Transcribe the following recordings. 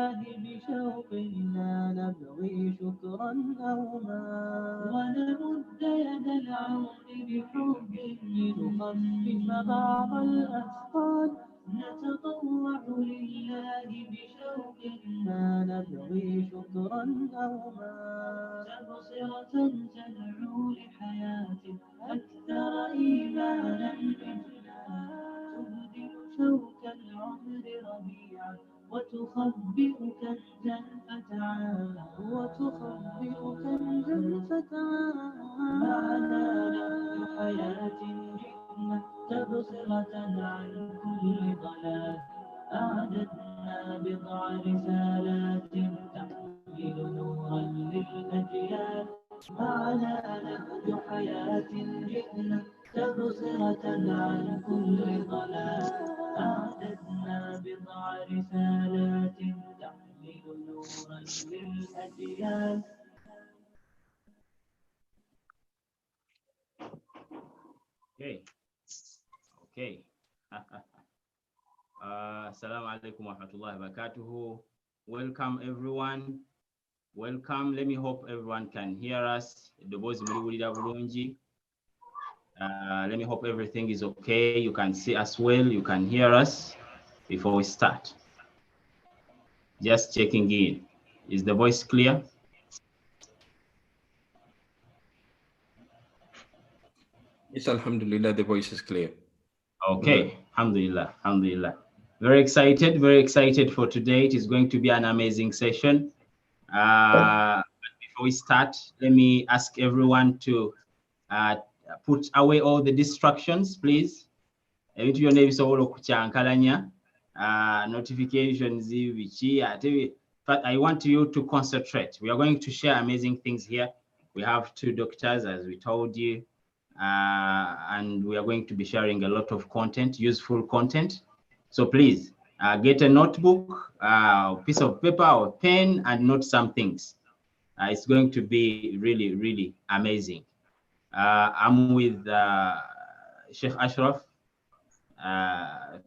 لله بشوق لا نبغي شكرا أو ما ونمد يد العون بحب لنخفف بعض الأثقال نتطوع لله بشوق ما نبغي شكرا أو ما تبصرة تدعو لحياة أكثر إيمانا منا تهدم شوك العمر ربيعا وتخبئ كنزا فتعال معنا نهج حياة جئنا تبصرة عن كل ضلال أعددنا بضع رسالات تحمل نورا للأجيال معنا نهج حياة جئنا تبصرة عن كل ضلال أعددنا بضع رسالات تحمل نورا للأجيال. Okay. Okay. Assalamu alaikum wa rahmatullahi wa barakatuhu. Welcome everyone. Welcome. Let me hope everyone can hear us. Let me hope everything is okay. You can see us well. You can hear us before we start. Just checking in. Is the voice clear? Yes, alhamdulillah, the voice is clear. Okay, alhamdulillah, alhamdulillah. Very excited for today. It is going to be an amazing session. But before we start, let me ask everyone to put away all the distractions, please. Notifications, but I want you to concentrate. We are going to share amazing things here. We have 2 doctors, as we told you, and we are going to be sharing a lot of content, useful content. So please get a notebook, piece of paper or pen, and note some things. It's going to be really amazing. I'm with Sheikh Ashraf.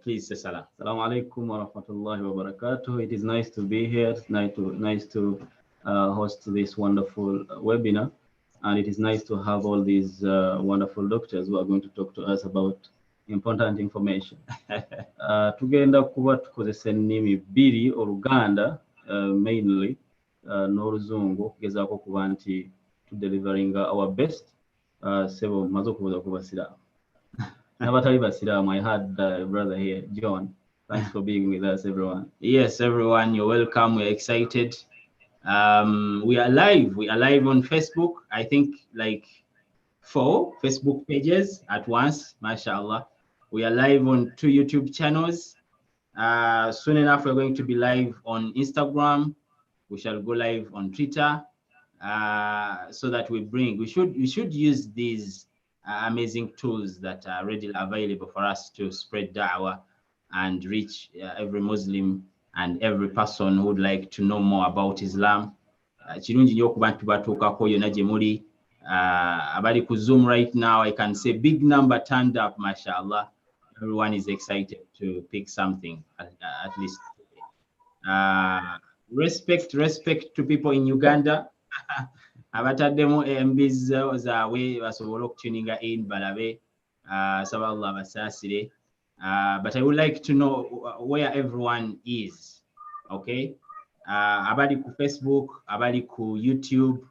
Please say salam. Assalamu alaikum wa rahmatullahi wa barakatuh. It is nice to be here. It's nice to host this wonderful webinar. And it is nice to have all these wonderful doctors who are going to talk to us about important information. Tugenda kuba tukozesa ennimi bbiri, Oluganda mainly n'Oluzungu okugezaako okuba nti delivering our best. Sebo maze okubuuza ku basiraamu. Nabatali basiraamu, I had a brother here, John. Thanks for being with us, everyone. Yes, everyone, you're welcome. We're excited. We are live on Facebook. I think like 4 Facebook pages at once, mashallah. We are live on 2 YouTube channels. Soon enough, we're going to be live on Instagram. We shall go live on Twitter, so that we should use these amazing tools that are readily available for us to spread da'wah and reach every Muslim and every person who would like to know more about Islam. Kirungi nnyo okuba tubatuukako yonna gye muli. Abali ku Zoom right now, I can say big number turned up, mashallah. Everyone is excited to pick something, at least. Respect to people in Uganda. Abataddemu MBs zaabwe basobole okutuninga in balabe. Saba Allah basaasire. But I would like to know where everyone is, okay? Abali ku Facebook, abali ku YouTube,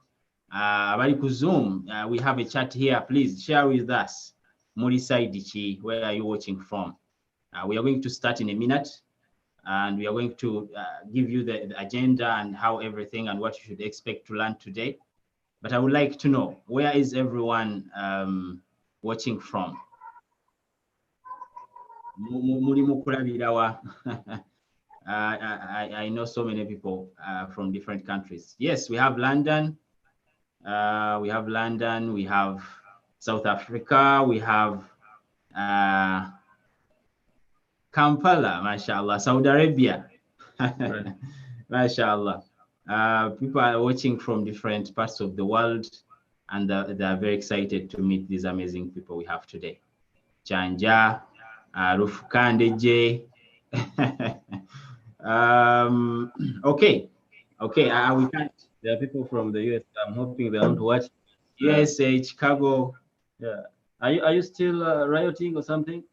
abali ku Zoom, we have a chat here. Please share with us. Muri Saidichi, where are you watching from? We are going to start in a minute, and we are going to give you the agenda and how everything and what you should expect to learn today. But I would like to know, where is everyone watching from? I know so many people from different countries. Yes, we have London. We have South Africa. We have Kampala, mashallah, Saudi Arabia. Mashallah. People are watching from different parts of the world, and they are very excited to meet these amazing people we have today. Chanja, Rufukandeje, Okay. We can't. There are people from the US. I'm hoping they don't watch. USA, Chicago. Yeah. Are you still rioting or something?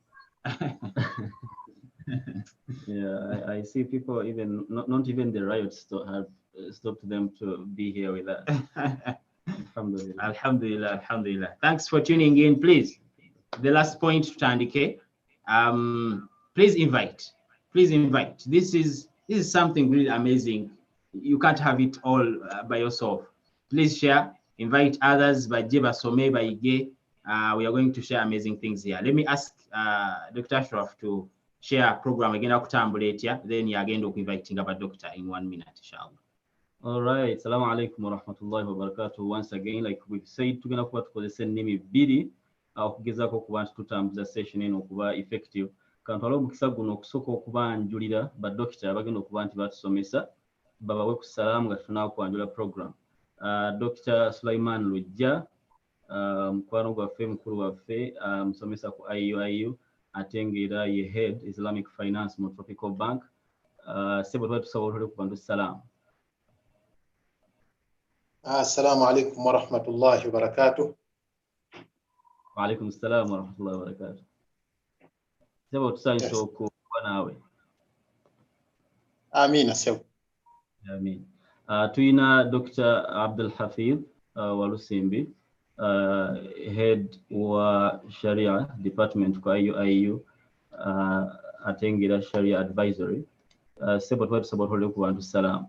Yeah, I see people even not even the riots have stopped them to be here with us. Alhamdulillah. Alhamdulillah, alhamdulillah. Thanks for tuning in. Please, the last point to Tandike. Please invite. This is something really amazing. You can't have it all by yourself. Please share, invite others by Jiba Some, by Ige. We are going to share amazing things here. Let me ask Dr. Ashraf to share a program again. Then you are going to invite about doctor in 1 minute, inshallah. All right. Assalamu alaikum wa rahmatullahi wa barakatuh. Once again, like we've said, tugenda kuba tukozesa ennimi bbiri okugezaako okuba nti tutambuza session eno okuba effective. Kantwala omukisa guno okusooka okubanjulira baddokita abagenda okuba nti batusomesa babawe ku salaamu nga tunaakwanjula program. Dr. Sulaiman Lujja, mukwano gwaffe mukulu waffe, musomesa ku IUIU ate ng'era ye head Islamic Finance mu Tropical Bank. Sebo tuba tusobola otole kuba nti salaamu. Assalamu alaikum wa rahmatullahi wa barakatuh. Wa alaikum assalam wa rahmatullahi wa barakatuh. Sebo tusanyusa okuba naawe. Amina sebo. Amin. Tuyina Dr. Abdul Hafidh Walusimbi, head wa Sharia Department kwa IUIU, atengira Sharia Advisory. Sebo tuba tusobola okuba nti salaamu.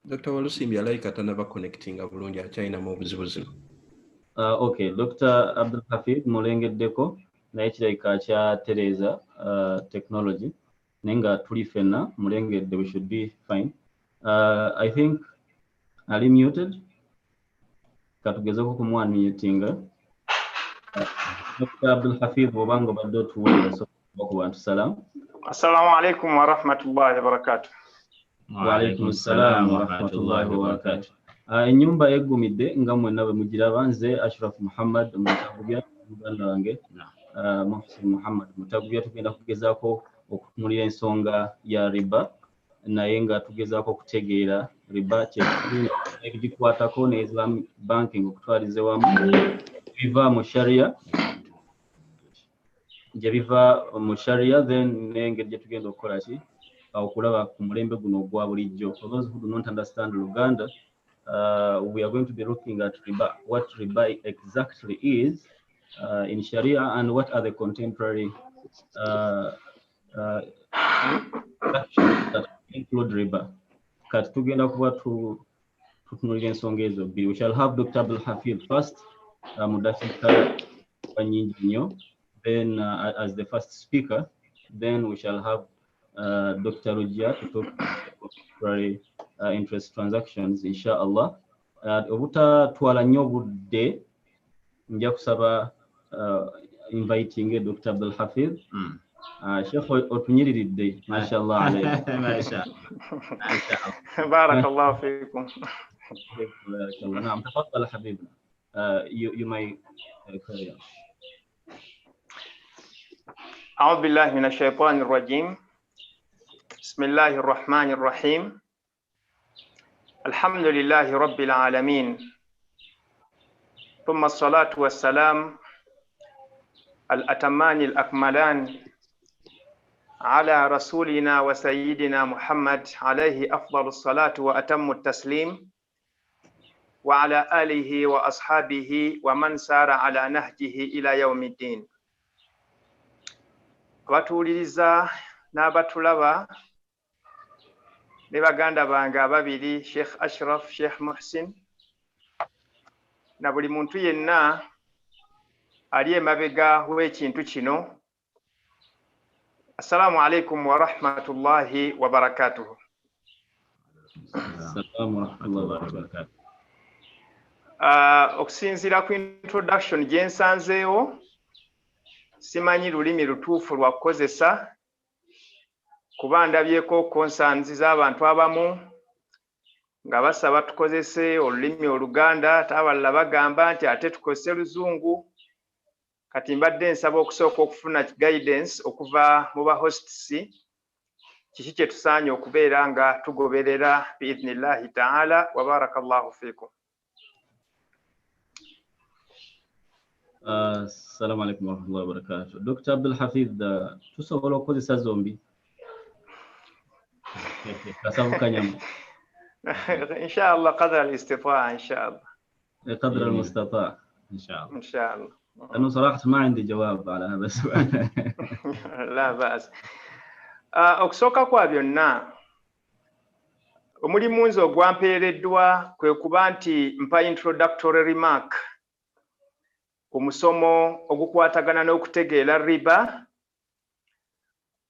Dr. Walusimbi alayika tanaba connecting bulungi akyalinamu obuzibuzibu. Okay, Dr. Abdul Hafidh mulengeddeko naye kirabika akyatereeza technology naye nga tuli ffenna mulengedde, we should be fine. I think ali muted. Katugezeeko kumwanmutinga. Dr. Abdul Hafidh bw'obanga obadde otuwulira ku bantu salaamu. Assalamu alaikum wa rahmatullahi wa barakatuh. Wa alaikum assalam wa rahmatullahi wa barakatuh. Ennyumba yeggumidde nga mwenna bwe mugiraba, nze Ashraf Muhammad Mutagubya, muganda wange Muhsin Muhammad Mutagubya. Tugenda kugezaako okutunulira ensonga ya riba naye nga tugezaako okutegeera riba egikwatako ne Islamic banking okutwalize wamu biva mu Sharia, gye biva mu Sharia, then n'engeri gye tugenda okukola ki okulaba ku mulembe guno ogwa bulijjo. For those who do not understand Luganda, we are going to be looking at riba, what riba exactly is in Sharia, and what are the contemporary actions that include riba. Kati tugenda kuba tutunulira ensonga ezo bbiri. We shall have Dr. Abdul Hafidh first, mu dakiika nyingi nnyo, then as the first speaker, then we shall have Dr. Rujia to talk about contemporary interest transactions, inshallah. Obutatwala nnyo budde, nja kusaba inviting Dr. Abdul Hafidh. Sheikh otunyiriridde, mashallah alaykum. Barakallahu fikum. Naam, tafaddal habibna. You may carry on. أعوذ بالله من الشيطان الرجيم. بسم الله الرحمن الرحيم. الحمد لله رب العالمين. ثم الصلاة والسلام الأتمان الأكملان على رسولنا وسيدنا محمد عليه أفضل الصلاة وأتم التسليم وعلى آله وأصحابه ومن سار على نهجه إلى يوم الدين. Abatuliriza n'abatulaba ne baganda bange ababiri, Sheikh Ashraf, Sheikh Muhsin, na buli muntu yenna ali emabega w'ekintu kino. Assalamu alaikum wa rahmatullahi wa barakatuh. Assalamu alaikum wa barakatuh. Okusinziira ku introduction gye nsanzeewo, simanyi lulimi lutuufu lwa kukozesa kuba ndabyeko konsanzi z'abantu abamu nga basaba tukozese olulimi Oluganda, ate abalala bagamba nti ate tukozese Luzungu. Kati mbadde nsaba okusooka okufuna guidance okuva mu ba hosts kiki kye tusaanye okubeera nga tugoberera biidhnillahi taala wa barakallahu fiikum. Assalamu alaikum warahmatullahi wabarakatuh. Dr. Abdul Hafidh, tusobola okukozesa zombi? Kasabukanyama. Inshallah qadra al-istitaa inshallah. قدر المستطاع إن شاء الله. إن شاء الله. أنا صراحة ما عندي جواب على هذا السؤال. لا بأس. Okusooka kwa byonna omulimu nze ogwampeereddwa kwe kuba nti mpa introductory remark ku musomo ogukwatagana n'okutegeera riba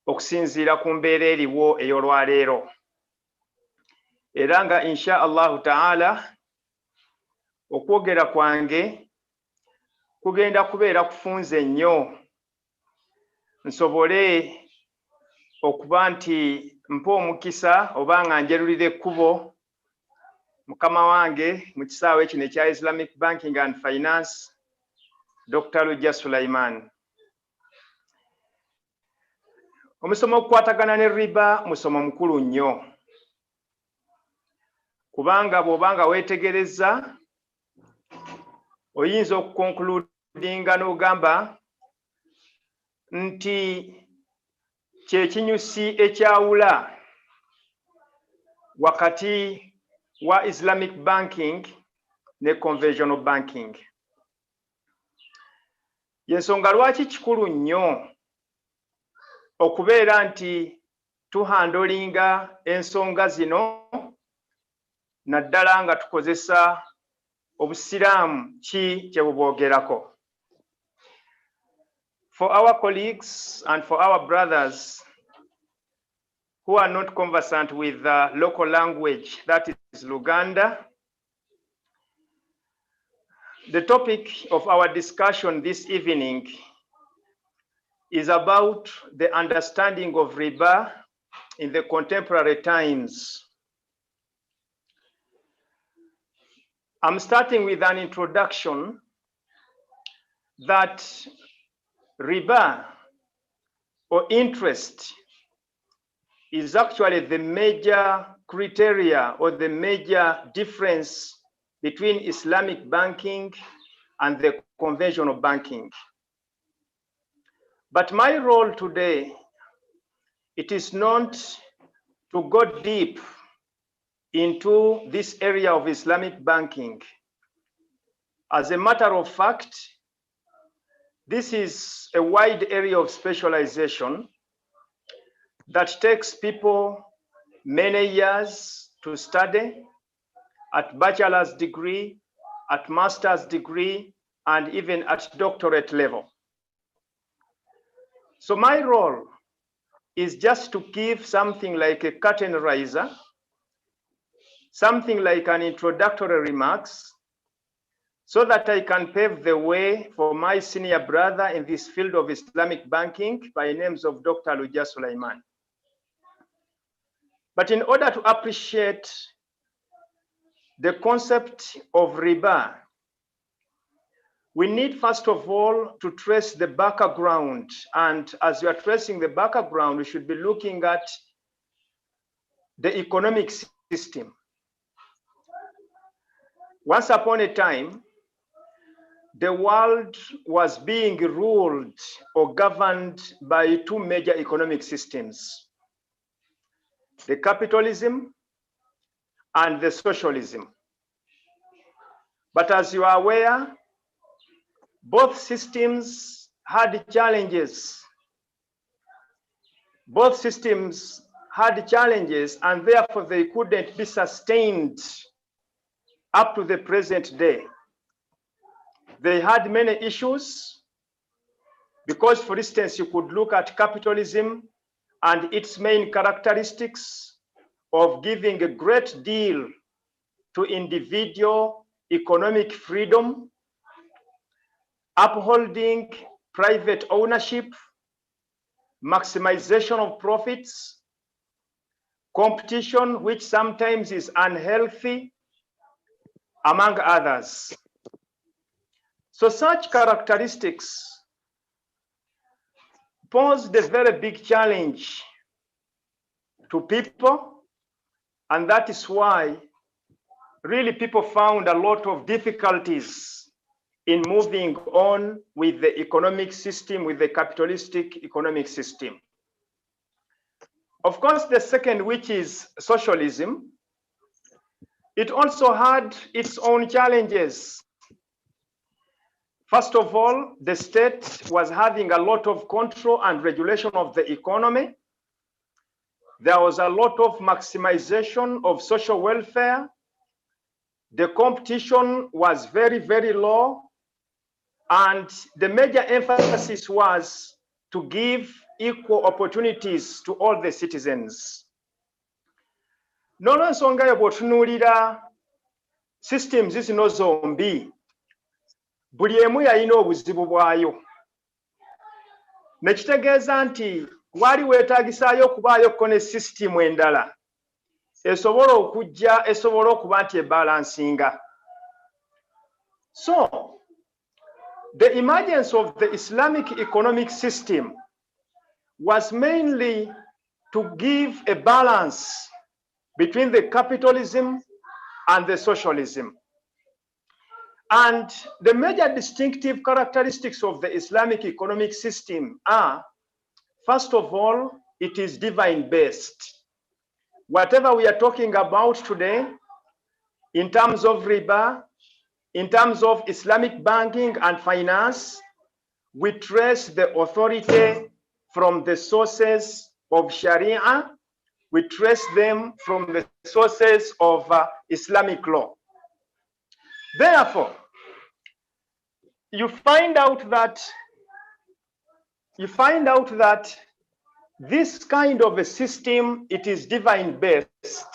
okusinziira ku mbeera eriwo ey'olwaleero, era nga insha Allahu taala okwogera kwange kugenda kubeera kufunze nnyo nsobole okuba nti mpa omukisa oba nga njerulira ekkubo mukama wange mu kisaawe kino ekya Islamic Banking and Finance, Dr. Lujja Sulaiman. Omusomo okukwatagana ne riba musomo mukulu nnyo, kubanga bw'obanga weetegereza oyinza okukonkludinga n'ogamba nti kyekinyusi ekyawula wakati wa Islamic banking ne conventional banking. Yensonga lwaki kikulu nnyo okubeera nti tuhandolinga ensonga zino naddala nga tukozesa obusiraamu ki kye buboogerako. For our colleagues and for our brothers who are not conversant with the local language, that is Luganda, the topic of our discussion this evening is about the understanding of riba in the contemporary times. I'm starting with an introduction that riba or interest is actually the major criteria or the major difference between Islamic banking and the conventional banking. But my role today, it is not to go deep into this area of Islamic banking. As a matter of fact, this is a wide area of specialization that takes people many years to study at bachelor's degree, at master's degree, and even at doctorate level. So my role is just to give something like a curtain raiser, something like an introductory remarks, so that I can pave the way for my senior brother in this field of Islamic banking by names of Dr. Lujja Sulaiman. But in order to appreciate the concept of riba, we need first of all to trace the background. And as we are tracing the background, we should be looking at the economic system. Once upon a time, the world was being ruled or governed by two major economic systems: the capitalism and the socialism. But as you are aware, both systems had challenges. Both systems had challenges, and therefore they couldn't be sustained up to the present day. They had many issues because, for instance, you could look at capitalism and its main characteristics of giving a great deal to individual economic freedom, upholding private ownership, maximization of profits, competition which sometimes is unhealthy, among others. So such characteristics pose a very big challenge to people, and that is why really people found a lot of difficulties in moving on with the economic system, with the capitalistic economic system. Of course, the second, which is socialism, it also had its own challenges. First of all, the state was having a lot of control and regulation of the economy. There was a lot of maximization of social welfare. The competition was very, very low. And the major emphasis was to give equal opportunities to all the citizens. N'olw'ensonga eyo bw'otunuulira systems zino zombi, buli emu yalina obuzibu bwayo. Ne kitegeeza nti wali weetaagisaayo okubaayo ne system endala esobola okujja esobola okuba nti ebalansinga. So, the emergence of the Islamic economic system was mainly to give a balance between the capitalism and the socialism. And the major distinctive characteristics of the Islamic economic system are, first of all, it is divine-based. Whatever we are talking about today, in terms of riba, in terms of Islamic banking and finance, we trace the authority from the sources of Sharia. We trace them from the sources of Islamic law. Therefore, you find out that this kind of a system, it is divine-based.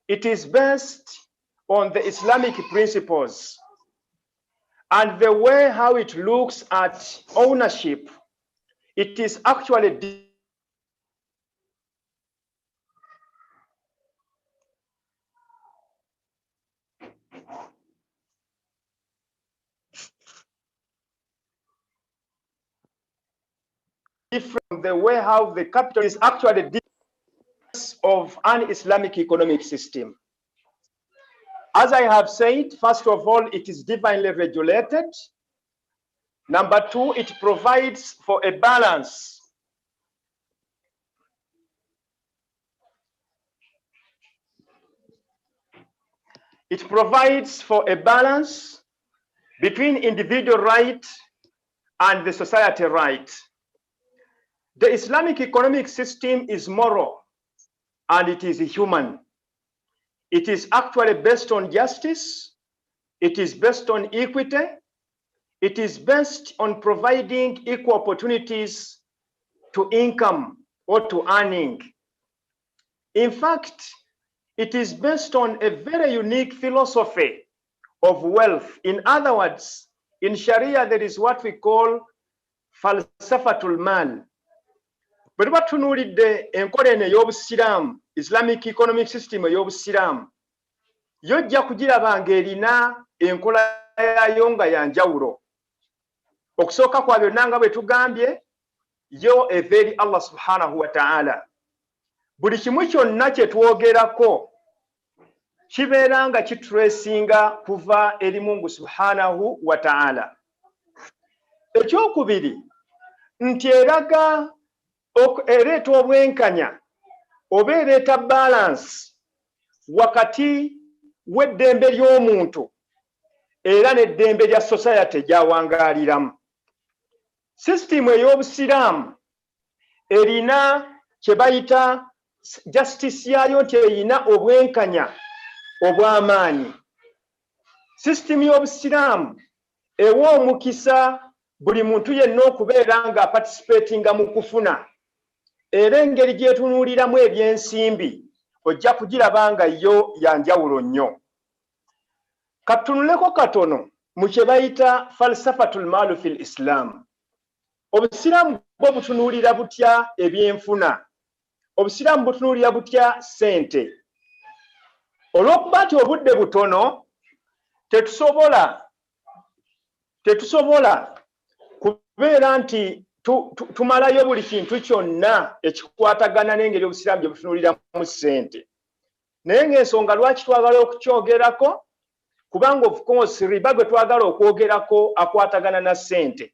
It is based on the Islamic principles, and the way how it looks at ownership, it is actually different from the way how the capital is actually different of an Islamic economic system. As I have said, first of all, it is divinely regulated. Number two, it provides for a balance. It provides for a balance between individual right and the society right. The Islamic economic system is moral and it is human. It is actually based on justice. It is based on equity. It is based on providing equal opportunities to income or to earning. In fact, it is based on a very unique philosophy of wealth. In other words, in Sharia, there is what we call falsafatul mal. But what tunuulidde enkola eno ey'obusiraamu, Islamic economic system ey'obusiraamu, yojja kugiraba ng'erina enkola yayo nga ya njawulo. Okusooka kwa byonna nga bwe tugambye, yo eva eri Allah subhanahu wa ta'ala. Buli kimu kyonna kye twogerako kibeera nga kitresinga kuva eri Mungu subhanahu wa ta'ala. Ekyokubiri, nti eraga ereeta obwenkanya oba ereeta balance wakati w'eddembe ly'omuntu era n'eddembe lya society gy'awangaaliramu. System ey'obusiraamu erina kye bayita justice yaayo nti erina obwenkanya obw'amaanyi. System y'obusiraamu ewa omukisa buli muntu yenna okubeera nga participatinga mu kufuna, era engeri gy'etunuuliramu ebyensimbi ojja kugiraba nga yo ya njawulo nnyo. Katunuleko katono mu kye bayita falsafatul maalu fil Islam. Obusiraamu bwo butunuulira butya ebyenfuna? obusiraamu butunuulira butya ssente? Olw'okuba nti obudde butono tetusobola kubeera nti tumalayo buli kintu kyonna ekikwatagana n'engeri obusiraamu gye butunuuliramu ssente. Naye ng'ensonga lwaki twagala okukyogerako, kubanga of course riba gwe twagala okwogerako akwatagana na ssente.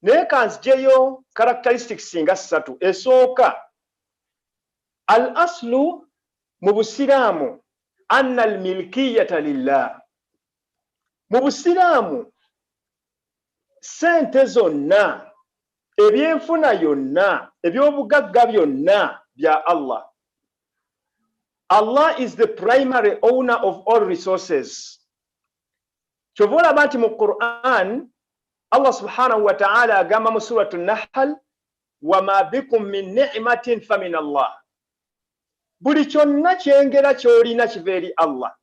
Naye kanzijeyo characteristics nga 3. Esooka, al aslu mu busiraamu anna al milkiyata lillah. Mu busiraamu ssente zonna, ebyenfuna yonna, ebyobugagga byonna bya Allah. Allah is the primary owner of all resources. Kyova olaba nti mu Quran Allah subhanahu wa ta'ala agamba mu suratu Nahl, wama bikum min ni'matin famin Allah. Buli kyonna kyengera kyolina kiva eri Allah.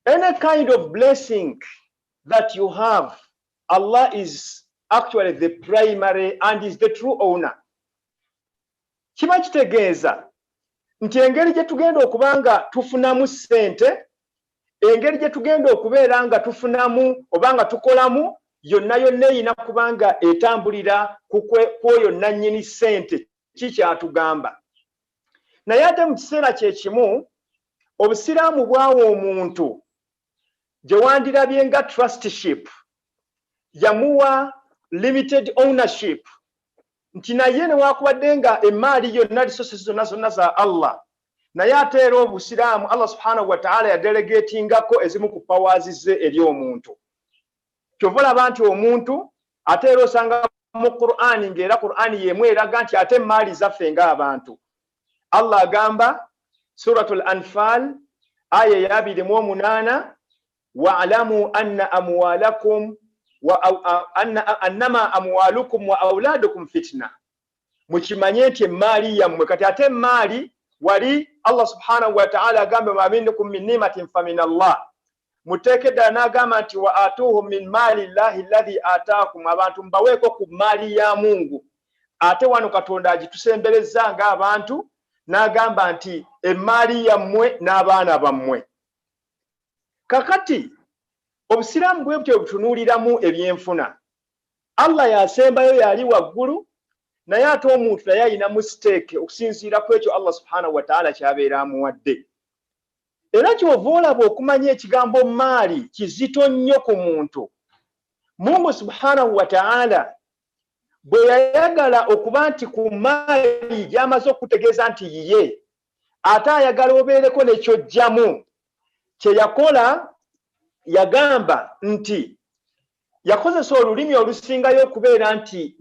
Any kind of blessing that you have, Allah is actually the primary and is the true owner. Kiba kitegeeza nti engeri gye tugenda okubanga tufunamu ssente, engeri gye tugenda okubeera nga tufunamu oba nga tukolamu, yonna yonna eyina kubanga etambulira kwoyo nannyini ssente kikyatugamba. Naye ate mu kiseera kye kimu obusiraamu bwawa omuntu gye wandirabye nga trustship, yamuwa limited ownership, nti naye newakubadde nga emaali yonna resources zonna za Allah, naye ate era obusiraamu Allah subhanahu wa ta'ala yadelegatingako ezimu ku powers ze eri omuntu. Kyova olaba nti omuntu ate era osanga mu Qur'ani ng'era Qur'ani yemu eraga nti ate emaali zaffe ng'abantu. Allah agamba suratul Anfal aya ya 28, wa'lamu anna amwalakum annama amwalukum wa auladukum fitna. Mukimanye nti emaali yammwe, kati ate emaali wali Allah subhanahu wa ta'ala agamba ma minkum min ni'matin famin Allah. Mutekedda n'agamba nti wa atuhum min mali llahi alladhi ataakum, abantu mbaweeko ku maali ya Mungu. Ate wano Katonda agitusembereza ng'abantu n'agamba nti emaali yammwe n'abaana bammwe. Kakati obusiraamu bwe butyo butunuuliramu ebyenfuna. Allah yasembayo yali waggulu, naye ate omuntu naye alina mu stake okusinziira ku ekyo Allah subhanahu wa ta'ala kyabeera amuwadde. Era kyova olaba okumanya ekigambo maali kizito nnyo ku muntu. Mungu subhanahu wa ta'ala bwe yayagala okuba nti ku maali gy'amaze okutegeeza nti yiye, ate ayagala obeereko nekyojjamu, kye yakola yagamba nti yakozesa olulimi olusingayo okubeera nti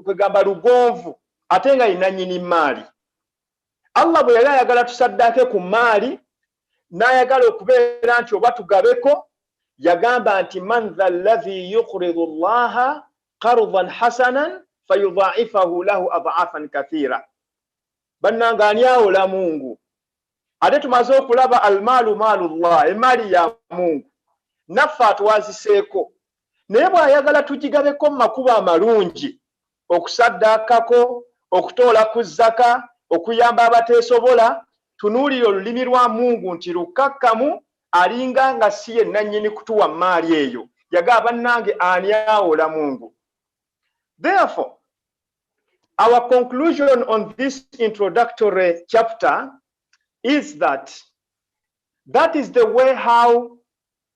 kwegamba lugonvu, ate nga yina nnyini maali. Allah bwe yali ayagala tusaddake ku maali, n'ayagala okubeera nti oba tugabeko, yagamba nti man dha alladhi yuqridu Allaha qardan hasanan fayudha'ifahu lahu adha'afan kathira. Bannanga ani awola Mungu? Ate tumaze okulaba almaalu maalullah, emaali ya Mungu, naffe atuwaziseeko. Naye bw'ayagala tugigabeko mu makubo amalungi, okusaddaakako, okutoola ku zaka, okuyamba abateesobola, tunuulire olulimi lwa Mungu nti lukakkamu, alinga nga si ye nannyini kutuwa maali eyo. Yagamba bannange ani awola Mungu? Therefore, our conclusion on this introductory chapter is that is the way how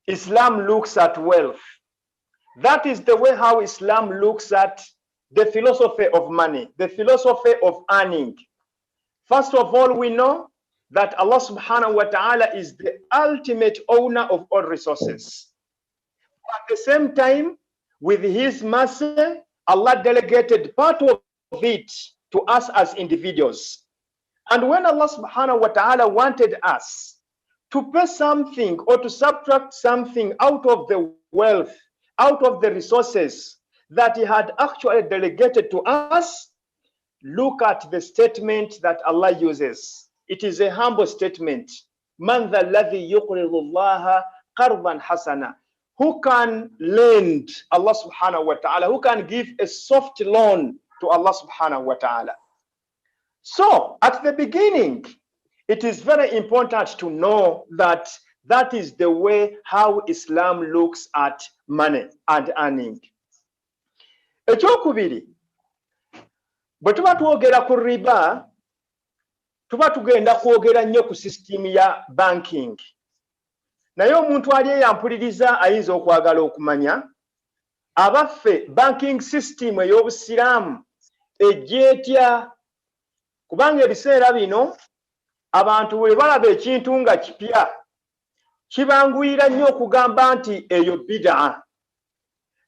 Islam looks at wealth. That is the way how Islam looks at the philosophy of money, the philosophy of earning. First of all, we know that Allah subhanahu wa ta'ala is the ultimate owner of all resources. At the same time, with His mercy, Allah delegated part of it to us as individuals. And when Allah subhanahu wa ta'ala wanted us to pay something or to subtract something out of the wealth, out of the resources that He had actually delegated to us, look at the statement that Allah uses. It is a humble statement. Man dha alladhi yuqridu Allaha qardan hasana. Who can lend Allah subhanahu wa ta'ala? Who can give a soft loan to Allah subhanahu wa ta'ala? So at the beginning, it is very important to know that that is the way how Islam looks at money and earning. Ekyokubiri, bwe tuba twogera ku riba, tuba tugenda kwogera nnyo ku system ya banking. Naye omuntu ali eyampuliriza ayinza okwagala okumanya abaffe banking system ey'obusiraamu ejja etya, kubanga ebiseera bino abantu bwe balaba ekintu nga kipya kibanguyira nnyo okugamba nti eyo bid'a,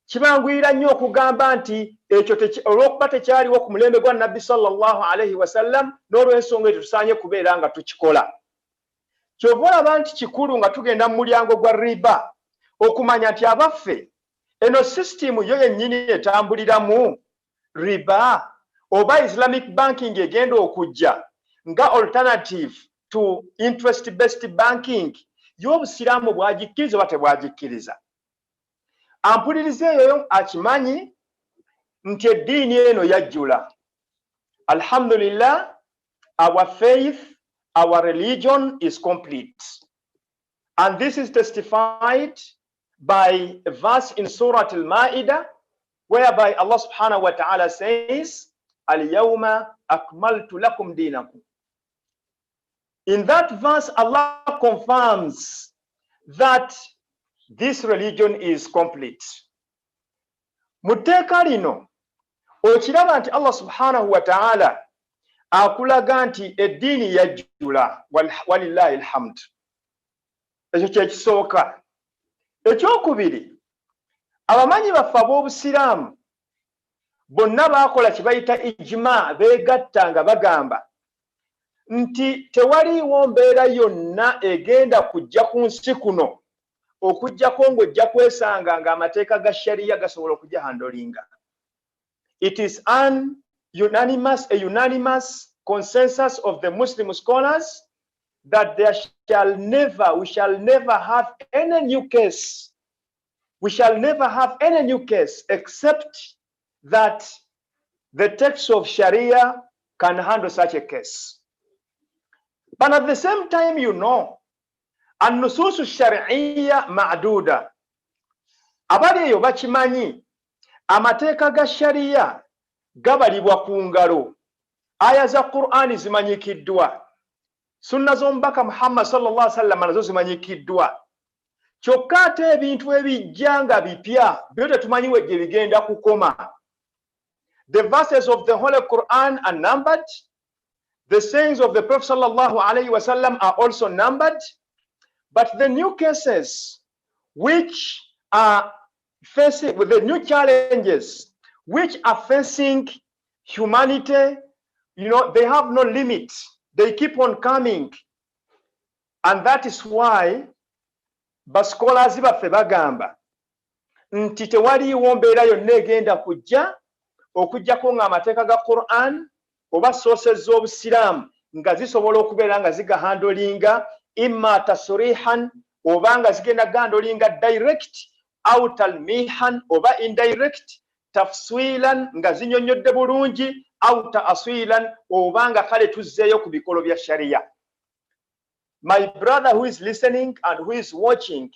kibanguyira nnyo okugamba nti ekyo olw'okuba tekyaliwo ku mulembe gwa Nabbi sallallahu alaihi wasallam, n'olw'ensonga ekyo tusaanye kubeera nga tukikola. Kyova olaba nti kikulu nga tugenda mu mulyango gwa riba okumanya nti abaffe eno sisitimu yo yennyini etambuliramu riba oba Islamic banking egenda okujja nga alternative to interest based banking y'obusiraamu bwagikkiriza oba tebwagikkiriza. Ampuliriza eyo akimanyi nti eddiini eno yajjula. Alhamdulillah, our faith, our religion is complete. And this is testified by a verse in Surah Al-Ma'idah, whereby Allah subhanahu wa ta'ala says, Al-yawma akmaltu lakum dinakum. In that verse, Allah confirms that this religion is complete. Muteeka lino okiraba nti Allah subhanahu wa ta'ala akulaga nti eddiini yajjula, walillahi alhamd. Ekyo kyekisooka. Ekyokubiri, abamanyi baffe ab'obusiraamu bonna baakola kye bayita ijma, beegatta nga bagamba nti tewaliiwo mbeera yonna egenda kujja ku nsi kuno okujjako ng'ojja kwesanga ng'amateeka ga shariya gasobola okujja handolinga. It is a unanimous consensus of the Muslim scholars that we shall never have any new case. We shall never have any new case except that the text of Sharia can handle such a case. But at the same time, you know, النصوص الشرعية معدودة. Abali eyo bakimanyi amateeka ga sharia gabalibwa ku ngalo. Aya za Qur'ani zimanyikiddwa. Sunna z'omubaka Muhammad sallallahu alaihi wasallam nazo zimanyikiddwa. Kyokka ate ebintu ebijja nga bipya byo tetumanyiwe gye bigenda kukoma. The verses of the Holy Quran are numbered. The sayings of the Prophet sallallahu alaihi wasallam are also numbered. But the new cases which are facing with the new challenges which are facing humanity, you know, they have no limit. They keep on coming. And that is why baskolazi baffe bagamba nti tewaliiwo mbeera yonna egenda kujja okujjako ng'amateeka ga Quran oba sources z'obusiraamu nga zisobola okubeera nga zigahandolinga imma tasrihan oba nga zigenda gahandolinga direct au talmihan oba indirect, tafswilan nga zinyonyodde bulungi au taaswilan oba nga kale tuzzeeyo ku bikolo bya sharia. My brother who is listening and who is watching,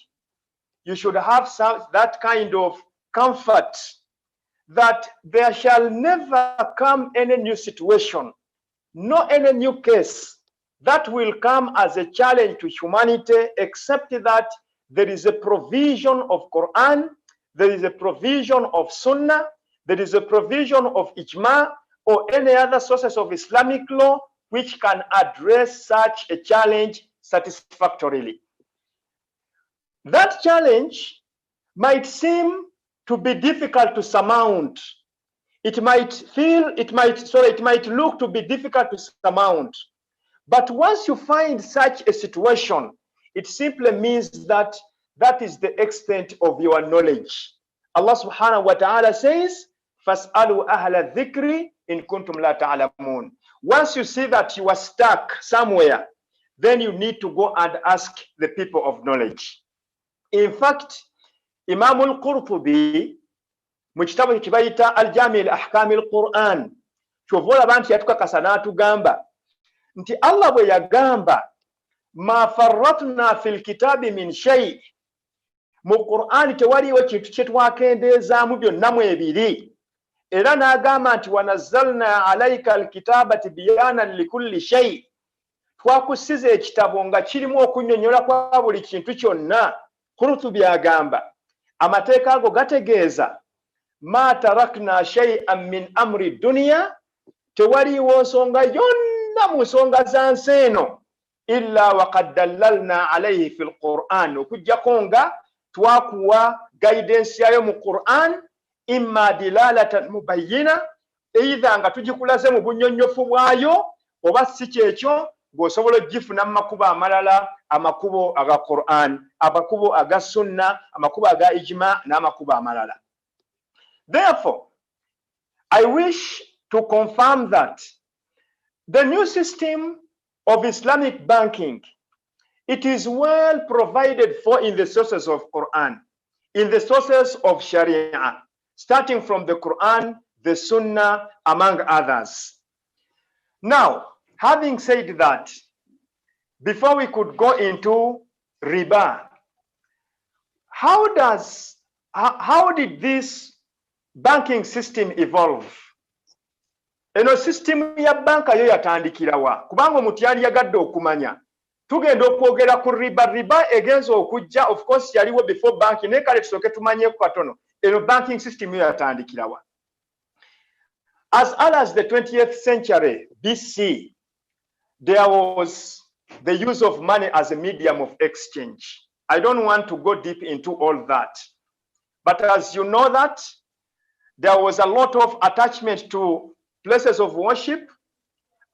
you should have that kind of comfort that there shall never come any new situation, no any new case that will come as a challenge to humanity, except that there is a provision of Quran, there is a provision of Sunnah, there is a provision of Ijma or any other sources of Islamic law which can address such a challenge satisfactorily. That challenge might seem to be difficult to surmount. It might look to be difficult to surmount. But once you find such a situation, it simply means that that is the extent of your knowledge. Allah subhanahu wa ta'ala says, فَاسْأَلُوا أَهْلَ الذِّكْرِ إِن كُنْتُمْ لَا تَعْلَمُونَ. Once you see that you are stuck somewhere, then you need to go and ask the people of knowledge. In fact, Imam al-Qurtubi, mu kitabu kye bayita Al-Jami' al-Ahkam al-Quran, kyovola bantu yatukakasa n'atugamba nti Allah bwe yagamba ma farratna fil kitabi min shay mu Qur'an tewaliwo kintu kye twakendeezaamu byonna mu ebiri era n'agamba nti wanazzalna alayka alkitaba tibyanan likulli shay twakusiza ekitabo nga kirimu okunnyonnyola kwa buli kintu kyonna kurutu byagamba amateeka ago gategeeza ma tarakna shay'an min amri dunya tewaliwo nsonga yonna mu nsonga za nsi eno illa waqad dallalna alayhi fil Qur'an okujjako nga twakuwa guidance yayo mu Qur'an imma dilalatan mubayyina either nga tugikulaze mu bunnyonnyofu bwayo oba si kyekyo ng'osobola ogifuna mu makubo amalala amakubo aga Qur'an amakubo aga sunna amakubo aga ijma n'amakubo amalala. Therefore, I wish to confirm that the new system of Islamic banking, it is well provided for in the sources of Quran, in the sources of Sharia, starting from the Quran, the Sunnah, among others. Now, having said that, before we could go into riba, how did this banking system evolve? Eno system ya banka yo yatandikirawa kubanga omuntu yali yagadde okumanya tugenda okwogera ku riba egenza okujja, of course yaliwo before banking naye kale tusooke tumanye ku katono eno banking system yo yatandikirawa. As early as the 20th century BC, there was the use of money as a medium of exchange. I don't want to go deep into all that, but as you know that there was a lot of attachment to places of worship,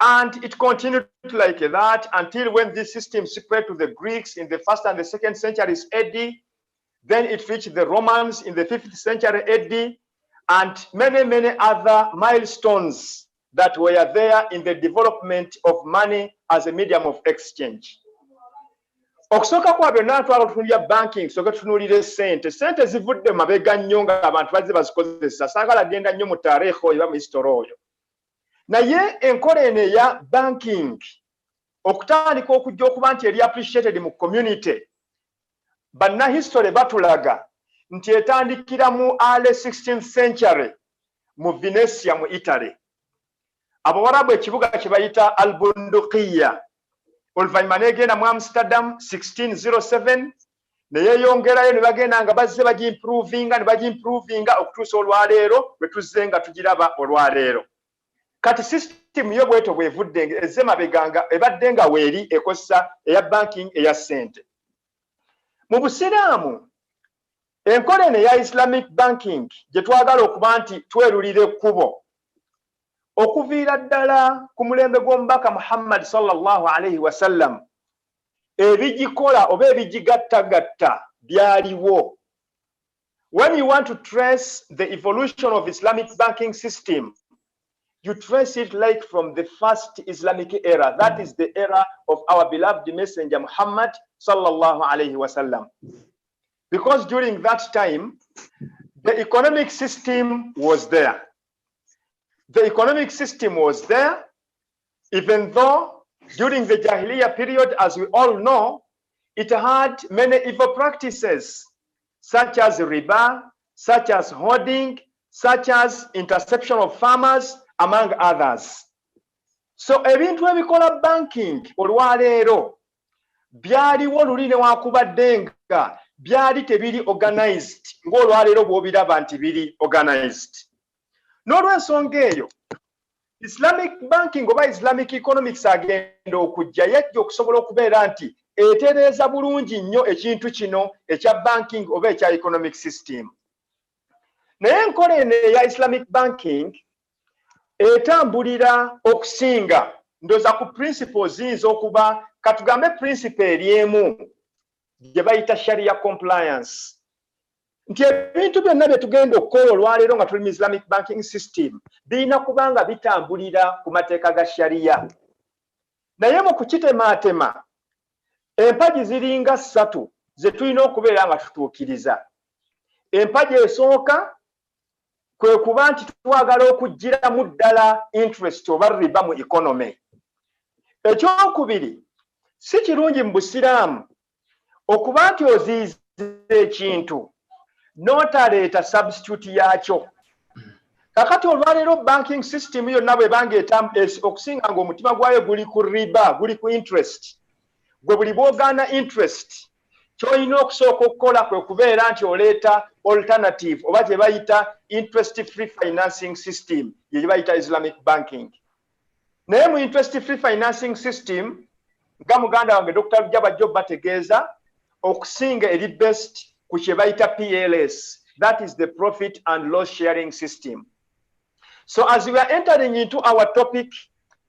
and it continued like that until when this system spread to the Greeks in the 1st and the 2nd centuries AD. Then it reached the Romans in the 5th century AD, and many other milestones that were there in the development of money as a medium of exchange. Okusooka kwa byonna twala otunuulira banking, tusooke tutunuulire sente zivudde mabega nnyo nga abantu bazze bazikozesa. Saagala genda nnyo mu taarikhi oyo oba mu history oyo. Naye enkola eno eya banking okutandika okujja okuba nti eri appreciated mu community, bannahistory batulaga nti etandikira mu early 16th century mu Venetia mu Italy. Abawarabu ekibuga kye bayita Albundukiya, oluvannyuma n'egenda mu Amsterdam 1607, neyeeyongerayo ne bagenda nga bazze bagimprovinga okutuusa olwaleero lwe tuzze nga tugiraba olwaleero. Kati system yo bweto bwevudde ezze mabeganga ebadde nga weeri ekozesa eya banking eya ssente. Mu Busiraamu enkola eno eya Islamic banking gye twagala okuba nti twerulira ekkubo okuviira ddala ku mulembe gw'omubaka Muhammad sallallahu alayhi wasallam, ebigikola oba ebigigattagatta byaliwo. When you want to trace the evolution of Islamic banking system, you trace it like from the first Islamic era, that is the era of our beloved messenger Muhammad sallallahu alayhi wasallam. Because during that time, the economic system was there. The economic system was there, even though during the Jahiliyyah period, as we all know, it had many evil practices, such as riba, such as hoarding, such as interception of farmers, among others. So ebintu ebikola banking olwaleero byaliwo luli newankubadde nga byali tebiri organized ng'olwaleero bw'obiraba nti biri organized. N'olw'ensonga eyo Islamic banking oba Islamic economics agenda okujja yajja okusobola okubeera nti etereeza bulungi nnyo ekintu kino ekya banking oba ekya economic system. Naye enkola eno eya Islamic banking etambulira okusinga ndoza ku principles ziyinza okuba katugambe principle eri emu gye bayita sharia compliance, nti ebintu byonna bye tugenda okukola olwaleero nga tuli mu Islamic banking system birina kuba nga bitambulira ku mateeka ga sharia. Naye mu kukitemaatema empagi ziringa 3 ze tulina okubeera nga tutuukiriza. Empagi esooka kwe kuba nti twagala okugiramu ddala interest oba riba mu economy. Ekyokubiri, si kirungi mu busiraamu okuba nti oziiza ekintu n'otaleeta substitute yaakyo. Kakati olwaleero banking system yonna bw'ebanga okusinga ng'omutima gwayo guli ku riba, guli ku interest, gwe buli bw'ogaana interest ky'olina okusooka okukola kwe kubeera nti oleeta alternative oba gye bayita interest free financing system, ye bayita Islamic banking. Naye mu interest free financing system nga muganda wange Dr. Jaba Job bategeeza okusinga eri best ku kye bayita PLS, that is the profit and loss sharing system. So as we are entering into our topic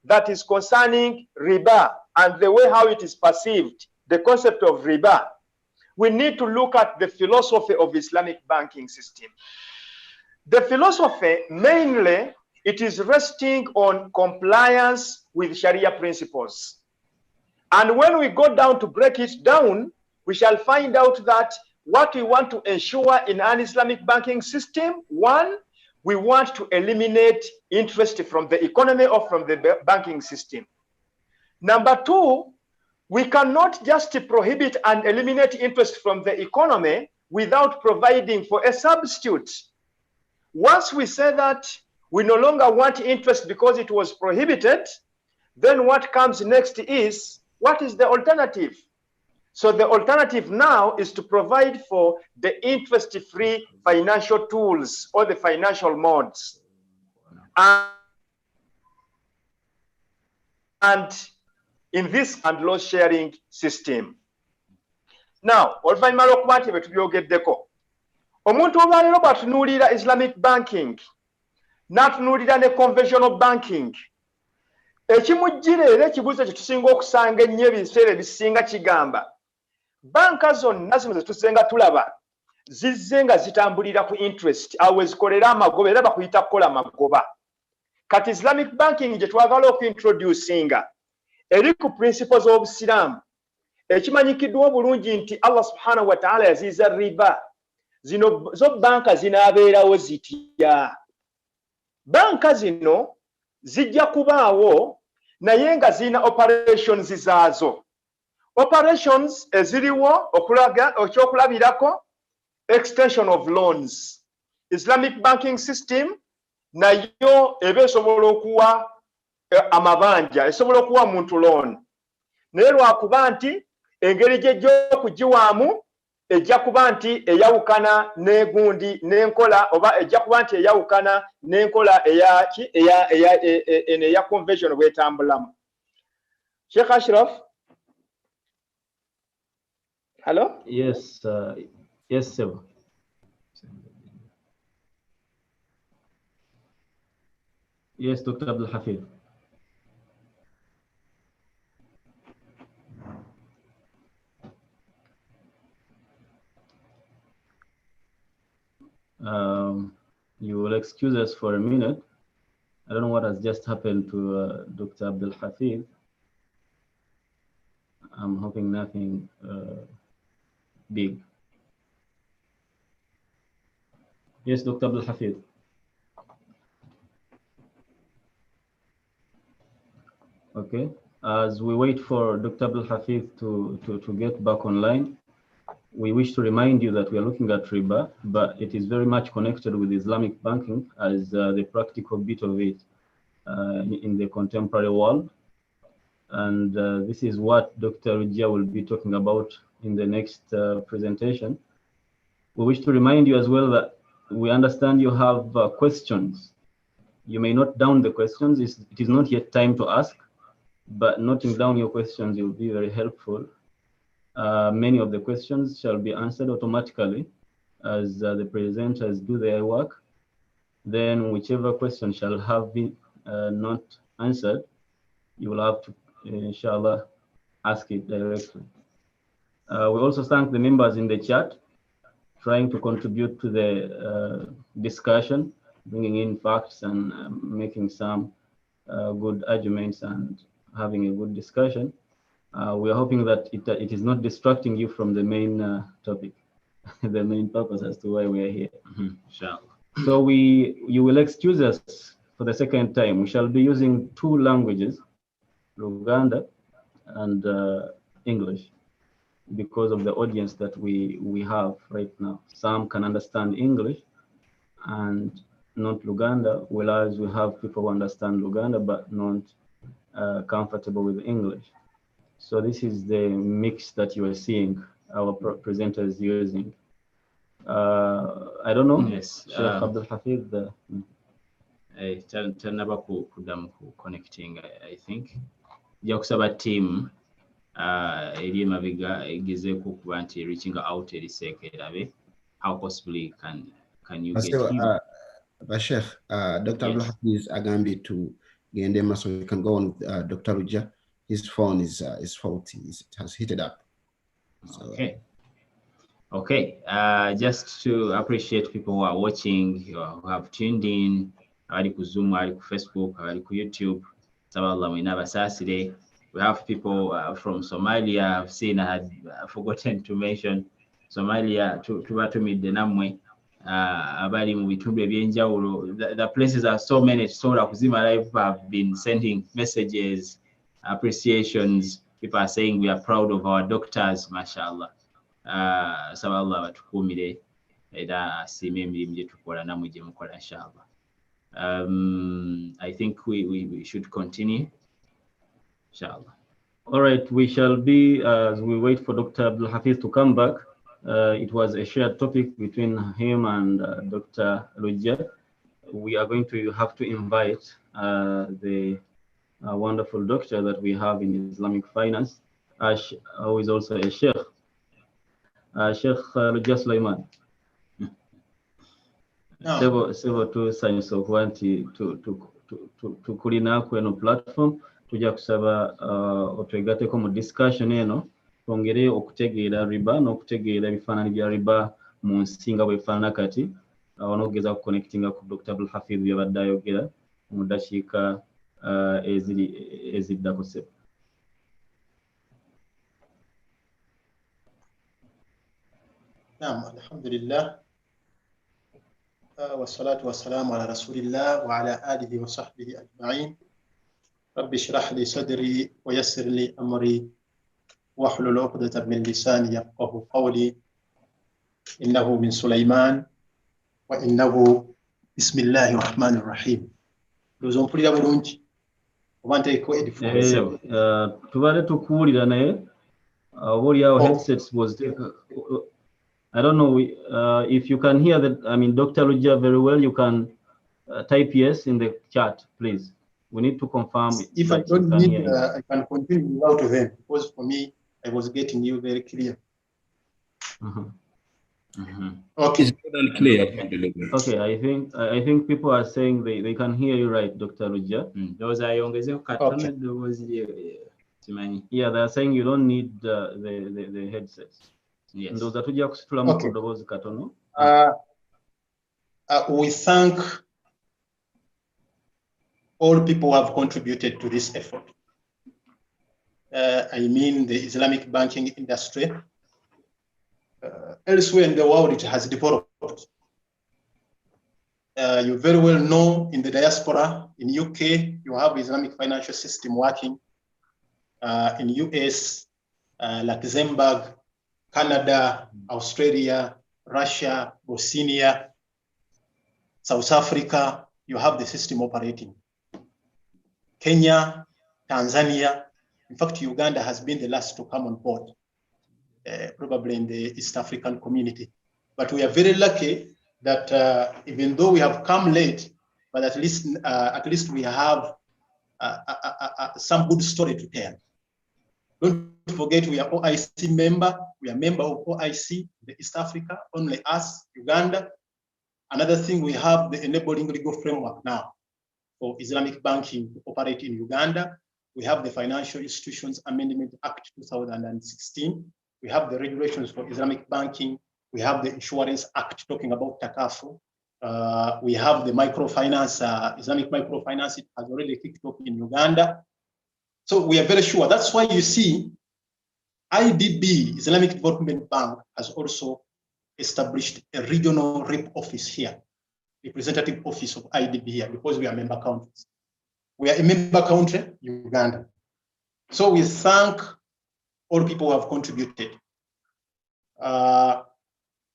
that is concerning riba and the way how it is perceived, the concept of riba, we need to look at the philosophy of Islamic banking system. The philosophy, mainly, it is resting on compliance with Sharia principles. And when we go down to break it down, we shall find out that what we want to ensure in an Islamic banking system, one, we want to eliminate interest from the economy or from the banking system. Number two, we cannot just prohibit and eliminate interest from the economy without providing for a substitute. Once we say that we no longer want interest because it was prohibited, then what comes next is, what is the alternative? So the alternative now is to provide for the interest-free financial tools or the financial modes. And in this and loss sharing system. Now, oluvannyuma lw'okuba nti bwe tubyogeddeko, omuntu olwaleero bw'atunuulira Islamic banking n'atunuulira ne conventional banking, ekimujjira era ekibuuzo kye tusinga okusanga ennyo ebiseera ebisinga kigamba banka zonna zino ze tusenga tulaba zizze nga zitambulira ku interest, awo we zikolera amagoba era bakuyita kukola amagoba. Kati Islamic banking gye twagala okuintroducinga eri ku principles z'obusiraamu, ekimanyikiddwa obulungi nti Allah subhanahu wa ta'ala yaziiza riba. Zino zo banka zinaabeerawo zitya? Banka zino zijja kubaawo naye nga zina operations zaazo. Operations eziriwo ekyokulabirako extension of loans. Islamic banking system nayo eba esobola okuwa amabanja, esobola okuwa muntu loan. Naye lwakuba nti engeri gy'ejja okugiwaamu ejja kuba nti eyawukana n'egundi n'enkola oba ejja kuba nti eyawukana n'enkola eya convention bw'etambulamu. Sheikh Ashraf? Hello? Yes, yes, sir. Yes, Dr. Abdul Hafid. You will excuse us for a minute. I don't know what has just happened to Dr. Abdul Hafid. I'm hoping nothing big. Yes, Dr. Abdul Hafid. Okay. As we wait for Dr. Abdul Hafid to get back online, we wish to remind you that we are looking at riba, but it is very much connected with Islamic banking as the practical bit of it in the contemporary world. And this is what Dr. Rujia will be talking about in the next presentation. We wish to remind you as well that we understand you have questions. You may note down the questions. It is not yet time to ask, but noting down your questions will be very helpful. Many of the questions shall be answered automatically as the presenters do their work. Then whichever question shall have been not answered, you will have to, inshallah, ask it directly. We also thank the members in the chat trying to contribute to the discussion, bringing in facts and making some good arguments and having a good discussion. We are hoping that it is not distracting you from the main topic, the main purpose as to why we are here. Inshallah. So you will excuse us for the second time. We shall be using two languages, Luganda and English, because of the audience that we have right now. Some can understand English and not Luganda, whereas we have people who understand Luganda but not comfortable with English. So this is the mix that you are seeing our presenters using. I don't know. Yes. Sheikh Abdul Hafid. Tanaba kudamu ku connecting, I think. Ja kusaba team eri mabiga egezeeko kuba nti reaching out eri Sekerabe. How possibly can you get him? Sheikh, Dr. Abdul Hafiz agambye to Gendema, so you can go on with Dr. Ruja. His phone is faulty. It has heated up. So, okay. Okay. Just to appreciate people who are watching, who have tuned in, abali ku Zoom, abali ku Facebook, abali ku YouTube. Saballah mwinaba Saturday. We have people from Somalia. I've seen, I had forgotten to mention Somalia. Tubatumidde namwe. Abali mu bitundu ebyenjawulo. The places are so many. Sobola kuzima live have been sending messages, appreciations. People are saying we are proud of our doctors, mashallah. Saballah batukumire era asiime emirimu gye tukola namwe gye mukola inshallah. I think we should continue inshallah. All right, we shall be, as we wait for Dr. Abdul Hafiz to come back. It was a shared topic between him and Dr. Rujia. We are going to have to invite the wonderful doctor that we have in Islamic finance, who is also a sheikh, Sheikh Rujia Sulaiman. Sebo tusanyusa okuba nti tukulina ku eno platform. Tujja kusaba otwegateko mu discussion eno, twongere okutegeera riba n'okutegeera ebifaananyi bya riba mu nsi nga bwefaanana kati, n'okugeza ku connectinga ku Dr. Abdul Hafiz byabadde ayogera mu ddakiika eziddako sebo. Naam, alhamdulillah. والصلاة والسلام على رسول الله وعلى آله وصحبه أجمعين. رب اشرح لي صدري ويسر لي أمري واحلل عقدة من لساني يفقهوا قولي. إنه من سليمان وإنه بسم الله الرحمن الرحيم. Dozo mpulira bulungi oba nteeko headphones? Tubadde tukuwulira naye obaolyawo headsets was I don't know if you can hear that. I mean, Dr. Rujia very well. You can type yes in the chat, please. We need to confirm. If I don't need, I can continue without them, because for me, I was getting you very clear. Okay. It's good and clear. Okay, I think people are saying they can hear you right, Dr. Rujia. Yeah, they are saying you don't need the headsets. Yes. Okay. We thank all people who have contributed to this effort. I mean the Islamic banking industry. Elsewhere in the world, it has developed. You very well know in the diaspora, in UK, you have Islamic financial system working. In US, Luxembourg, Canada, Australia, Russia, Bosnia, South Africa, you have the system operating. Kenya, Tanzania, in fact, Uganda has been the last to come on board, probably in the East African community. But we are very lucky that even though we have come late, but at least we have some good story to tell. Don't forget, we are OIC member. We are member of OIC, the East Africa, only us, Uganda. Another thing, we have the enabling legal framework now for Islamic banking to operate in Uganda. We have the Financial Institutions Amendment Act 2016. We have the regulations for Islamic banking. We have the Insurance Act talking about Takafu. We have the microfinance, Islamic microfinance. It has already kicked off in Uganda. So we are very sure. That's why you see IDB, Islamic Development Bank, has also established a regional rep office here. representative office of IDB here because we are member countries. We are a member country, Uganda. So we thank all people who have contributed.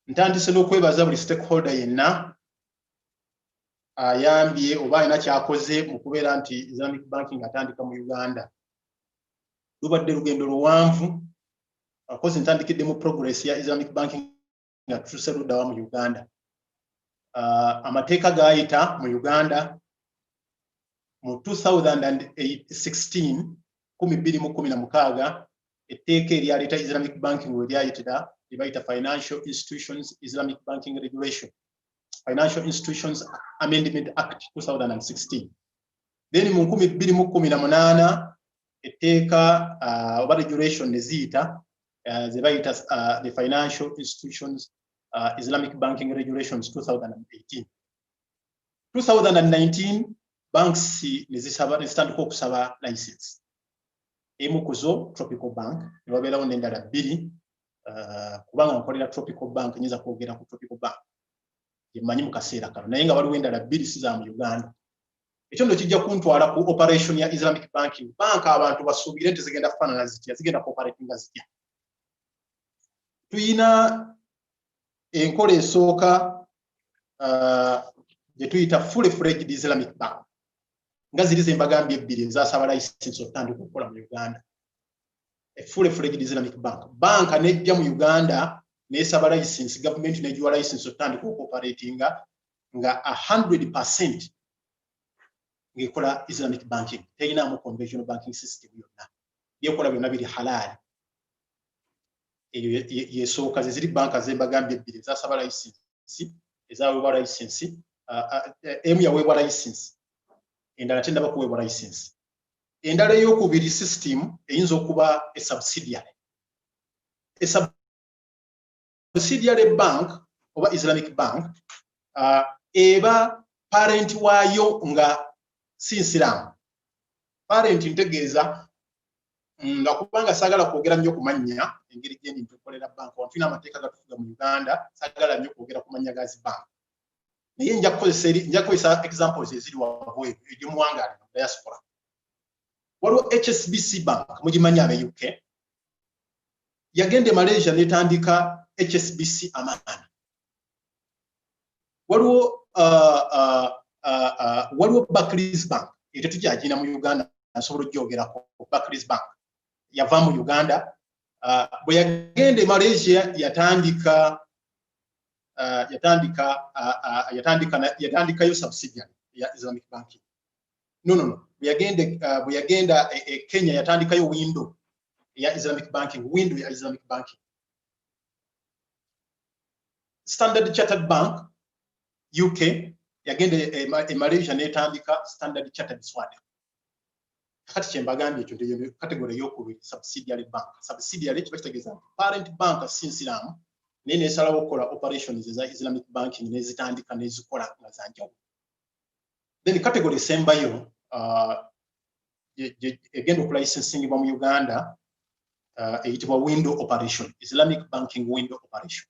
Ntandise n'okwebaza buli stakeholder yenna ayambye oba alina kyakoze mu kubeera nti Islamic banking atandika mu Uganda. Lubadde lugendo luwanvu akoze ntandikiddemu progress ya Islamic banking nga tutuuse luddawa mu Uganda. Amateeka gaayita mu Uganda mu 2016 etteeka eryaleeta Islamic banking we lyayitira libayita Financial Institutions Islamic Banking Regulation, Financial Institutions Amendment Act 2016. Then mu 2018 etteeka oba regulation ne ziyita ze bayita the Financial Institutions Islamic Banking Regulations 2018. 2019 banks ne zitandika okusaba license. Emu kuzo Tropical Bank ne wabeerawo n'endala bbiri kubanga nkolera Tropical Bank nyinza kwogera ku Tropical Bank yemanyi mu kaseera kano naye nga waliwo endala bbiri si za mu Uganda. Ekyo ndo kijja kuntwala ku operation ya Islamic banking. Bank abantu basuubire nti zigenda kufaanana zitya, zigenda cooperating zitya. Tuyina enkola esooka gye tuyita fully fledged Islamic bank. Nga ziri ze mbagambye ebbiri ezasaba license okutandika okukola mu Uganda. A fully fledged Islamic bank. Banka nejja mu Uganda n'esaba license, government n'egiwa license okutandika okoperatinga nga 100% ng'ekola Islamic banking. Teyinaamu conventional banking system yonna. Byekola byonna biri halal. Yesooka ze ziri banka ze mbagambye ebbiri ezasaba license, ezaweebwa license, emu yaweebwa license. Endala tendaba kuweebwa license. Endala ey'okubiri system eyinza okuba a subsidiary. A subsidiary bank oba Islamic bank eba parent waayo nga si Nsiraamu. Parent ntegeeza nga kubanga saagala kwogera nnyo ku mannya engeri gye ndi tukolera bank wano tulina amateeka gatufuga mu Uganda, saagala nnyo kwogera ku mannya ga zi bank. Naye nja kukozesa examples eziri wabweru egy'omuwangaale mu diaspora. Waliwo HSBC bank mugimanyi abe UK. Yagenda e Malaysia n'etandika HSBC Amana. Waliwo Barclays bank etyo tukyagina mu Uganda asobola okugyogerako. Barclays bank yava mu Uganda bwe yagenda e Malaysia yatandikayo subsidiary ya Islamic banking. No. Bwe yagenda Kenya yatandikayo window ya Islamic banking, window ya Islamic banking. Standard Chartered Bank UK yagenda e Malaysia n'etandika Standard Chartered Swadek. Kati kyembagambye ekyo nteyo category y'okubiri subsidiary bank. Subsidiary kiba kitegeeza parent bank si Nsiraamu naye neesalawo okukola operations eza Islamic banking n'ezitandika n'ezikola nga za njawulo. Then category esembayo egenda okulicensingibwa mu Uganda eyitibwa window operation, Islamic banking window operation.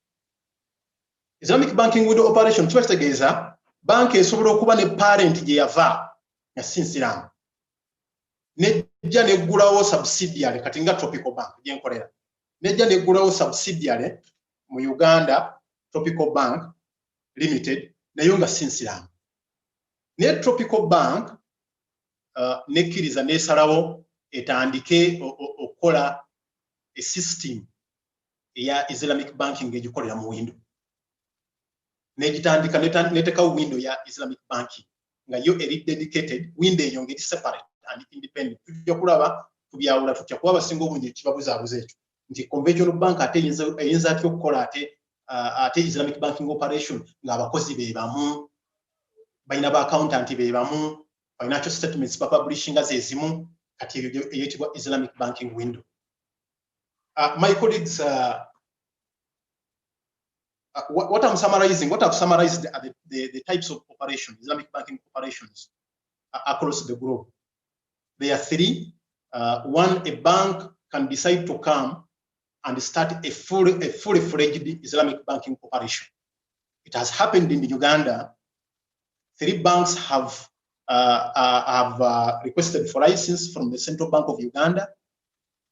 Islamic banking window operation kiba kitegeeza bank esobola okuba ne parent gye yava nga si Nsiraamu nejja neggulawo subsidiary kati nga Tropical Bank gye nkolera. Nejja neggulawo subsidiary mu Uganda, Tropical Bank Limited, nayo nga si Nsiraamu. Naye Tropical Bank nekkiriza n'esalawo etandike okukola a system eya Islamic banking egikolera mu window. N'egitandika n'etekawo window ya Islamic banking nga yo eri dedicated, window eyo ngeri separate and independent. Tujja kulaba tubyawula tutya kuba abasinga obungi kibabuzaabuza ekyo nti conventional bank ate eyinza atya okukola ate Islamic banking operation ng'abakozi be bamu, balina ba accountant be bamu, financial statements publishing ze zimu, kati eyitibwa Islamic banking window. My colleagues, what I've summarized are the types of operations, Islamic banking operations across the globe. There are three. One, a bank can decide to come and start a fully fledged Islamic banking operation. It has happened in Uganda 3 banks have requested for license from the Central Bank of Uganda.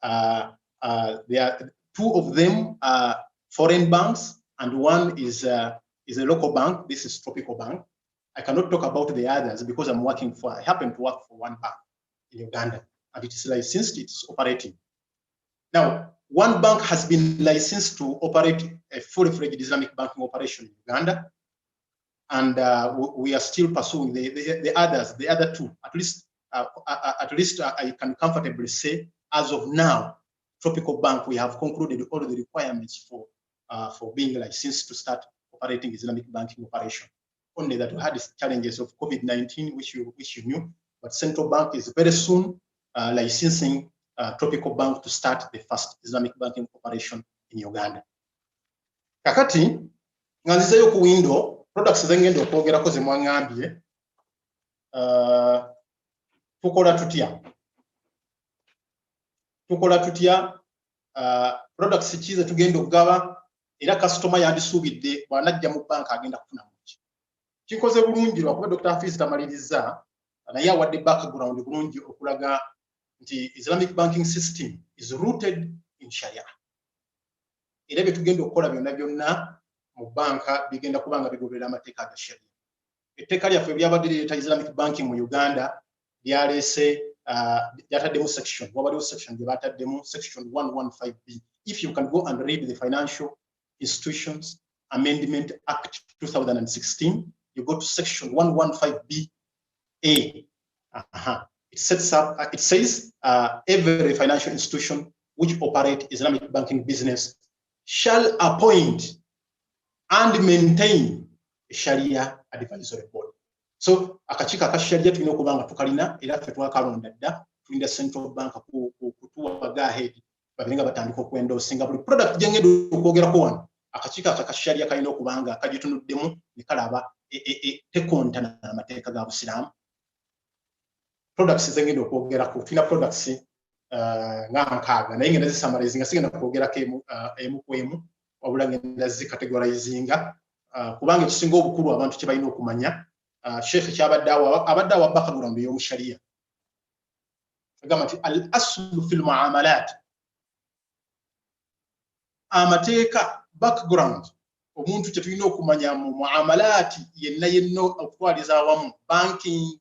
There are 2 of them are foreign banks, and 1 is a local bank. This is Tropical Bank. I cannot talk about the others because I happen to work for 1 bank in Uganda, and it is licensed, it's operating. Now, 1 bank has been licensed to operate a fully-fledged Islamic banking operation in Uganda, and we are still pursuing the others, the other 2. At least I can comfortably say, as of now, Tropical Bank, we have concluded all the requirements for being licensed to start operating Islamic banking operation. Only that we had these challenges of COVID-19, which you knew, but Central Bank is very soon licensing Tropical Bank to start the first Islamic banking operation in Uganda. Kakati, nganzizayo ku window, products zengendo okwogerako ze mwangambye, tukola tutya products kize tugenda okugaba era customer yandisuubidde bwanajja mu bank agenda kufuna muki. Kikoze bulungi lwakuba Dr. Hafiz tamaliriza naye awadde background bulungi okulaga nti Islamic banking system is rooted in Sharia. Era bye tugenda okukola byonna mu banka bigenda kubanga bigoberera amateeka ga Sharia. Etteeka lyaffe lyabadde lireeta Islamic banking mu Uganda lyaleese yataddemu section, wabaliwo section gye bataddemu section 115B. If you can go and read the Financial Institutions Amendment Act 2016, you go to section 115B A. It sets up, it says every financial institution which operate Islamic banking business shall appoint and maintain a Sharia advisory board. So akachika ka Sharia tulina okubanga tukalina era ffe twakalonda dda tulinda Central Bank kutuwa go ahead babiringa batandika okwendosinga buli product gyengendo okwogerako wano akachika ka Sharia kalina okubanga kagitunuddemu ne kalaba tekontana amateeka ga Busiraamu. Products zengendo okwogerako tulina products nga nkaaga naye ngenda zisamarizinga sigenda kwogera emu ku emu wabula ngenda zikategorizinga kubanga ekisinga obukulu abantu kye balina okumanya. Sheikh abadde awa background y'omu Sharia agamba nti al aslu fil muamalat, amateeka background omuntu kye tulina okumanya mu muamalat yenna okutwaliza awamu banking,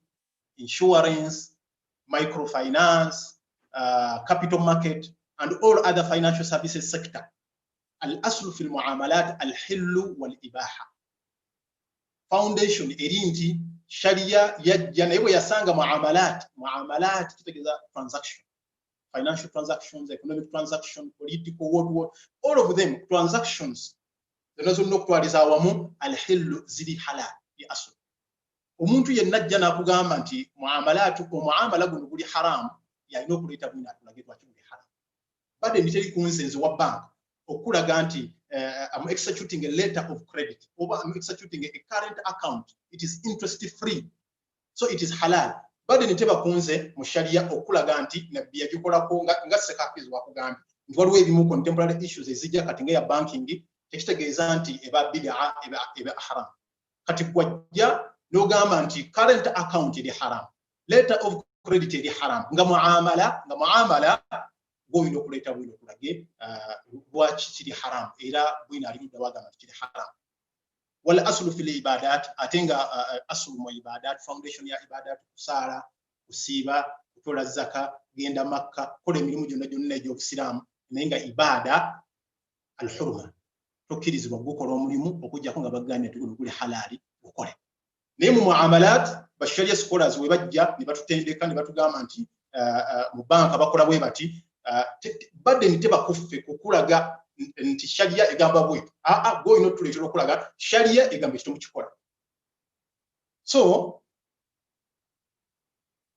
insurance, microfinance, capital market and all other financial services sector. Al aslu fil muamalat al hillu wal ibaha. Foundation erinti Sharia yajja naye bwe yasanga muamalat kitegeeza transaction, financial transactions, economic transactions, political, what, all of them transactions zonna okutwaliza awamu al-hillu ziri halal bi asl. Omuntu yenna ajja n'akugamba nti omuamala guno guli haram yalina okuleeta bwina atulage lwaki guli haram. Badde teri kunsenze wa bank okulaga nti I'm executing a letter of credit or I'm executing a current account. It is interest free, so it is halal. Badde niteba kunze mu Sharia okulaga nti nabbi yagikolako nga sekafiz wakugamba nti waliwo ebimu contemporary issues ezijja kati nga ya banking tekitegeeza nti eba bid'a eba haram. Kati kwajja n'ogamba nti current account eri haram, letter of credit eri haram, nga muamala goyina okuleeta bwino okulage lwaki kiri haram era bwina alibudde wagamba nti kiri haram. Wal aslu fil ibadat, atenga aslu mu ibadat, foundation ya ibadat, kusala, kusiiba, kutola zaka, genda Makka, kola emirimu gyonna egy'Obusiraamu naye nga ibada al hurma tokkirizibwa gukola omulimu okujjako nga bagambye nti guno guli halali gukole. Naye mu muamalat ba Sharia scholars we bajja ne batutendeka ne batugamba nti mu banka bakola bwe bati badde niteba kuffe kukulaga nti Sharia egamba bwe goyina otuleetera okulaga Sharia egamba ekitomu kikola. So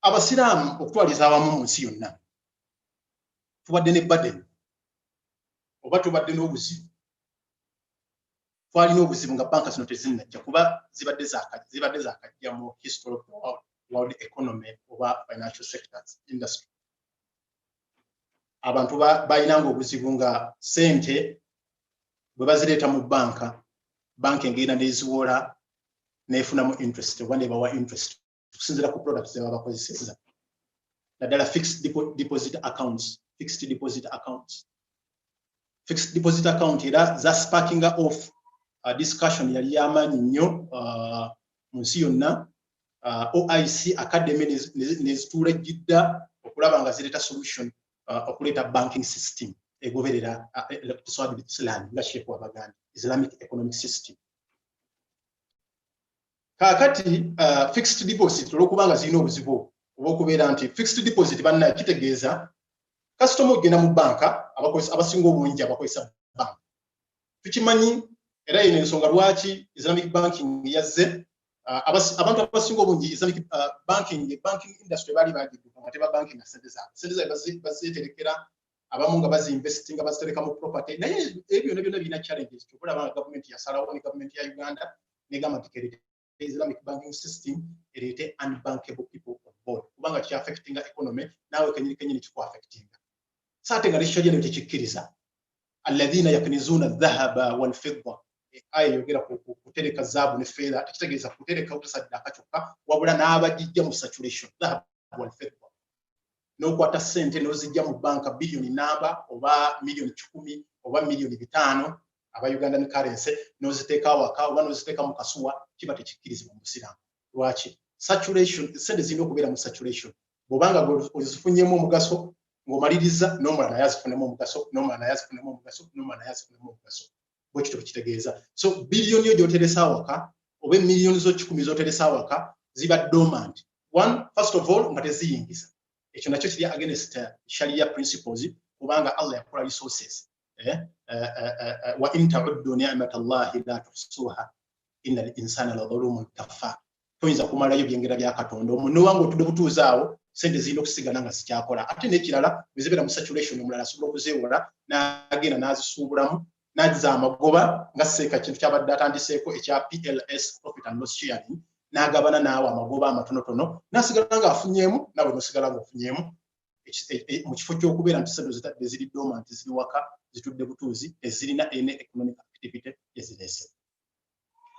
abasiraamu okutwaliza awamu mu nsi yonna tubadde ne badden oba tubadde n'obuzibu, twalina obuzibu nga banka zino tezinnajja kuba zibadde zakajja mu history of the world economy oba financial sectors industry. Abantu bayinanga obuzibu nga sente bwe bazireeta mu banka engenda neziwola nefunamu interest wande bawa interest kusinzira ku products ze baba kozeseza naddala fixed deposit accounts fixed deposit account era za sparking off discussion yali yamanyi nnyo mu nsi yonna. OIC Academy nezituula jidda okulaba nga zireta solution okuleta banking system egoberera eqtisad Islam nga Sheikh wabaganda Islamic economic system. Kakati fixed deposit olwokubanga zirina obuzibu obwokubeera nti fixed deposit banna kitegeeza customer ogenda mu banka abasinga obungi abakozesa bank. Tukimanyi era yino ensonga lwaki Islamic banking yazze. Abantu abasinga obungi Islamic banking industry bali bagidduka nga teba banking na sente zaabwe baziterekera abamu nga bazinvestinga bazitereka mu property naye ebyo byonna birina challenges. Tukulaba government yasalawo ne government ya Uganda negamba nti Islamic banking system erete unbankable people on board kubanga ki affecting economy nawe kenyini kiku affecting sate nga lishaje ne kikkiriza alladhina yaknizuna adh-dhahaba wal fidda ayo yogera kutereka zaabu ne fedha tekitegeeza kutereka utasaddaka kyokka wabula n'abajijja mu saturation dhahab wal fidda n'okwata sente n'ozijja mu banka bilioni namba oba milioni 10 oba milioni 5 aba Ugandan currency n'oziteeka awaka oba n'oziteeka mu kasuwa kiba tekikkirizibwa mu Busiraamu. Lwaki? Saturation, sente zirina okubeera mu saturation. Bw'obanga ozifunyemu omugaso ng'omaliriza n'omulala naye azifunemu omugaso n'omulala naye azifunemu omugaso n'omulala naye azifunemu omugaso. Bwekityo kitegeeza. So billion yo gy'oteresa awaka oba millions zo 10 z'oteresa awaka ziba dormant. One, first of all, nga teziyingiza. Ekyo nakyo kiri against Sharia principles kubanga Allah yakola resources. Wa in ta'uddu ni'matallahi la tuhsuha innal insana la zalumun kafar. Toyinza kumalayo byengera bya Katonda. Omuntu wangu otudde butuuzaawo sente zirina okusigala nga zikyakola. Ate n'ekirala bwezibeera mu saturation omulala asobola okuzeewola n'agenda n'azisuubulamu n'azza amagoba nga seeka kintu kyabadde atandiseeko ekya PLS profit and loss sharing n'agabana naawe amagoba amatonotono n'asigala nga afunyeemu nawe n'osigala nga ofunyeemu mu kifo ky'okubeera nti sente zitadde ziri dormant ziri waka zitudde butuuzi ezirina ene economic activity ezireese.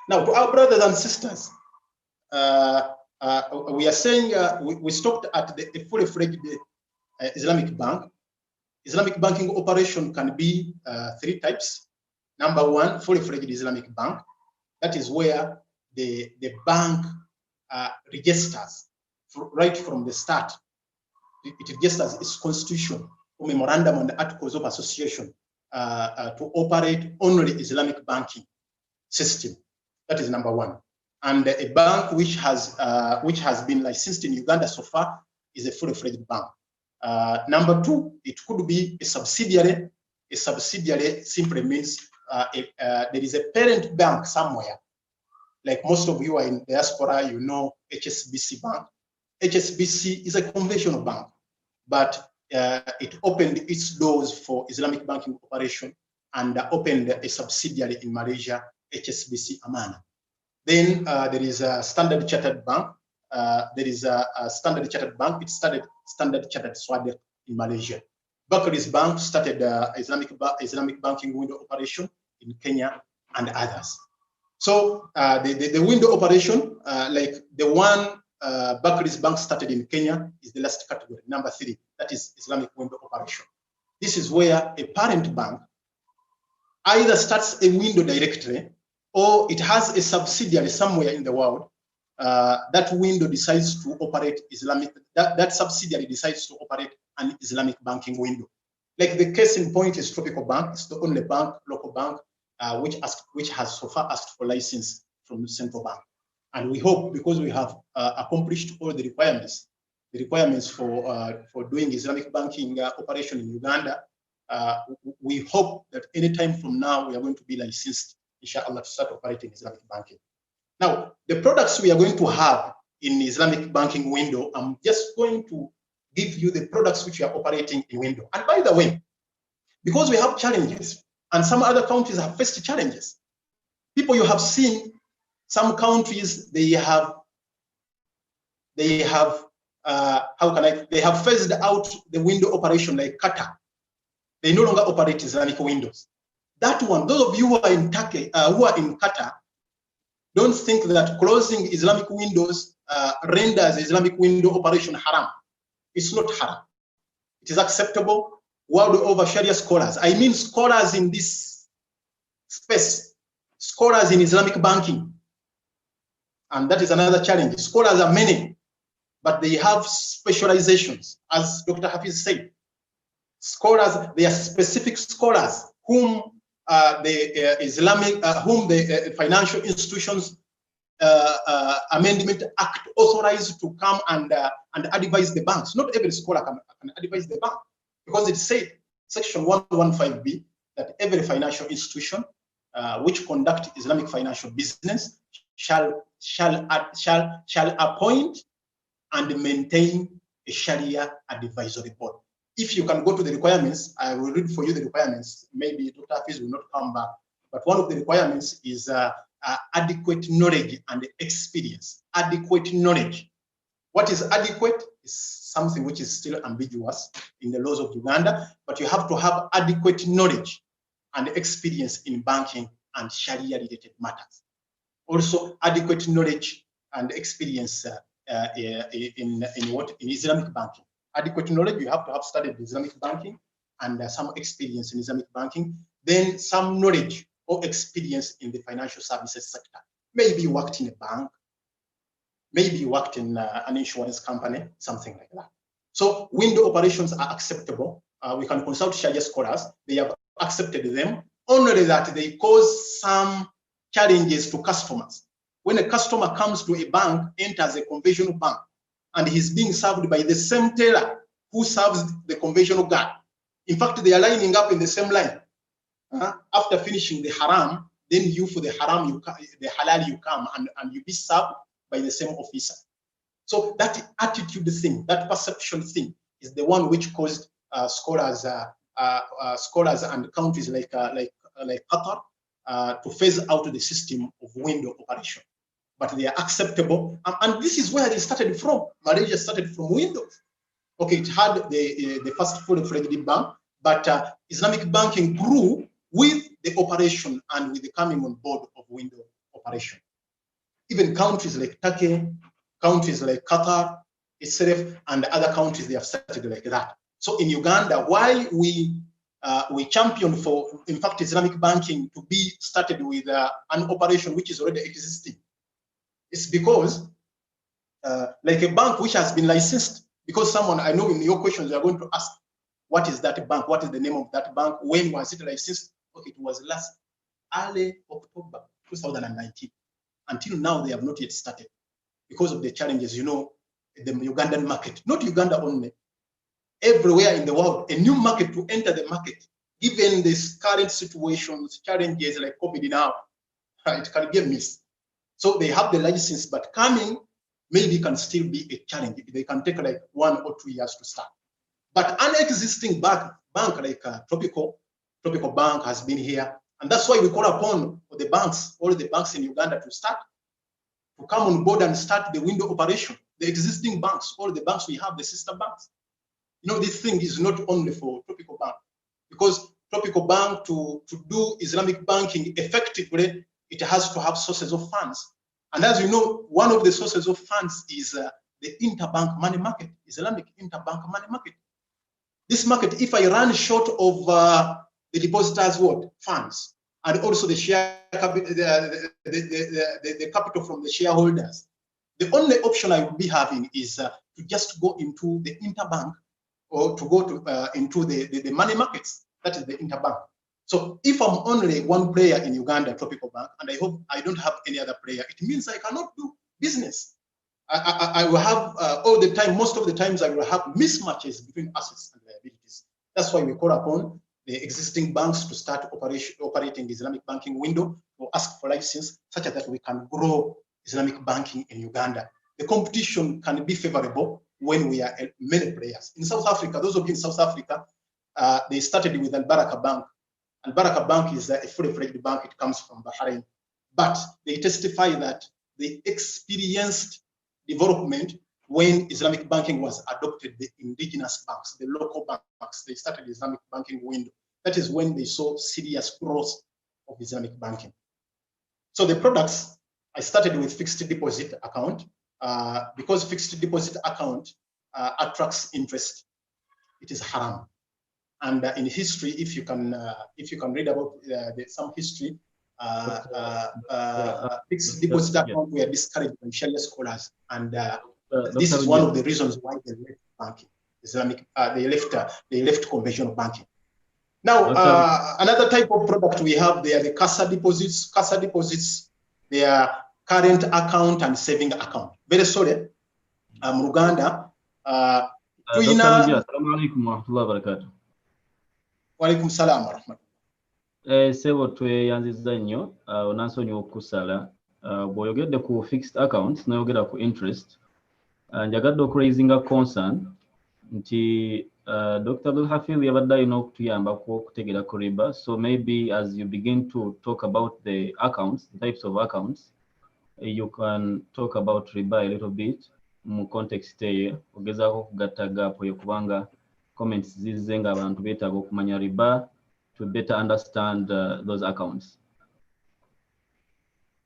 Now to our brothers and sisters, we are saying we stopped at the fully fledged Islamic bank. Islamic banking operation can be 3 types. Number 1, fully fledged Islamic bank. That is where the bank registers right from the start. It registers its constitution, memorandum and articles of association to operate only Islamic banking system. That is number 1. And a bank which has been licensed in Uganda so far is a fully fledged bank. Number 2, it could be a subsidiary. A subsidiary simply means there is a parent bank somewhere. Like most of you are in diaspora, you know HSBC Bank. HSBC is a conventional bank, but it opened its doors for Islamic banking operation and opened a subsidiary in Malaysia, HSBC Amana. Then there is a Standard Chartered Bank. There is a Standard Chartered Bank. It started Standard Chartered Swadek in Malaysia. Barclays Bank started Islamic banking window operation in Kenya and others. So the window operation, like the one Barclays Bank started in Kenya, is the last category, number 3. That is Islamic window operation. This is where a parent bank either starts a window directly or it has a subsidiary somewhere in the world. That window decides to operate Islamic, that subsidiary decides to operate an Islamic banking window. Like the case in point is Tropical Bank. It's the only bank, local bank, which has so far asked for license from the central bank. And we hope, because we have accomplished all the requirements for doing Islamic banking operation in Uganda, we hope that anytime from now we are going to be licensed, inshallah, to start operating Islamic banking. Now, the products we are going to have in Islamic banking window, I'm just going to give you the products which we are operating in window. And by the way, because we have challenges, and some other countries have faced challenges, people you have seen, some countries, they have phased out the window operation, like Qatar. They no longer operate Islamic windows. That one, those of you who are in Turkey, who are in Qatar, don't think that closing Islamic windows renders Islamic window operation haram. It's not haram. It is acceptable world over. Sharia scholars, I mean scholars in this space, scholars in Islamic banking, and that is another challenge. Scholars are many, but they have specializations, as Dr. Hafiz said. Scholars, they are specific scholars whom the financial institutions Amendment Act authorized to come and advise the banks. Not every scholar can advise the bank, because it said, Section 115B, that every financial institution which conduct Islamic financial business shall appoint and maintain a Sharia advisory board. If you can go to the requirements, I will read for you the requirements. Maybe Dr. Hafiz will not come back, but one of the requirements is adequate knowledge and experience. Adequate knowledge. What is adequate is something which is still ambiguous in the laws of Uganda, but you have to have adequate knowledge and experience in banking and Sharia-related matters. Also, adequate knowledge and experience in Islamic banking. Adequate knowledge, you have to have studied Islamic banking and some experience in Islamic banking. Then some knowledge or experience in the financial services sector. Maybe you worked in a bank, maybe you worked in an insurance company, something like that. So window operations are acceptable. We can consult Sharia scholars. They have accepted them, only that they cause some challenges to customers. When a customer comes to a bank, enters a conventional bank, and he's being served by the same teller who serves the conventional guard. In fact, they are lining up in the same line. After finishing the haram, then you for the haram, the halal, you come and you be served by the same officer. So that attitude thing, that perception thing, is the one which caused scholars and countries like Qatar to phase out the system of window operation. But they are acceptable, and this is where they started from. Malaysia started from windows. Okay, it had the first full-fledged bank, but Islamic banking grew with the operation and with the coming on board of window operation. Even countries like Turkey, countries like Qatar, itself, and other countries, they have started like that. So in Uganda, why we champion for, in fact, Islamic banking to be started with an operation which is already existing, it's because like a bank which has been licensed, because someone, I know in your questions you are going to ask, what is that bank? What is the name of that bank? When was it licensed? Okay, it was last early October 2019. Until now, they have not yet started because of the challenges, you know, the Ugandan market, not Uganda only, everywhere in the world, a new market to enter the market, given this current situations, challenges like COVID now, it can be a miss. So they have the license, but coming maybe can still be a challenge. They can take like 1 or 2 years to start. But an existing bank like Tropical Bank has been here. And that's why we call upon the banks, all the banks in Uganda to start, to come on board and start the window operation. The existing banks, all the banks we have, the sister banks. You know, this thing is not only for Tropical Bank, because Tropical Bank to do Islamic banking effectively, it has to have sources of funds. And as you know, one of the sources of funds is the interbank money market, Islamic interbank money market. This market, if I run short of the depositors' funds, and also the share the capital from the shareholders, the only option I will be having is to just go into the interbank, or to go to into the money markets. That is the interbank. So if I'm only one player in Uganda, Tropical Bank, and I hope I don't have any other player, it means I cannot do business. I will have all the time, most of the times I will have mismatches between assets and liabilities. That's why we call upon the existing banks to start operating the Islamic banking window, or ask for license, such that we can grow Islamic banking in Uganda. The competition can be favorable when we are many players. In South Africa, those of you in South Africa, they started with Al Baraka Bank. Al Baraka Bank is a fully-fledged bank. It comes from Bahrain. But they testify that they experienced development when Islamic banking was adopted, the indigenous banks, the local banks. They started the Islamic banking window. That is when they saw serious growth of Islamic banking. So the products I started with fixed deposit account because fixed deposit account attracts interest. It is haram. And in history, if you can read about some history, fixed deposit account were discouraged by Sharia scholars, and this is one of the reasons why they left banking, Islamic. They left conventional banking. Now, another type of product we have, they are the CASA deposits. CASA deposits, they are current account and saving account. Very sorry, Uganda. Assalamu alaikum wa rahmatullahi wa barakatuh. Wa alaikum salam wa rahmatullahi. Sebo tweyanziza nnyo onansonyiwa okusala bw'oyogedde ku fixed accounts n'oyogera ku interest njagadde okuraisinga concern nti Dr. Abdul Hafidh yabadde alina okutuyambako okutegera ku riba, so maybe as you begin to talk about the accounts, the types of accounts, you can talk about riba a little bit mu context eyo ogezaako okugatta gap eyo kubanga comments zizze nga abantu beetaaga okumanya riba to better understand those accounts.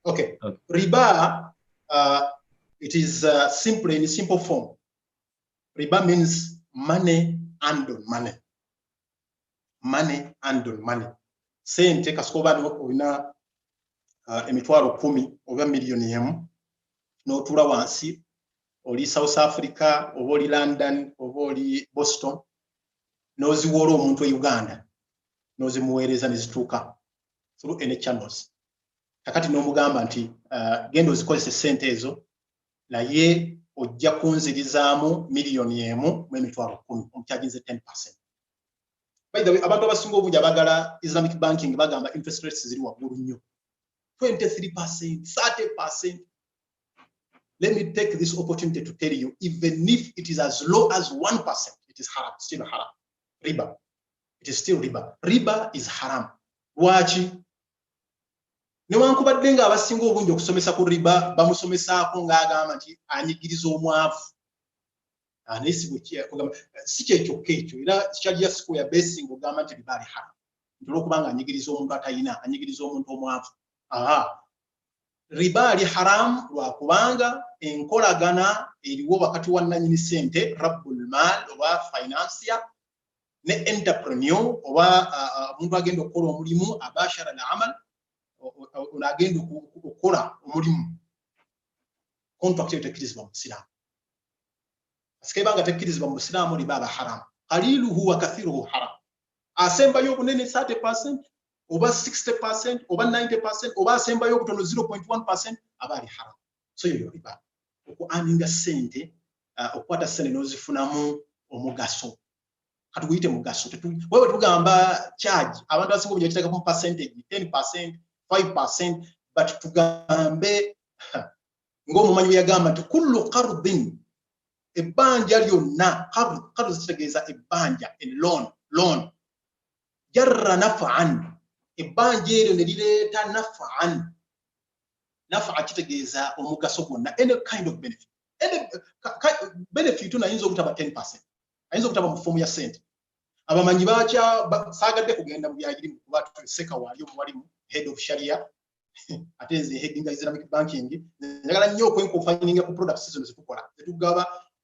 Okay. Riba, it is simple in simple form. Riba means money and on money. Money and on money. Sente kasikoba olina emitwalo 10 oba millioni emu n'otuula wansi oli South Africa oba oli London oba oli Boston n'oziwoola omuntu e Uganda n'ozimuweereza ne zituuka through any channels. Kakati n'omugamba nti genda ozikozese sente ezo naye ojja kunzirizaamu millioni emu mu emitwalo 10 omukyajinze 10%. By the way, abantu abasinga obungi abagala Islamic banking bagamba interest rates ziri waggulu nnyo, 23%, 30%. Let me take this opportunity to tell you, even if it is as low as 1%, it is haram, still haram. Riba. It is still riba. Riba is haram. Lwaki? Newankubadde nga abasinga obungi okusomesa ku riba bamusomesaako ng'agamba nti anyigiriza omwavu. Si kyekyo ekyo era Sharia square basing ogamba nti riba ali haram. Nti olwokubanga anyigiriza omuntu atalina, anyigiriza omuntu omwavu. Riba ali haram lwakubanga enkolagana eriwo wakati wa nannyini sente, rabbul mal oba financier, ne entrepreneur oba omuntu agenda okukola omulimu abashara al-amal agenda okukola omulimu. Contract etekkirizibwa mu Busiraamu. Asikebanga tekkirizibwa mu Busiraamu riba aba haram. Qaliluhu wa kathiruhu haram. Asembayo obunene 30% oba 60% oba 90% oba asembayo obutono 0.1% aba ali haram. So yo riba. Okuaninga sente okwata sente n'ozifunamu omugaso. Katuyite mugaso. Wewe tugamba charge abantu asinga obungi bakiteeka ku percentage 10%, 5%, but tugambe ng'omumanyi yagamba nti kullu qardin, ebbanja lyonna, qard zitegeeza ebbanja, loan jarra naf'an, ebbanja eryo ne lireeta naf'an. Naf'a kitegeeza omugaso gwonna, any kind of benefit. Benefit ayinza okutaba 10%, ayinza okutaba mu fomu ya sente. Abamanyi saagadde kugenda mu byagirimu kuba tuseka wali omuwalimu head of Sharia ate nze heading Islamic banking, njagala nnyo okwenkofayininga ku products zino zetukola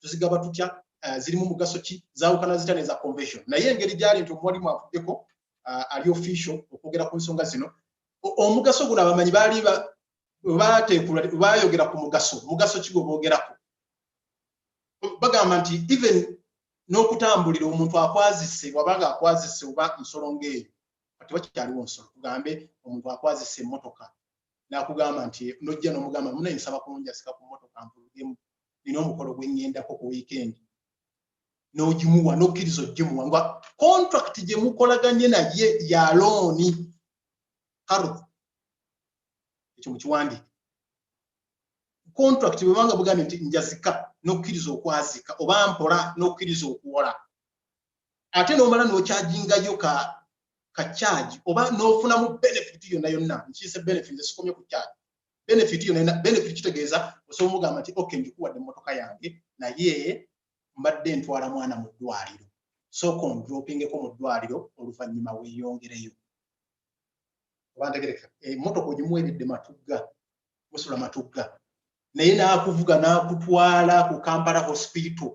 tuzigaba tutya, zirimu mugaso ki, zaawukana zitya neza convention. Naye engeri gyali nti omuwalimu avuddeko ali official okwogera ku nsonga zino, omugaso guno abamanyi baali bayogera ku mugaso ki gwe boogerako. Bagamba nti even n'okutambulira omuntu akwazise, wabanga akwazise oba nsolo ng'eyo, kati wakyaliwo nsolo, tugambe omuntu akwazise emmotoka n'akugamba nti n'ojja n'omugamba munaye nsaba kunjasika ku mmotoka mpulugemu, nina omukolo gwe ngendako ku weekend, n'ogimuwa n'okkiriza ogimuwa nga contract gye mukolaganye naye ya looni qard. Ekyo mukiwandiike. Contract bwebanga bugambye nti njazika n'okkiriza okwazika oba mpola n'okkiriza okuwola, ate n'omala n'okyajingayo ka charge oba n'ofunamu benefit yonna. Nkiyise benefit, esikomye ku charge. Benefit yonna, benefit kitegeeza osobola omugamba nti okay, njikuwadde emmotoka yange naye mbadde ntwala mwana mu ddwaliro, sooka ondropingeko mu ddwaliro oluvannyuma weeyongereyo. Oba ntegereka, emmotoka ogimuweeredde matugga, osula matugga naye n'akuvuga n'akutwala ku Kampala hospital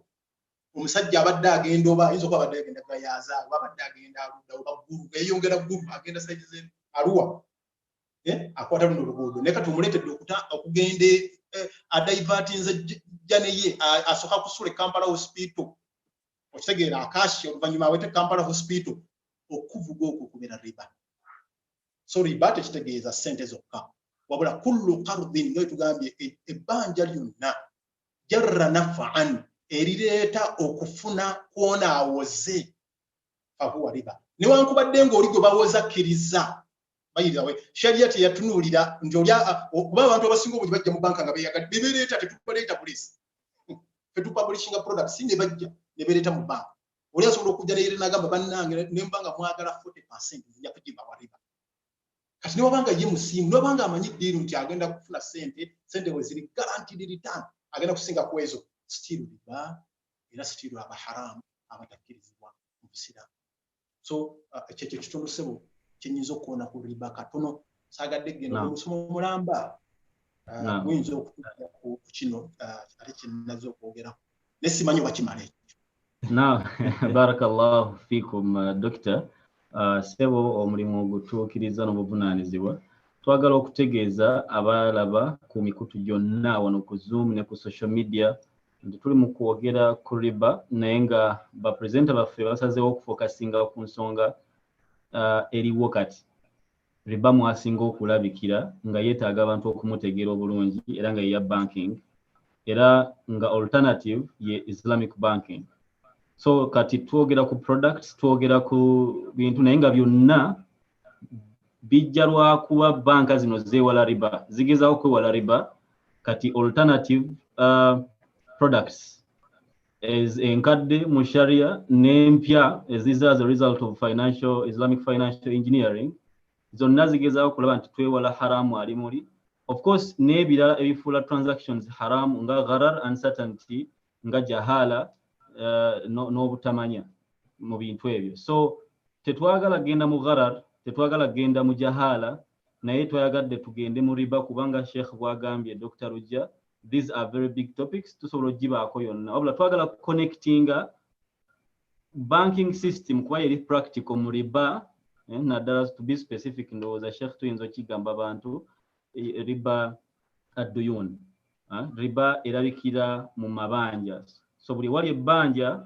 omusajja abadde agenda oba ayinza okuba abadde agenda gayaza oba abadde agenda aludda oba ggulu eyongera ggulu agenda saidi ze Arua akwata luno oluguudo naye kati omuleetedde okugenda adaivatinze janeye asooka kusula Kampala hospital okitegeera akashi oluvannyuma awete Kampala hospital okuvuga okwo kubeera riba so riba tekitegeeza ssente zokka wabula kullu qardin nga tugambye ebbanja lyonna jarra naf'an erireeta okufuna kwona awoze fahuwa riba newankubadde ng'oli gwe bawoza kkiriza bayirawe sharia teyatunuulira nti oli kuba abantu abasinga obuli bajja mu banka nga beeyagadde bebereeta tetukoleeta poliisi fetupublishinga products ne bajja ne bereeta mu banka oli asobola okujja neyere n'agamba bannange ne mbanga mwagala 40% nzija kugimba wa riba kati ne wabanga ye musiimu ne wabanga amanyi ddiiru nti agenda kufuna sente we ziri guaranteed return agenda kusinga ku ezo still riba era still aba haramu abatakkirizibwa mu busiraamu so ekyo kitundu ssebo kyenyinza okuwona ku riba katono saagadde genda omusomo omulamba guyinza okutuukira ku kino ate kyenaze okwogerako ne simanyi oba kimala ekyo. Now, barakallahu fikum, Doctor. Ssebo omulimu ogutuukiriza n'obuvunaanyizibwa twagala okutegeeza abalaba ku mikutu gyonna wano ku Zoom ne ku social media nti tuli mu kwogera ku riba naye nga bapresenta baffe basazeewo okufokasinga ku nsonga eriwo kati riba mwasinga okulabikira nga yeetaaga abantu okumutegeera obulungi era nga yeya banking era nga alternative ye Islamic banking. So kati twogera ku products twogera ku bintu naye nga byonna bijja lwakuba banka zino zeewala riba zigezaako kwewala riba kati alternative products enkadde mu sharia n'empya eziza as a result of Islamic financial engineering zonna zigezaako kulaba nti twewala haramu ali muli of course n'ebirala ebifuula transactions haramu nga gharar uncertainty nga jahala n'obutamanya mu bintu ebyo so tetwagala genda mu gharar tetwagala genda mu jahala naye twayagadde tugende mu riba kubanga Sheikh bwagambye Dr. Rujja these are very big topics tusobola ogibaako yonna wabula twagala connectinga banking system kuba yeri practical mu riba naddala to be specific ndowooza Sheikh tuyinza okigamba abantu riba ad-duyun riba erabikira mu mabanja so buli wali ebbanja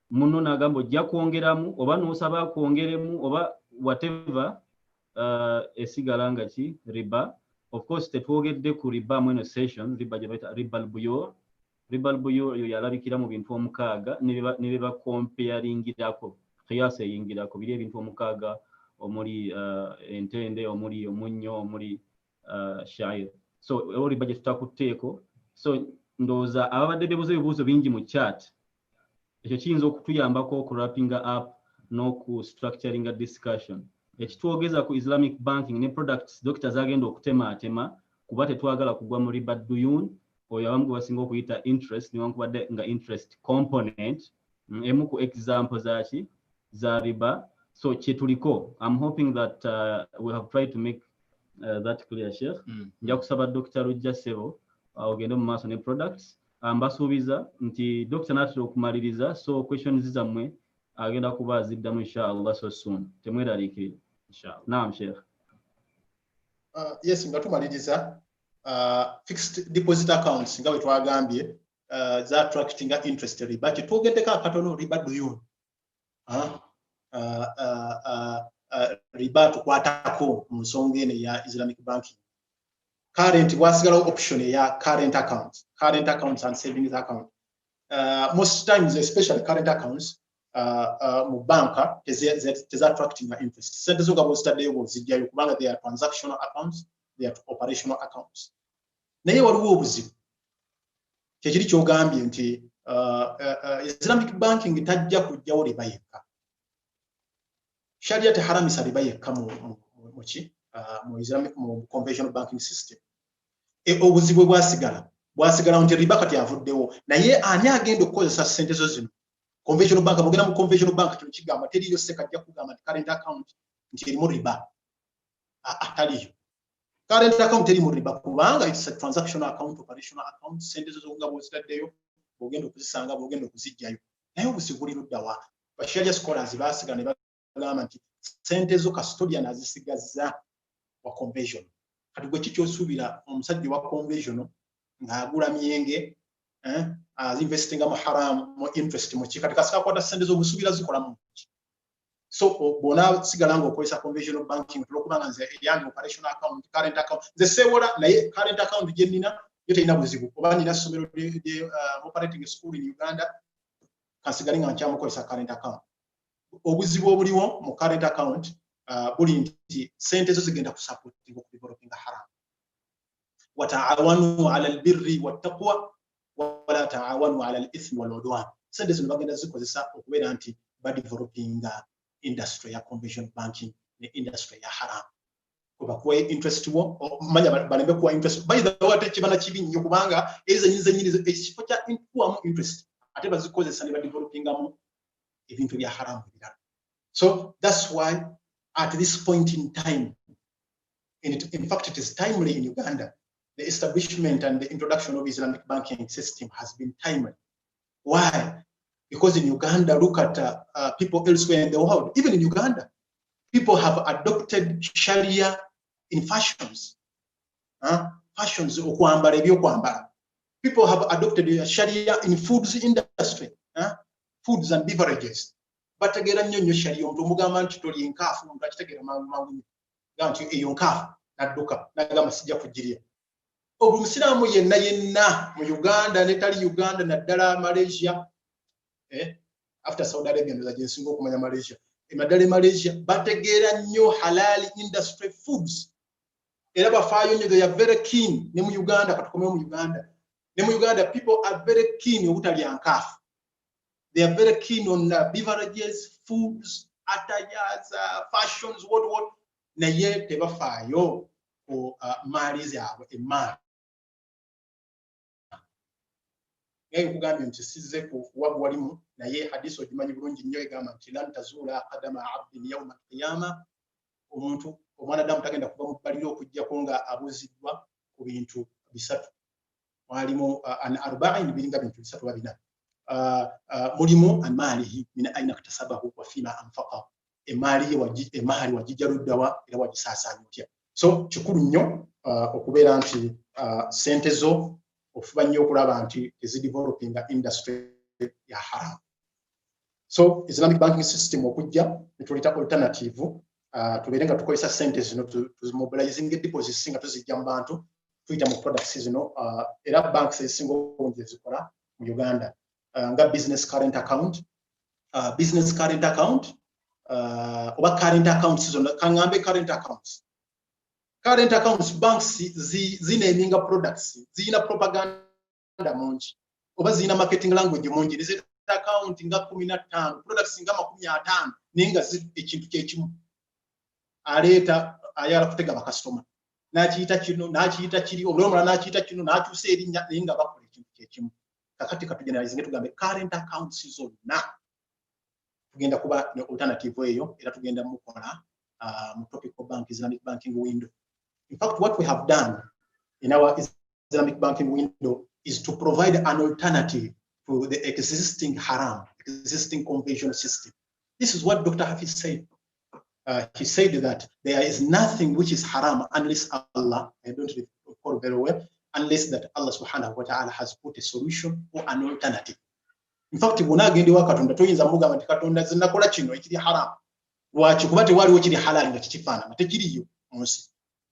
muno n'agamba ojja kwongeramu oba n'osaba kwongeremu oba whatever esigala nga ki riba of course tetwogedde ku riba mu eno session riba gye bayita riba al-buyu eyo yalabikira mu bintu omukaaga ne beba comparingirako qiyas eyingirako biri ebintu omukaaga omuli entende omuli omunnyo omuli shair so riba gye tutakutteeko so ndowooza ababadde beebuuza ebibuuzo bingi mu chat ekyo kiyinza okutuyambako okurapinga up n'oku structuringa discussion ekitwogeza ku Islamic banking ne products Dr. zagenda okutemaatema kuba tetwagala kugwa mu riba duyun oyo abamu gwe basinga okuyita interest newankubadde nga interest component emu ku example zaki za riba so kyetuliko I'm hoping that we have tried to make that clear Sheikh nja kusaba Dr. Rujja Ssebo ogende mu maaso ne products mbasuubiza nti Dr. natera okumaliriza so questions zammwe agenda kuba aziddamu inshallah so soon temweraliikirira inshallah. Naam Sheikh. Yes nga tumaliriza fixed deposit accounts nga bwe twagambye za attracting interest riba kyetwogeddeko akatono riba duyun riba tukwatako mu nsonga eno ya Islamic banking current wasigalawo option ya current accounts and savings account most times especially current accounts mu banka teza attracting interest sente zo gabo zitaddeyo bwozijjayo kubanga they are transactional accounts they are operational accounts naye waliwo obuzibu kyekiri kyogambye nti Islamic banking tajja kujjawo riba yekka sharia teharamisa riba yekka mu Islamic mu conventional banking system obuzibu bwasigala nti riba kati avuddewo naye ani agenda okukozesa ssente zo zino conventional bank bogera mu conventional bank kino kigamba teriyo sekajja kugamba nti current account nti erimu riba taliyo Current account eri mu riba kubanga it's a transactional account, operational account, sente zo nga bw'ozitaddeyo bw'ogenda okuzisanga bw'ogenda okuzijjayo. Naye obuzibu buli ludda wa? Basharia scholars baasiga ne bagamba nti sente zo custodian azisigazza wa conversion. Kati gwe kikyosuubira omusajja wa conversion ng'agula myenge azinvestinga mu haram mu interest mu ki kati kasika akwata sente zo busuubira zikola mu ki. So bona sigala ng'okozesa conventional banking tulokubanga nze yange operational account, current account nze seewola naye current account gye nnina yo terina buzibu oba nina ssomero lye operating school in Uganda kansigale nga nkyamukozesa current account. Obuzibu obuliwo mu current account buli nti sente zo zigenda kusupportinga okudevelopinga haram. Wataawanu ala albirri wattaqwa wala taawanu ala alithmi waludwan. Sente zino bagenda zikozesa okubeera nti badevelopinga industry ya conventional banking ne industry ya haram. Kuba kuwa interest wo manya balembe kuwa interest by the way tekibana kibi nnyo kubanga ezo nyinzi ekifo kya kuwa interest ate bazikozesa ne badevelopinga mu ebintu bya haram birala. So that's why at this point in time, in fact it is timely in Uganda, the establishment and the introduction of Islamic banking system has been timely. Why? Because in Uganda, look at people elsewhere in the world. Even in Uganda, people have adopted Sharia in fashions. Fashions, people have adopted Sharia in foods industry, foods and beverages. But again, you Sharia, toli nkafu, mtachitegera mawuni. Ganti eyo nkafu, naduka, nagama sija kujiria. Obumusiramu yenna mu Uganda, netali Uganda, naddala Malaysia, after Saudi Arabia ndoza jensinga okumanya Malaysia. Emadale Malaysia, bategeera nnyo halal industry foods. Era bafaayo nnyo, they are very keen. Ne mu Uganda, katukomeo mu Uganda. Ne mu Uganda, people are very keen obutalya nkafu. They are very keen on beverages, foods, attires, fashions, what. Naye tebafaayo ku maali zaabwe emaali. Ngayo kugambye nti sizze ku walimu naye hadisi ogimanyi bulungi nnyo egamba nti lan tazuula qadama abdin yawma alqiyama, omuntu omwanadamu tagenda kuva mu bbaliro okujjako nga abuziddwa ku bintu bisatu. Walimu an arba'in biringa bintu bisatu babina. Mulimu amaalihi min aina katasabahu wa fima anfaqa. Emaali wagijja luddawa era wagisaasaanya otya. So kikulu nnyo okubeera nti sente zo ofuba nnyo okulaba nti ezidevelopinga industry ya haram. So Islamic banking system okujja netuleta alternative tubeere nga tukozesa sente zino tuzimobilizing deposits nga tuzijja mu bantu tuyita mu products zino era banks ezisinga obungi ezikola mu Uganda nga business current account oba current accounts zino kangambe current accounts. Current accounts banks zinaming products, zina propaganda mungi, oba zina marketing language mungi. This account nga 15 products nga 50 ninga ekintu kyekimu aleeta ayala kutega bakasitoma n'akiyita kino n'akiyita kiri omulomula n'akiyita kino n'akyusa erinnya ninga bakola ekintu kyekimu. Kakati katugeneralize tugambe current accounts zonna tugenda kuba ne alternative eyo era tugenda mukola mu topical bank Islamic banking window. In fact, what we have done in our Islamic banking window is to provide an alternative to the existing haram, existing conventional system. This is what Dr. Hafiz said. He said that there is nothing which is haram unless Allah, I don't recall very well, unless that Allah subhanahu wa ta'ala has put a solution or an alternative. In fact, bunagendewa katonda toyinza mugamba nti katonda zinakola kino ekiri haram. Lwaki kuba tewaliwo kiri halal nga kikifaanana tekiriyo munsi.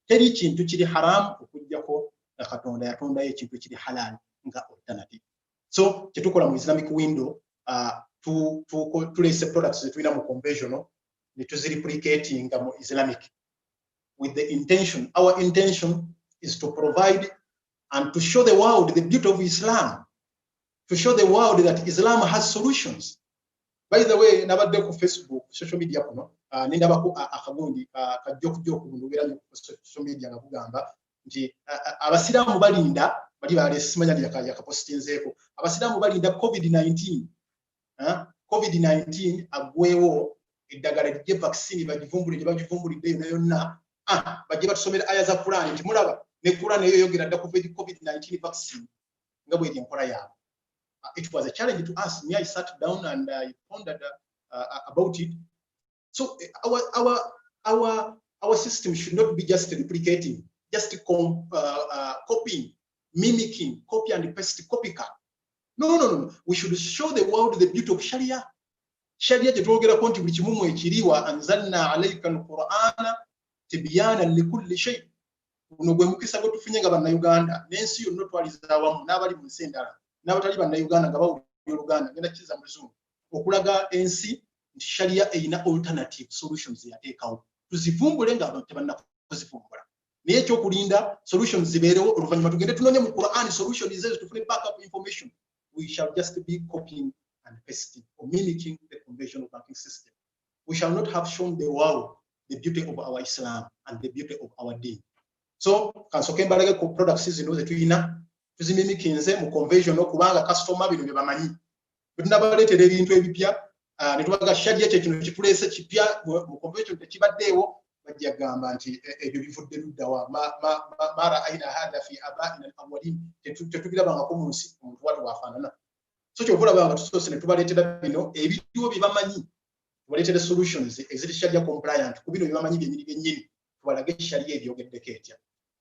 Teri kintu kiri haram okujjako nga katonda yatondayo ekintu kiri halal nga alternative. So kyetukola mu Islamic window tulese products zetulina mu conventional ne tuzireplicating mu Islamic with the intention, our intention is to provide and to show the world the beauty of Islam, to show the world that Islam has solutions. By the way, nabadde ku Facebook, social media kuno, nindabako akagundi kajjoku munubira ku social media ngakugamba nti abasiraamu balinda bali balesimanya yakapostinzeeko abasiraamu balinda COVID-19. COVID-19 agwewo eddagala lye vaccine bagivumbulidde yonna bajje batusomera aya za Quran nti mulaba ne Quran eyo yogera dda ku COVID-19 vaccine nga bwe enkola yaabwe. It was a challenge to us. Me, I sat down and I pondered about it. So our system should not be just replicating, just copying, mimicking, copy and paste, copycat. No. We should show the world the beauty of Sharia. Sharia jetwogera konti buli kimu mu ekiriwa anzalna alayka alqur'ana tibyana likulli shay. Uno gwe mukisa gwe tufunye nga bannayuganda n'ensi yonna twaliza awamu n'abali mu nsi endala n'abatali bannayuganda nga bawulira Uganda ngenda kiza mu Luzungu okulaga ensi nti Sharia eyina alternative solutions yateekawo tuzivumbule nga abantu tebannakuzivumbula naye ekyokulinda solutions zibeerewo oluvannyuma tugende tunonye mu Quran solutions ezo tufune backup information. We shall just be copying and pasting or mimicking the conventional banking system. We shall not have shown the world the beauty of our Islam and the beauty of our deen. So kansoke mbalage ku products zino ze tuyina tuzimimikinze mu conventional kubanga customer bino bye bamanyi tunabaleetera ebintu ebipya ne tubaga Sharia kye kino kitulese kipya mu conventional tekibaddeewo bajja gamba nti ebyo bivudde luddawa mara aina hadha fi abaina al-awwalin tetugirabangako mu nsi omuntu watu wafaanana. So kyobulabanga tusoose ne tubaleetera bino ebiriwo bye bamanyi tubaleetera solutions eziri Sharia compliant ku bino bye bamanyi byennyini tubalage Sharia ebyogeddeko etya.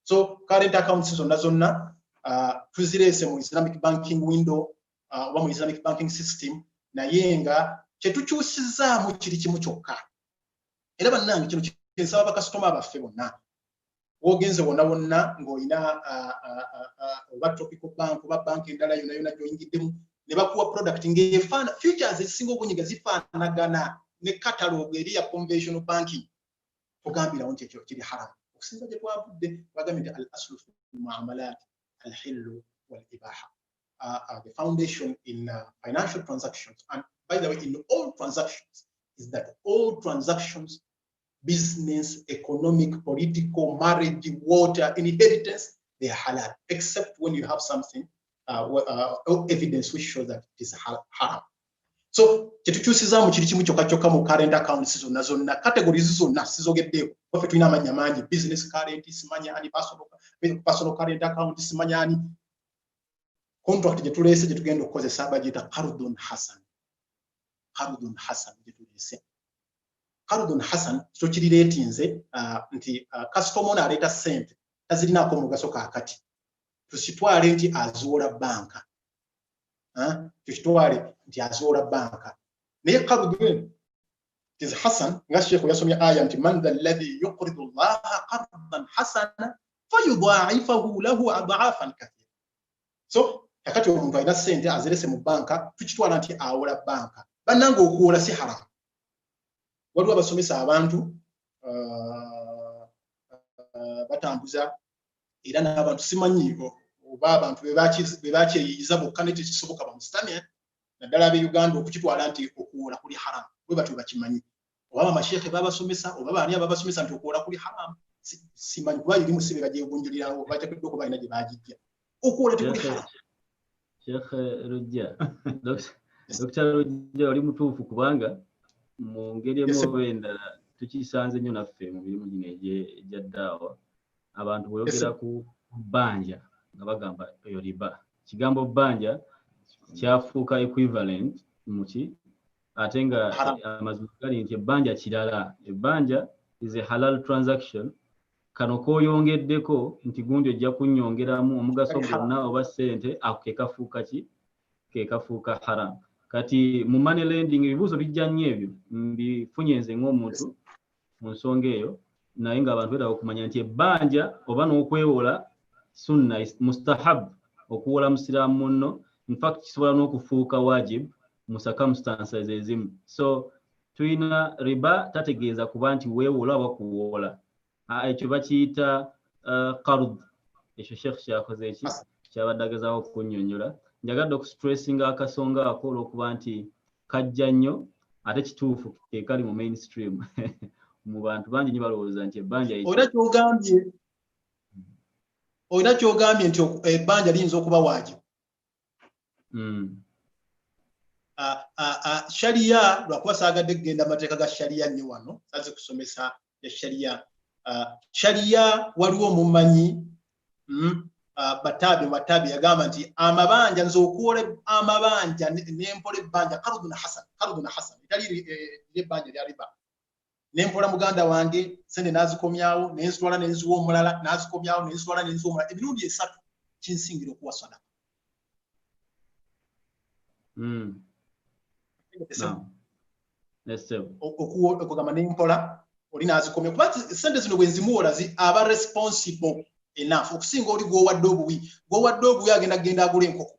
So current accounts zonna tuzirese mu Islamic banking window oba mu Islamic banking system naye nga kyetukyusizaamu kiri kimu kyokka. Era bannange kino kyensaba bakasitoma baffe bonna wogenze wonna ng'olina oba tropical bank oba banki endala yonna gy'oyingiddemu ne bakuwa product ng'efaana features ezisinga obunyiga zifaanagana ne catalogue eri ya conventional banking ogambirawo nti ekyo kiri haramu. Okusinza gye twavudde bagambye nti al-aslu fi al-muamalat al-hillu wal-ibaha. The foundation in financial transactions, and by the way, in all transactions, is that all transactions, business, economic, political, marriage, water, inheritance, they are halal, except when you have something, evidence which shows that it is haram. So, kyetukyusizaamu kiri kimu kyokka mu current accounts zonna categories zonna sizogeddeeko waffe tulina amannya mangi business current simanyani personal current account simanyani contract gye tuleese gye tugenda okukozesa bagiyita qardun hasan gye tuleese. Qardun hasan kyo kirireetinze nti customer ono aleeta ssente tazirinaako mugaso kaakati tusitwale nti azuula banka tukitwale nti azuula banka naye qardun is hasan nga sheekhu yasomye aya nti man dha alladhi yuqridu allaha qardan hasana fayudha'ifahu lahu adha'afan kathira. So kakati omuntu alina ssente azirese mu banka tukitwala nti awola banka bannange okuwola si haramu. Waliwo abasomesa abantu batambuza era n'abantu simanyi oba abantu be bakyeyiyiza bokka ne tekisoboka bamusitamye naddala ab'e Uganda okukitwala nti okuwola kuli haramu bwe batyo bakimanyi oba amasheekhe babasomesa oba baani ababasomesa nti okuwola kuli haramu simanyi kuba irimu sibe bagyegunjulirawo bateekeddwa okuba balina gye baagijja okuwola tekuli haramu. Sheikh Rujja, Dr. Rujja oli mutuufu kubanga mu ngeri emu endala tukisanze nnyo naffe mu mirimu gino egya ddaawa abantu bweyogera ku bbanja nga bagamba eyo riba. Kigambo bbanja kyafuuka equivalent muki ate nga amazima gali nti ebbanja kirala. Ebbanja is a halal transaction. Kano kooyongeddeko nti gundi ojja kunnyongeramu omugaso gwonna oba ssente ako kekafuuka haram. Kati mu money lending ebibuuzo bijja nnyo ebyo mbifunye nze ng'omuntu mu nsonga eyo naye ng'abantu beetaaga okumanya nti ebbanja oba n'okwewola sunna mustahab okuwola musiraamu munno. In fact kisobola n'okufuuka wajib mu circumstances ezimu. So tulina riba tategeeza kuba nti weewola oba kuwoola. Ekyo bakiyita qard. Ekyo Sheikh kyakoze eki kyabadde agezaako okunnyonnyola. Njagadde okustressinga akasonga ako olw'okuba nti kajja nnyo ate kituufu kali mu mainstream mu bantu bangi nnyo balowooza nti ebbanja olina kyogambye nti ebbanja liyinza okuba waajibu. Sharia lwakuba saagadde kugenda amateeka ga Sharia nnyo wano saze kusomesa ya Sharia sharia waliwo mumanyi batabi yagamba nti amabanja nzokuole amabanja nempola ebbanja qardun hasan itali ebbanja lya riba nempola muganda wange sente nazikomyawo nenzitwala nenziwa omulala nazikomyawo nenzitwala nenziwa omulala emirundi esatu kinsingira okuwa sadaka. okugamba nempola oli nazikomya kuba sente zino bwenzimuwola aba responsible enough okusinga oli gwowadde obuwi agenda agula enkoko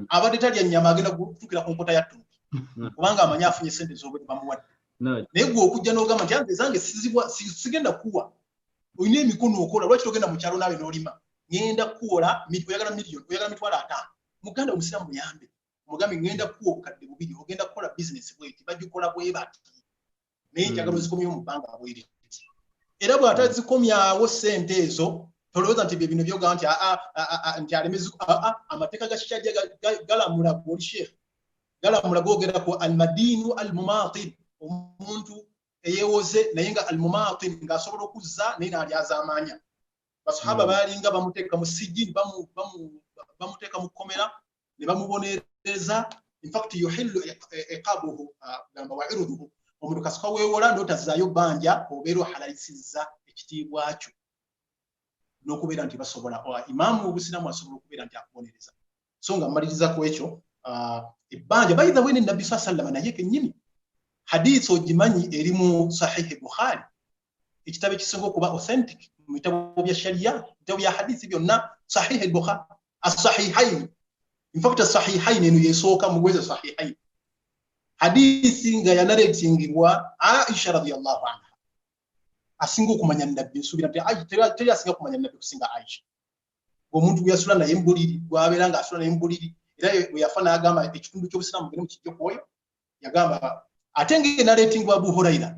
abadde talya nnyama agenda kutukira ku nkota ya ttuntu kubanga amanyi afunye sente z'obwe bamuwadde naye gwe okujja n'ogamba nti anze zange sigenda kuwa olina emikono okola lwaki togenda mu kyalo naawe n'olima ngenda kuwola oyagala miliyoni oyagala mitwalo 5 muganda omusiraamu muyambe mugambe ngenda kuwa obukadde 2 ogenda kukola bizinesi bweti bagikola bwe bati naye njagala ozikomyewo mu bbanga bweri era bw'atazikomyawo sente ezo tolowooza nti bye bino byogamba nti alemezi amateeka ga sharia galamula gwoli sheekh galamula googera ku almadinu almumatin omuntu eyeewoze naye nga almumatin ng'asobola okuzza naye n'alyaza amaanya basahaba baalinga bamuteeka mu sijini bamuteeka mu kkomera ne bamubonereza in fact yuhillu iqabuhu gamba wa iruduhu omuntu kasika weewola n'otazaayo bbanja obeera ohalalisizza ekitiibwa kyo n'okubeera nti basobola imaamu w'obusiraamu asobola okubeera nti akubonereza so nga mmaliriza ku ekyo ebbanja bayitha bwene nabbi saa sallama naye kennyini hadiisi ogimanyi eri mu sahihi bukhari ekitabo ekisinga okuba authentic mu bitabo bya sharia bitabo bya hadiisi byonna sahihi bukhari as-sahihaini in fact as-sahihaini eno yesooka mu bweze sahihaini hadiisi nga yanaratingibwa Aisha radhiyallahu anha asinga okumanya nabbi nsubira nti teri asinga kumanya nabbi kusinga Aisha omuntu bweyasula naye mbuliri gwabeera nga asula naye mbuliri era bwe yafa n'agamba ekitundu ky'obusiraamu gene mu kijjo kwoyo yagamba ate ng'enaratingibwa Abu Huraira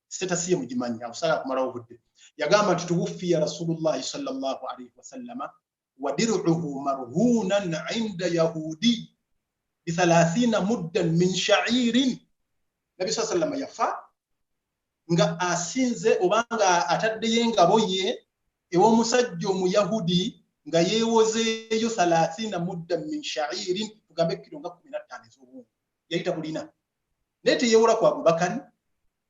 status ye mugimanyi awusala kumalawo obudde yagamba nti tuwuffiya rasulullahi sallallahu alaihi wasallama wa dir'uhu marhunan 'inda yahudi ب30 مدا من شعير Nabi sallallahu alaihi wasallam yafa nga asinze obanga ataddeyo engabo ye ew'omusajja omuyahudi nga yeewozeeyo 30 mudda min sha'ir tugambe kilo nga 15 ez'obuwungu yayita bulina naye teyeewola ku Abubakari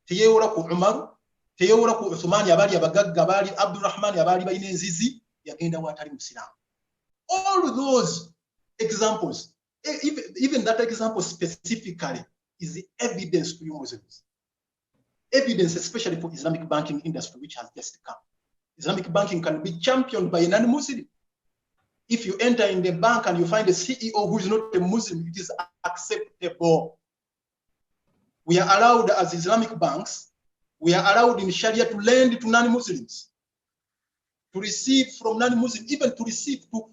teyeewola ku Umar teyeewola ku Uthmani abaali abagagga abaali Abdurrahman abaali balina enzizi yagenda waatali musiraamu. All those examples, even that example specifically is the evidence to you Muslims. Evidence, especially for Islamic banking industry, which has just come. Islamic banking can be championed by a non-Muslim. If you enter in the bank and you find a CEO who is not a Muslim, it is acceptable. We are allowed as Islamic banks, we are allowed in Sharia to lend to non-Muslims, to receive from non-Muslims, even to receive, to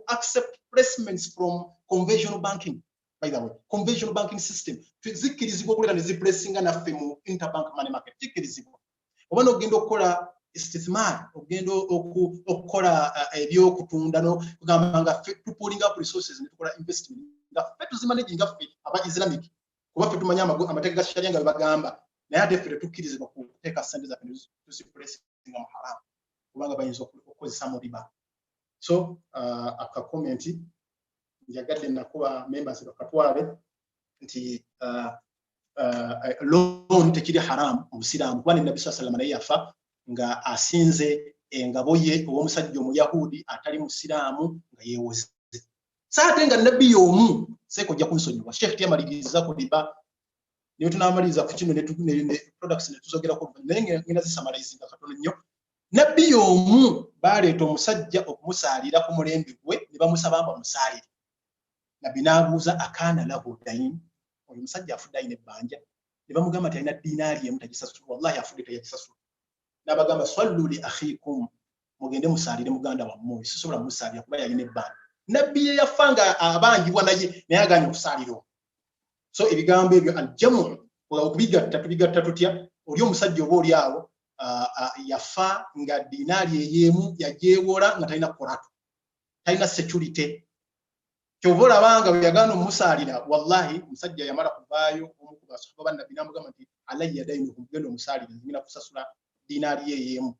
accept placements from conventional banking. By the way, conventional banking system. Tuzikirizibwa kuleta neziplacinga naffe mu interbank money market. Tuzikirizibwa. Obana ogenda okukola istithmar, ogenda okukola ebyokutunda no kugamba nga pulling up resources ne tukola investment. Nga ffe tuzimanage nga ffe aba Islamic. Kuba ffe tumanya amateeka ga sharia nga bagamba naye ate ffe tukirizibwa kuteeka sente zaffe tuziplacinga mu haram. Kubanga bayinza okukozesa mu riba. So aka comment njagadde nakuba members bakatwale nti loan tekiri haram omusiraamu kuba Nabi sallallahu alaihi wasallam naye yafa nga asinze engabo ye ow'omusajja omuyahudi atali musiraamu nga yeewoze saate nga nabbi y'omu seeko ojja kunsonyiwa Sheikh yamaliriza ku riba niyo tunamaliriza ku kino ne products ne tuzogerako naye ngenda zisamalizinga katono nnyo nabbi y'omu baleeta omusajja okumusaalira ku mulembe gwe ne bamusaba bamusaalire Nabbi n'abuuza akaana lahu dayin oyo musajja afudde alina ebbanja ne bamugamba nti alina dinaari emu tagisasula wallahi afudde teyagisasula n'abagamba sallu li akhikum mugende musaalire muganda wammwe oyo sisobola musaalira kuba yalina ebbanja nabbi ye yafa nga abangibwa naye aganye okusaalira so ebigambo ebyo aljamu tubigatta tutya oli omusajja oba oli awo yafa nga dinaari ey'emu yagyewola nga talina koratu talina security kyovola banga yagano musalira wallahi musajja yamala kuvaayo omukuba sahaba nabbi namugamba nti alayya dainuhum gendo musalira ngina kusasula dinari yeyemu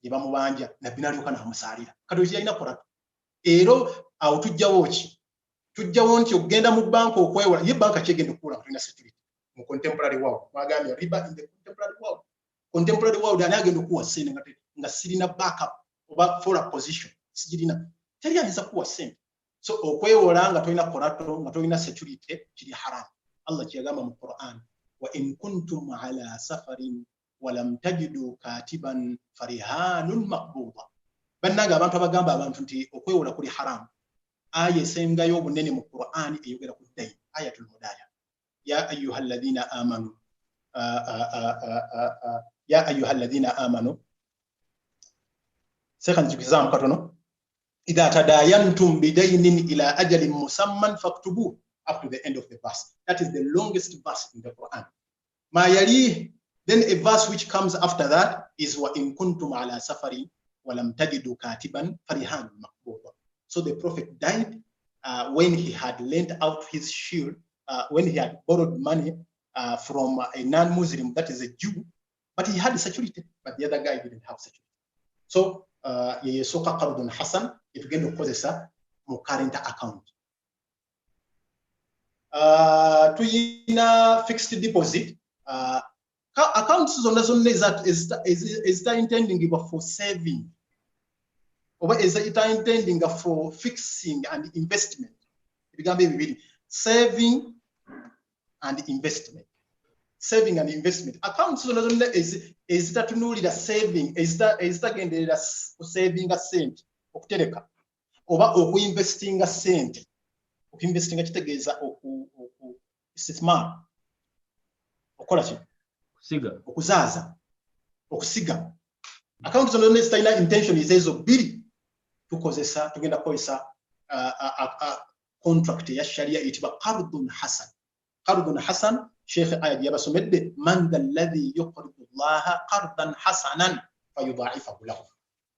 yeba mubanja nabbi nalyoka namusalira kati yalina kola ero awo tujjawo ki tujjawo nti ogenda mu banka okwewola ye banka kyegenda okula tulina security mu contemporary world bagambye riba in the contemporary world ani agenda okuwa sente nga sirina backup oba for a position sirina teri ayinza kuwa sente so okwewola nga tolina collateral nga tolina security kiri haram Allah kyagamba mu Quran wa in kuntum ala safarin walam tajidu katiban farihanun maqbuda bannanga abantu abagamba abantu nti okwewola kuli haram aya esengayo obunene mu Quran eyogera ku dayini ayatul mudaya ya ayyuhalladhina amanu ya ayyuhalladhina amanu second example katono idha tadayantum bidaynin ila ajalin musamman faktubu up to the end of the verse. That is the longest verse in the Quran. Ma yali, then a verse which comes after that is wa in kuntum ala safari wa lam tajidu katiban farihan maqbuda. So the Prophet died when he had lent out his shield, when he had borrowed money from a non-Muslim, that is a Jew, but he had security, but the other guy didn't have security. So yesoka qardun hasan itugenda okukozesa mu current account. Tuyina fixed deposit accounts zonna is intending for saving or is it intending for fixing and investment. Bigambe bibiri, saving and investment. Saving and investment. Accounts zonna is that tunulira saving is that genderera saving a cent okutereka oba okuinvesting a cent. Okuinvesting kitegeeza istismar okola ki kusiga okuzaaza okusiga account zonna zitaina intention ezo bbiri tukozesa tugenda kukozesa contract ya sharia etibwa qardun hasan. Qardun hasan Sheikh Ayad yabasomedde man alladhi yuqridu Allah qardan hasanan fayudha'ifahu lahu.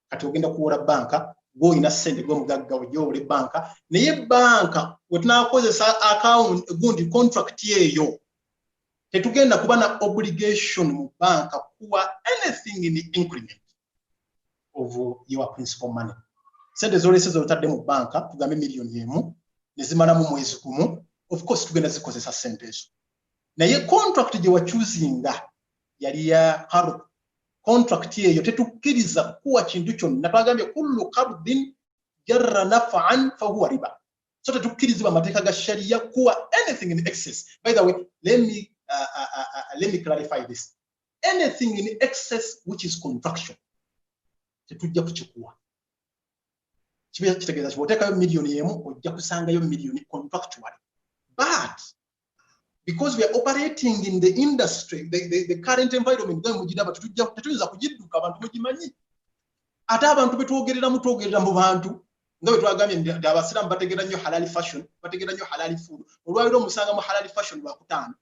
Kati ogenda kuwola banka goyina sente gwe mugagga ojole banka naye banka wetunakozesa account gundi contract yeyo tetugenda kuba na obligation mu banka kuwa anything in the increment of your principal money. Sente zolese zotadde mu banka tugambe milioni emu nezimala mu mwezi gumu, of course tugenda zikozesa sente ezo naye contract gye wachuzinga yali ya qard. Contract yeyo tetukkiriza kuwa kintu kyonna twagambye kullu qardin jarra naf'an fa huwa riba. So tetukkirizibwa amateeka ga sharia kuwa anything in excess. By the way, let me clarify this. Anything in excess which is contractual tetujja kukikuwa. Kibeera kitegeeza kiboteekayo milioni emu ojja kusangayo milioni contractual. But because we are operating in the industry, the current environment, tetuyinza kugidduka abantu mugimanyi. Ate abantu betwogerera mu bantu nga bwe twagambye nti abasiraamu bategeera nnyo halali fashion, bategeera nnyo halali food. Olwaliro omusanga mu halali fashion lwakutaano,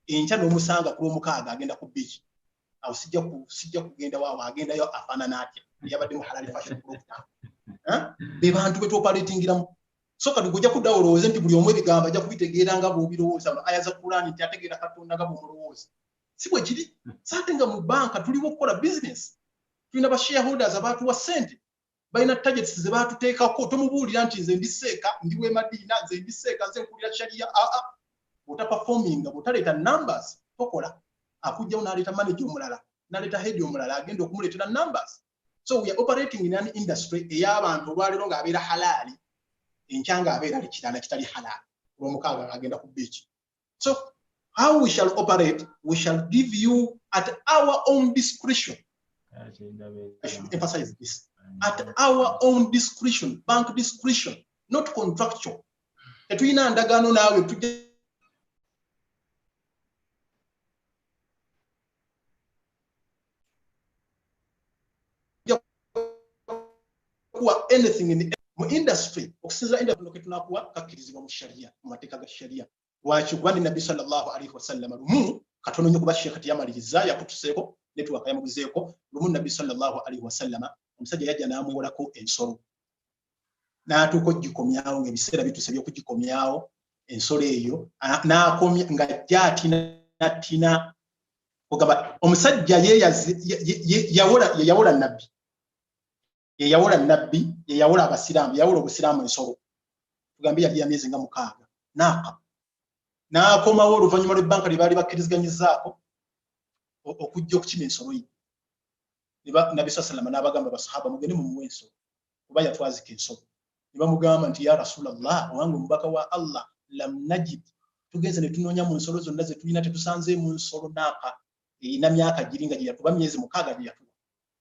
enkya n'omusanga ku lwomukaaga agenda ku beach. Awo sijja kugenda waawo agendayo afaanana atya yabadde mu halali fashion ku lwokutaano. Be bantu betwoperatingiramu. So kati kujja kudda olowooze nti buli omu ebigamba ajja kubitegeera nga bw'obirowooza aya za Qur'ani nti ategeera Katonda nga bw'omulowooza. Si bwe kiri. Saate nga mu banka tuliwo okukola business. Tulina ba shareholders abaatuwa ssente. Balina targets ze baatuteekako. Tomubuulira nti nze ndiseeka ndiwe Madiina nze ndiseeka nze nkulira sharia. Bw'ota performing bw'otaleeta numbers tokola. Akujjawo n'aleeta manager omulala n'aleeta head omulala agenda okumuleetera numbers. So we are operating in an industry ey'abantu olwaleero ng'abeera halali. Enchanga abeera likirala kitali halal olwomukaaga agenda ku beach. So how we shall operate, we shall give you at our own discretion. I should emphasize this. At our own discretion, bank discretion, not contractual. Tetuyina ndagaano naawe tujja kuwa anything in mu industry okusinzira industry ketunakuwa kakkirizibwa mu sharia mu mateeka ga sharia. Lwaki gwani Nabbi sallallahu alaihi wasallam lumu katono nnyo kuba Sheikh yamaliriza yakutuseeko network yamuguzeeko lumu Nabbi sallallahu alaihi wasallam omusajja yajja n'amuwolako ensolo n'atuuka okugikomyawo ng'ebiseera bituuse by'okugikomyawo ensolo eyo n'akomya nga jjaatina ogamba omusajja yawola nabbi yeyawola abasiraamu yawola obusiraamu ensolo tugambe yali yamyezi nga 6 n'akomawo oluvannyuma lw'ebbanka lye baali bakkiriziganyizaako okujja okukima ensolo ye nabbi sallallahu n'abagamba basahaba mugende mumuwe ensolo kuba yatwazika ensolo ne bamugamba nti ya rasulallah owange omubaka wa Allah lam najid tugenze ne tunoonya mu nsolo zonna ze tulina tetusanze mu nsolo naaka erina myaka giringa gye yatuba myezi 6 gye yatuba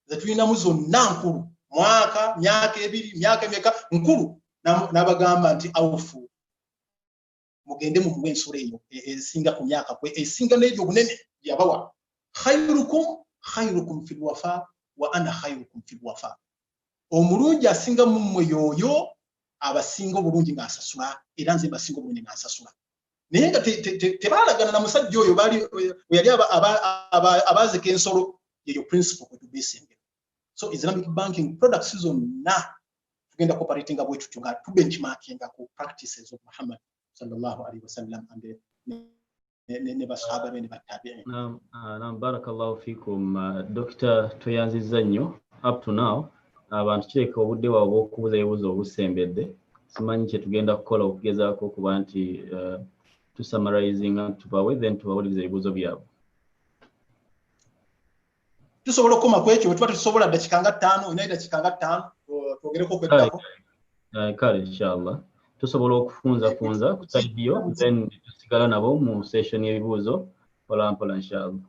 ze tulinamu zonna nkulu myaka 2 myaka emeka nkulu n'abagamba nti awufu mugende mumuwe ensolo eyo esinga ku myaka kwe esinga n'ebyo obunene yabawa khairukum fil wafa wa ana khairukum fil wafa omulungi asinga mummwe yoyo abasinga obulungi ng'asasula era nze basinga obulungi ng'asasula naye nga tebalagana na musajja oyo yali abaazika ensolo yeyo principle kwe tubeesengera so Islamic banking products zonna tugenda cooperating bwe tutyo nga tubenchmarkinga ku practices of Muhammad sallallahu alaihi wasallam ne basahaba be ne batabi'in. Naam, barakallahu fikum. Dr. Toyanzizza nnyo up to now abantu kireka obudde bwabwe okubuza ebibuuzo obusembedde simanyi kye tugenda kukola okugezaako okuba nti tusammarizing tubawe then tubawuliza ebibuuzo byabwe. Tusobola okukoma ku ekyo bwe tuba tusobola dakika nga 5 ina dakika nga 5 twogereko kweddako kale inshallah tusobola okufunza ku side yo then tusigala nabo mu session y'ebibuuzo mpola inshallah.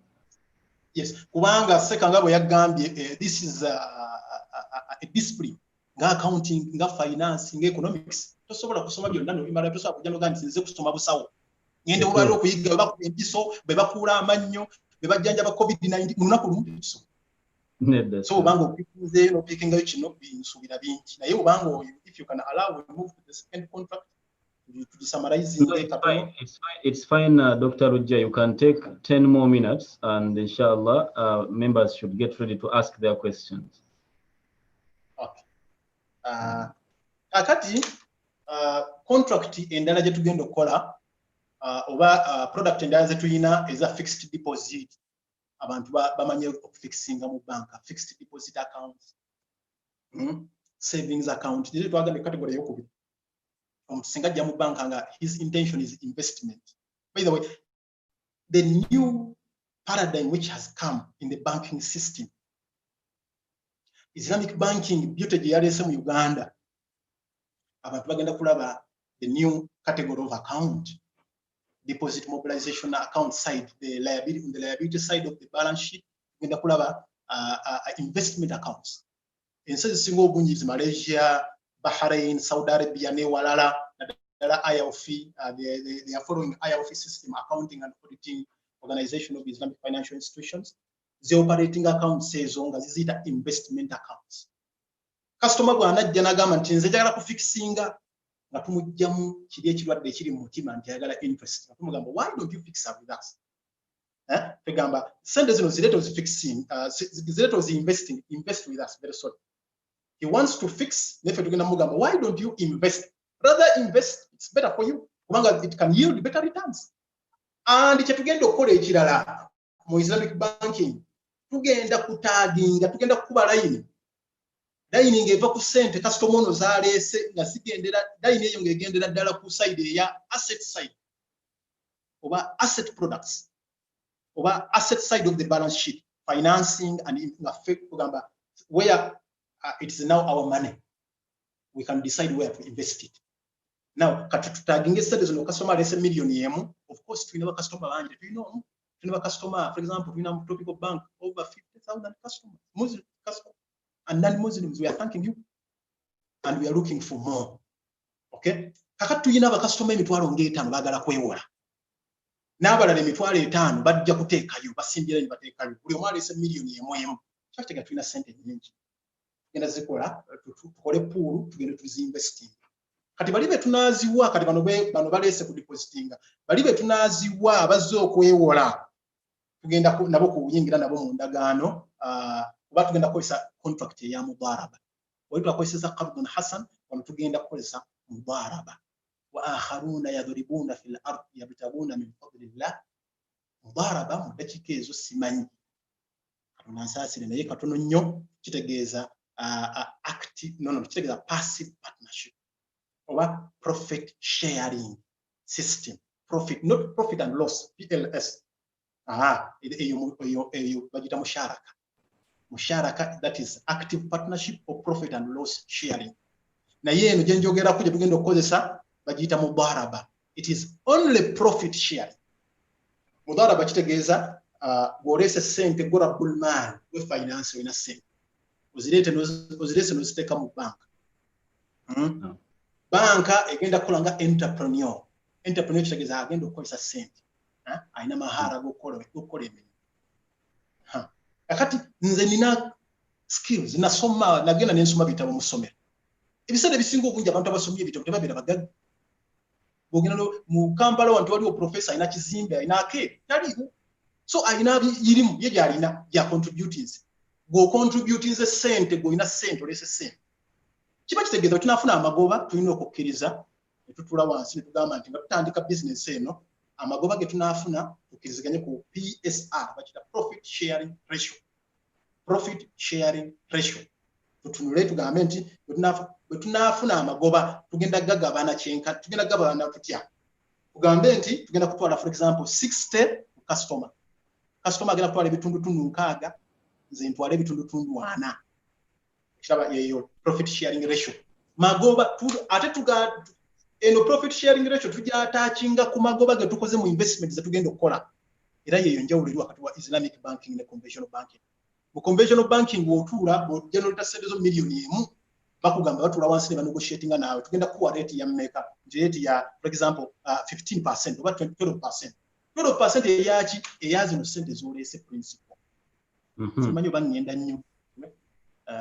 Yes, kubanga sekanga bwe yagambye this is a discipline nga accounting nga finance nga economics tosobola kusoma byonna n'obimala tosobola kujja n'ogamba nti nze kusoma busawo ngende olwali okuyiga bakuba empiso be bakuula amannyo be bajjanjaba covid-19 mu lunaku lumu so obanga opikinzeeyo n'opikingayo kino binsuubira bingi naye obanga oyo if you can allow we move to the second contract to summarize it's fine Dr. Rujja, you can take 10 more minutes and inshallah members should get ready to ask their questions. Akati contract endala gye tugenda okukola oba product endala ze tulina eza fixed deposit abantu bamanye okufixinga mu banka fixed deposit accounts savings account gye twagambye category ey'okubiri omuntu singa ajja mu banka nga his intention is investment. By the way, the new paradigm which has come in the banking system, Islamic banking beauty gye yaleese mu Uganda abantu bagenda kulaba the new category of account, deposit mobilization account side, the liability side of the balance sheet bagenda kulaba investment accounts. Ensi ezisinga obungi Malaysia, Bahrain, Saudi Arabia ne walala IOF, they are following IOF system, accounting and auditing organization of Islamic financial institutions. The operating accounts ezo nga zizita investment accounts. Customer bw'anajja n'agamba nti nze njagala kufixinga nga tumugjamu kiri ekirwadde ekiri mu mutima nti ayagala interest. Tumugamba why don't you fix up with us? Tugamba sente zino zireto fixing, zireto investing, invest with us. Very sorry. He wants to fix, nefe tugenda mugamba why don't you invest? Rather invest, it's better for you. Kubanga it can yield better returns. And kye tugenda okukola ekirala mu Islamic banking tugenda kutaginga, tugenda kukuba layini ng'eva ku sente customer ono zaleese nga sigendera layini eyo ng'egendera ddala ku side eya asset side oba asset products oba asset side of the balance sheet, financing and kugamba where it is now our money, we can decide where to invest it. Now kati tutaginga sente zino customer alese million emu, of course tulina customer bangi tulina customer, for example tulina Tropical Bank over 50,000 customers, Muslim customers and non-Muslims. We are thanking you and we are looking for more. Okay, kakati tulina aba customer emitwalo ng'etaano baagala kwewola n'abalala emitwalo 5 bajja kuteekayo basimbira ne bateekayo buli omu alese million emu kyatega tulina sente nyingi genda zikola tukole pool tugende tuzinvesting. Kati bali be tunaziwa kati bano balese ku depositinga bali be tunaziwa abazze okwewola tugenda nabo kuyingira nabo mu ndagaano kuba tugenda kukozesa contract eya mudaraba bwe twakozesa qardun hasan wano tugenda kukozesa mudaraba wa akharuna yadribuna fil ard yabtaguna min fadlillah mudaraba mu dakika ezo simanyi tunansasire naye katono nnyo kitegeeza kitegeeza passive partnership oba profit sharing system. Profit, not profit and loss, PLS. Eyo bagita musharaka. Musharaka, that is active partnership or profit and loss sharing. Na yeno jenjogera kuje tugenda okukozesa bagita mudaraba. It is only profit sharing. Mudaraba kitegeeza gorese sente gora bulman we finance ina sente. Uzirete noziteka mu bank. Banka egenda kulanga entrepreneur. Entrepreneur kitegeeza agenda okukozesa sente. Aina mahara gokora emirimu. Akati nze nina skills nasoma nagenda nensoma bitabo mu ssomero. Ebisale bisinga obungi abantu abasomye ebitabo tebabeera bagagga. Bogenda mu Kampala wantu waliwo professor ina kizimbe ina ake taliwo. So aina yirimu ye gyalina ya contributors. Go contributors sente go ina sente olese sente. Kiba kitegeeza tunafuna amagoba tulina okukkiriza tutula wansi tugamba nti nga tutandika business eno amagoba ge tunafuna tukiriziganye ku PSR bakita profit sharing ratio. Profit sharing ratio. Tutunule tugambe nti tunafuna amagoba tugenda gagabana kyenka tugenda gagabana tutya. Tugambe nti tugenda kutwala for example 60 customer. Customer agenda kutwala ebitundu tundu nkaaga nze ntwala ebitundu tundu 4. Kiraba yeyo profit sharing ratio. Magoba ate tuga eno profit sharing ratio tujja attachinga ku magoba ge tukoze mu investment ze tugenda okukola. Era yeyo njawulo eri wakati wa Islamic banking ne conventional banking. Mu conventional banking wotuula bo general sente zo milioni emu bakugamba batula wansi ne banegotiating naawe tugenda kuwa rate ya mmeka rate ya for example 15% oba 12%. 12% eyachi eyazi no sente zolese principle. Simanyi oba ngenda nnyo.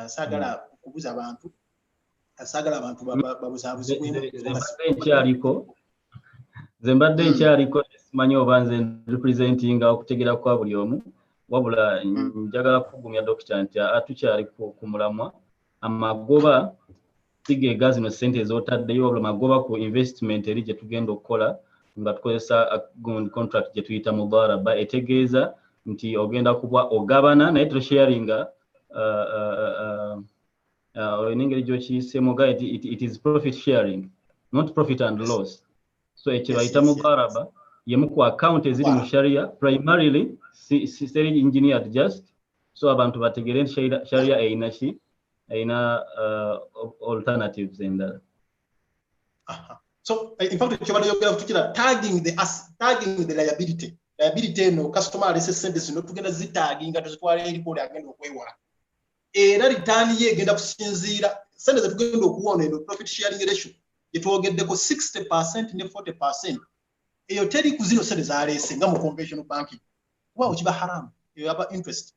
Sagala kubuza abantu sagala abantu babuzabuzibwemu zembadde nkyaliko simanyi oba nze representinga okutegera kwa buli omu wabula njagala kugumya dokita nti atukyali ku mulamwa amagoba sigega zino sente ezotaddeyo wabula magoba ku investment eri gye tugenda okukola nga tukozesa contract gye tuyita mudaraba etegeeza nti ogenda kuba ogabana naye tosharinga n'engeri gy'okiyisemu ga it is profit sharing not profit and loss. So ekyo bayita mudaraba yemu ku account eziri mu sharia primarily seri engineered just so abantu bategere sharia eina alternatives endala. So in fact kyobala yogera kutukira tagging the liability no customer alese sente zino tugenda zitaginga tuzitwala eri kole agenda okwewola. Era return ye genda kusinziira sente ze tugenda okuwona eno profit sharing ratio yetwogeddeko 60% ne 40%. Eyo teri ku zino sente zalese nga mu conventional banking. Wow, kiba haram. You have interest.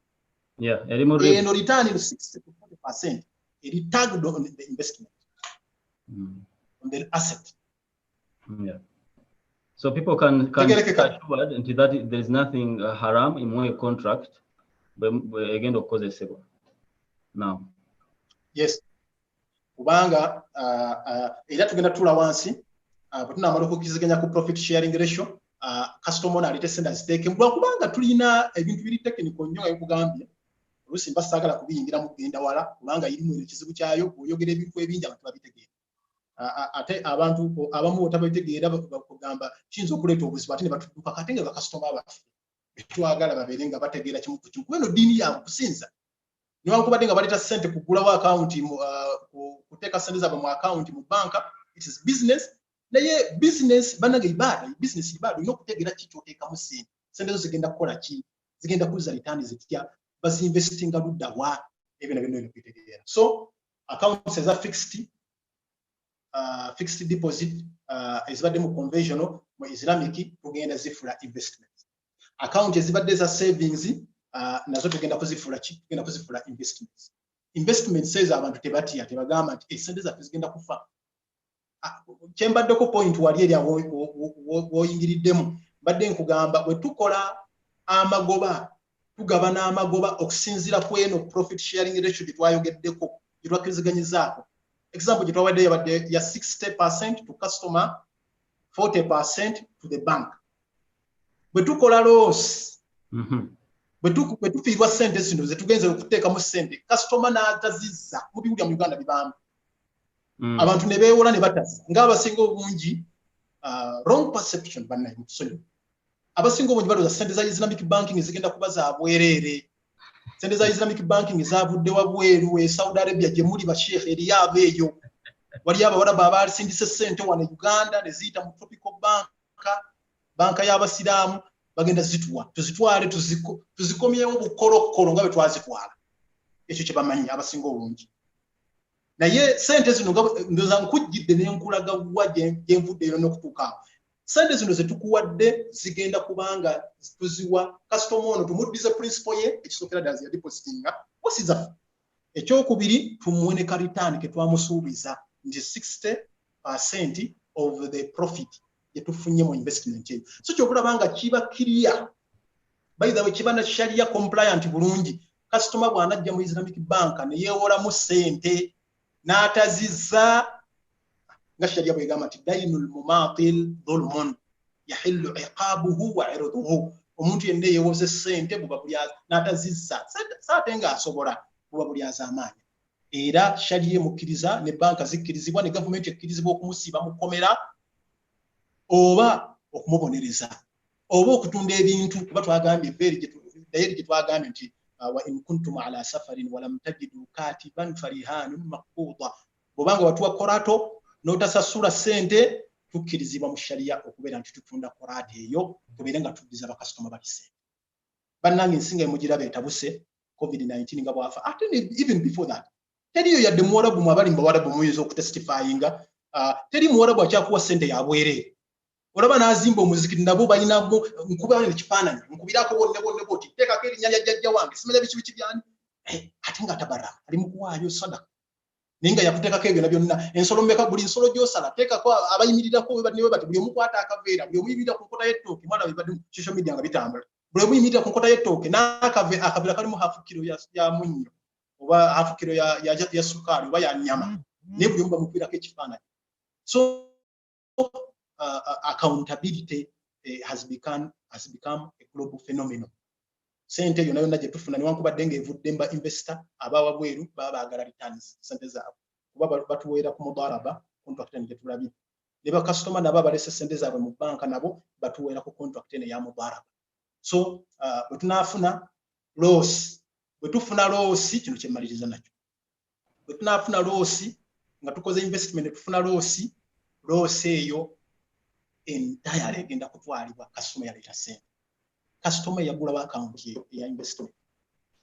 Yeah, eno return in 60 to 40%. It tagged on the investment. On the asset. Yeah. So people can assured until that there is nothing haram in my contract, but again of course it's now. Yes. Kubanga era tugenda tula wansi butuna amalo kukiziganya ku profit sharing ratio customer alite senda ziteke mbwa kubanga tulina ebintu biri technical nnyo ebugambye olusi mbasagala kubiyingira mu kugenda wala kubanga irimu ekizibu kyayo oyogera ebintu ebingi abantu babitegeera ate abantu abamu otabitegeera bakugamba kiyinza okuleeta obuzibu ate ne batuduka katenga ba customer abafe twagala babeere nga bategeera kimu ku kimu kubeno dini yaabwe kusinza niwankubadde nga baleta sente kugula wa account kuteeka sente zaabwe mu account mu banka it is business naye business banage ibada business ibada olina okutegeera ki kyoteekamu sente zo zigenda kukola ki zigenda kuza return zitya bazinvestinga ludda wa ebyo nabyo nabyo bitegeera so accounts eza fixed deposit ezibadde mu conventional mu Islamic tugenda zifula investment account ezibadde za savings nazo tugenda kuzifula ki tugenda kuzifula investment says abantu tebatiya tebagamba nti esente zaffe zigenda kufa kyembaddeko point wali eri woyingiriddemu mbadde nkugamba bwe tukola amagoba tugabana amagoba okusinziira ku eno profit sharing ratio gye twayogeddeko gye twakiriziganyizaako example gye twawadde yabadde ya 60% to customer, 40% to the bank. Bwe tukola loss, bwe tufiirwa ssente zino ze tugenze okuteekamu ssente, customer n'atazizza mu biwulya mu Uganda bibamba. Abantu ne beewola ne bataza. Ng'abasinga obungi, wrong perception bannaye mu tusonyiwe. Abasinga obungi balowooza ssente za Islamic banking zigenda kuba za bwereere. Ssente za Islamic banking zavudde wabweru, Saudi Arabia gye muli basheekh eriyo abeeyo. Wali abawarabu abasindise ssente wano Uganda ne ziyita mu tropical banka y'abasiraamu bagenda zituwa. Tuzitwale tuzikomyewo bukolokolo nga bwe twazitwala. Ekyo kye bamanyi abasinga obungi. Naye ssente zino ndoza nkujjidde n'enkulaga wa gye nvudde ero n'okutuuka awo. Ssente zino ze tukuwadde zigenda kubanga tuziwa customer ono tumuddize principal ye ekisookera ddala ya depositinga osiza. Ekyokubiri tumuwe ne return ke twamusuubiza nti 60% of the profit ye tufunye mu investment eyo. So kyokulaba nga kiba clear. By the way, kiba na sharia compliant bulungi. Customer bw'anajja mu Islamic bank ne yeewolamu ssente n'atazizza nga sharia bw'egamba nti dainul mumatil dhulmun yahillu iqabuhu wa irduhu. Omuntu yenna yeewoze ssente buba buli n'atazizza saate ng'asobola buba buli az'amaanyi. Era sharia emukkiriza ne banka zikkirizibwa ne gavumenti ekkirizibwa okumusiiba mu kkomera oba okumubonereza oba okutunda ebintu kuba twagambye dayeri gye twagambye nti wa in kuntum ala safarin wa lam tajidu katiban farihanun maqbuda. Bw'obanga watuwa korato n'otasasula ssente tukkirizibwa mu sharia okubeera nti tutunda korato eyo tubeere nga tuddiza bakasitoma bali ssente. Bannange ensinga emugiraba etabuse COVID-19 nga bwafa. Ate even before that teriyo yadde muwarabu mu abali mu bawarabu muyinza okutestifyinga. Teri muwarabu akyakuwa ssente ya bwereere. Olaba n'azimba omuzikiti nabo balina nkuba ekifaananyi nkubirako bonna boti teekako erinnya lya jjajja wange simanya biki byani ate nga tabara ali mu kuwaayo sadaka naye nga yakuteekako ebyo byonna ensolo mmeka buli nsolo gy'osala teekako abayimirirako bwe bati buli omu kwata akaveera buli omuyimirira ku nkota y'ettooke mwana bibadde mu social media nga bitambula buli omuyimirira ku nkota y'ettooke n'akaveera kalimu hafu kilo ya munnyo oba hafu kilo ya sukaali oba ya nnyama naye buli omu bamukwirako ekifaananyi. So accountability has become a global phenomenon. Sente yonna yonna gye tufuna newankubadde ng'evudde mba investor abawa bweru baba baagala returns sente zaabwe kuba batuweera ku mudaraba contract gye tulabye ne bakasitoma nabo abalese sente zaabwe mu banka nabo batuweera ku contract eno ya mudaraba. So bwe tunaafuna loss kino kye mmaliriza nakyo bwe tunaafuna loss nga tukoze investment ne tufuna loss eyo entirely egenda kutwalibwa customer yaleeta ssente. Customer yagulawo account ya investment.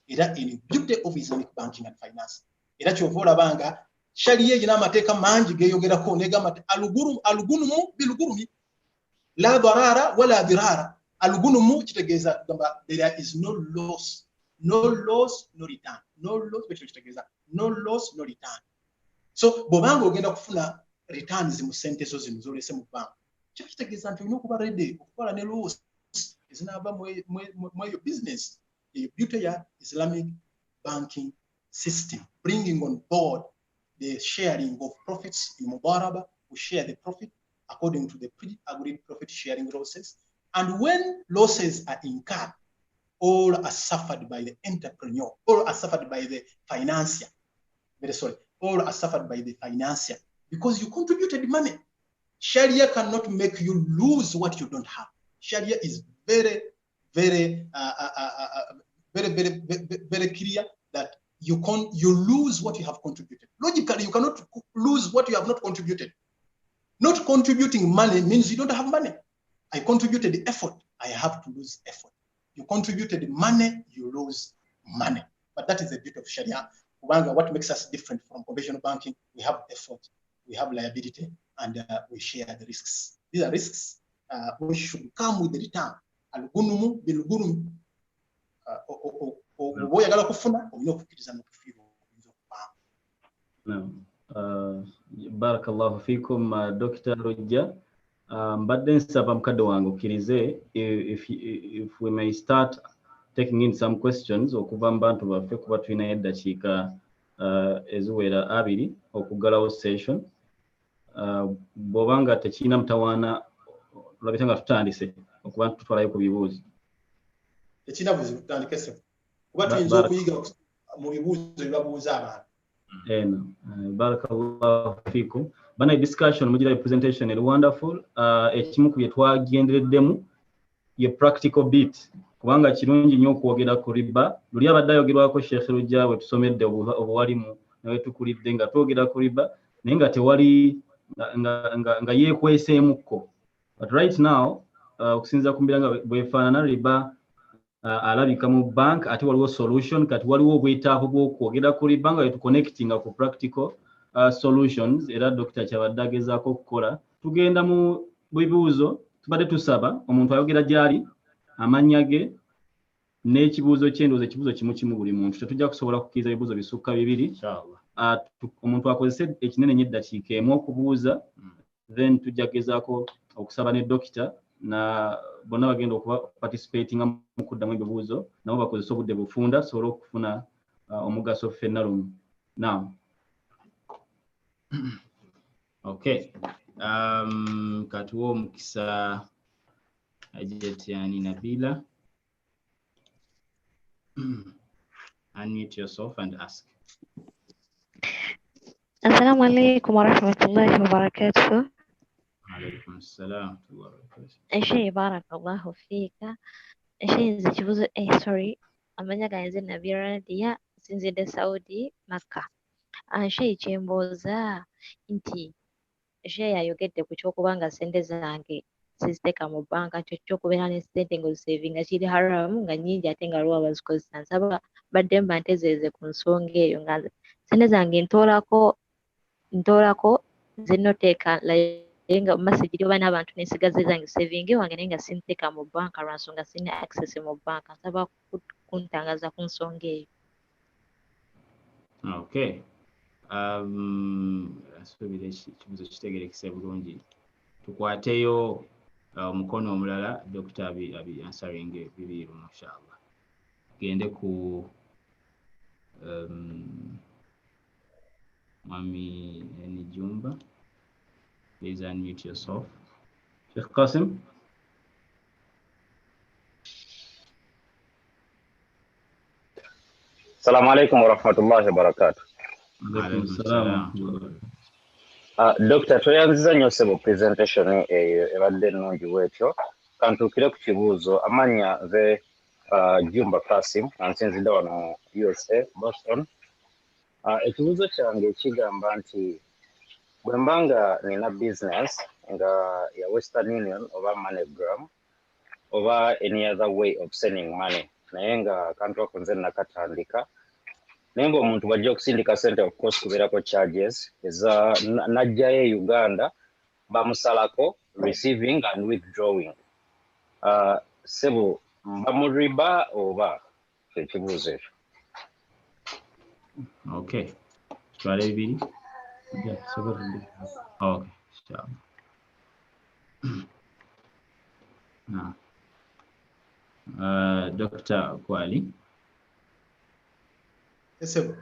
Era in beauty of Islamic banking and finance. Era kyova olabanga sharia erina amateeka mangi geeyogerako negamba nti alugunumu bilugurumi la darara wala dirara. Alugunumu kitegeeza gamba there is no loss no return. No loss bekyo kitegeeza no loss no return. So bw'obanga ogenda kufuna returns mu ssente zo zino z'olese mu bank kitegeeza nti olina okuba ready okukola ne loss ezinaava mu eyo business. The beauty ya Islamic banking system bringing on board the sharing of profits in mudaraba. We share the profit according to the pre-agreed profit sharing process, and when losses are incurred, all are suffered by the entrepreneur, all are suffered by the financier. All are suffered by the financier because you contributed money. Sharia cannot make you lose what you don't have. Sharia is very clear that you lose what you have contributed. Logically, you cannot lose what you have not contributed. Not contributing money means you don't have money. I contributed the effort, I have to lose effort. You contributed money, you lose money. But that is the beauty of Sharia. What makes us different from conventional banking? We have effort, we have liability, and we share the risks. These are risks which should come with the return. Al-gunumu bil-gunum. Oyagala kufuna olina okukkiriza n'okufiirwa oyinza okubaamu. Barakallahu fikum Dr. Rujja. Mbadde nsaba mukadde wange okkirize if we may start taking in some questions okuva mu bantu baffe kuba tulinayo eddakiika eziwera 2 okuggalawo session. Bw'oba nga tekirina mutawaana olabika nga tutandise okuba tutwalayo ku bibuuzo. Tekirina buzibu tutandike ssebo. Kuba tuyinza okuyiga mu bibuuzo bye babuuza abantu. Barakallahu fiikum. Bana discussion mugira presentation eri wonderful. Ekimu ku bye twagendereddemu ye practical bit. Kubanga kirungi nnyo okwogera ku riba. Luli abadde ayogerwako Sheikh Rujja bwe tusomedde obuwalimu nawe tukulidde nga twogera ku riba naye nga tewali nga yeekweseemukko. But right now okusinziira ku mbeera nga bwefaanana riba alabika mu bank ate waliwo solution kati waliwo obwetaavu bw'okwogera ku riba nga wetuconnectinga ku practical solutions era Dr. Kyabadde agezaako okukola. Tugenda mu bibuuzo tubadde tusaba omuntu ayogera gy'ali amannya ge n'ekibuuzo kye ndowooza ekibuuzo kimu buli muntu. Tetujja kusobola kukkiriza ebibuuzo bisukka 2. Omuntu akozese ekinene nnyo eddakiika emu okubuuza then tujja kugezaako okusaba ne dokita na bonna bagenda okuba participating mu kuddamu ebibuuzo nabo bakozesa obudde bufunda tusobole okufuna omugaso ffenna lumu. Now okay, katuwa omukisa Ajetiyani Nabila. Unmute yourself and ask. Assalamu alaikum warahmatullahi wabarakatuh. Alaikum assalam wa barakatuh. Sheikh barakallahu fika. Sheikh nze kibuzo sorry amanya ganze Nabila Nadia sinzidde Saudi Makkah. Sheikh kyembooza nti Sheikh yayogedde ku kyokubanga sente zange siziteeka mu banka ky'okubeera ne sente ng'ozisevinga kiri haramu nga nnyingi ate nga lwa bazikozesa. Nsaba badde mba ntezeeze ku nsonga eyo nga sente zange ntoolako zinnoteeka nga message oba n'abantu n'ensigaze zange saving wange naye nga sinteeka mu banka lwa nsonga sina access mu banka. Nsaba kuntangaza ku nsonga eyo. Okay. Asuubira ekibuuzo kitegeerekese bulungi. Tukwateyo omukono omulala Dr. Abi answering bibiru inshallah. Gende ku Mami Nijumba. Please unmute yourself. Sheikh Qasim. Assalamu alaikum warahmatullahi wabarakatuh. Alaikum salam. Dr. Toyanziza nnyo ssebo presentation eyo ebadde ennungi bwetyo. Kantuukire ku kibuuzo amanya nze Jumba Qasim ansinzidde wano mu USA, Boston. Ekibuuzo kyange kigamba nti bwe mba nga nina business nga ya Western Union oba MoneyGram oba any other way of sending money naye nga kantu ako nze nakatandika naye ng'omuntu bw'ajja okusindika sente of course kubeerako charges eza najjayo e Uganda bamusalako receiving and withdrawing. Sebo mba mu riba oba ekibuuzo ekyo. Okay. Twale bibiri. Yeah, so Okay, sure. Now, Dr. Kwali. Yes, sir.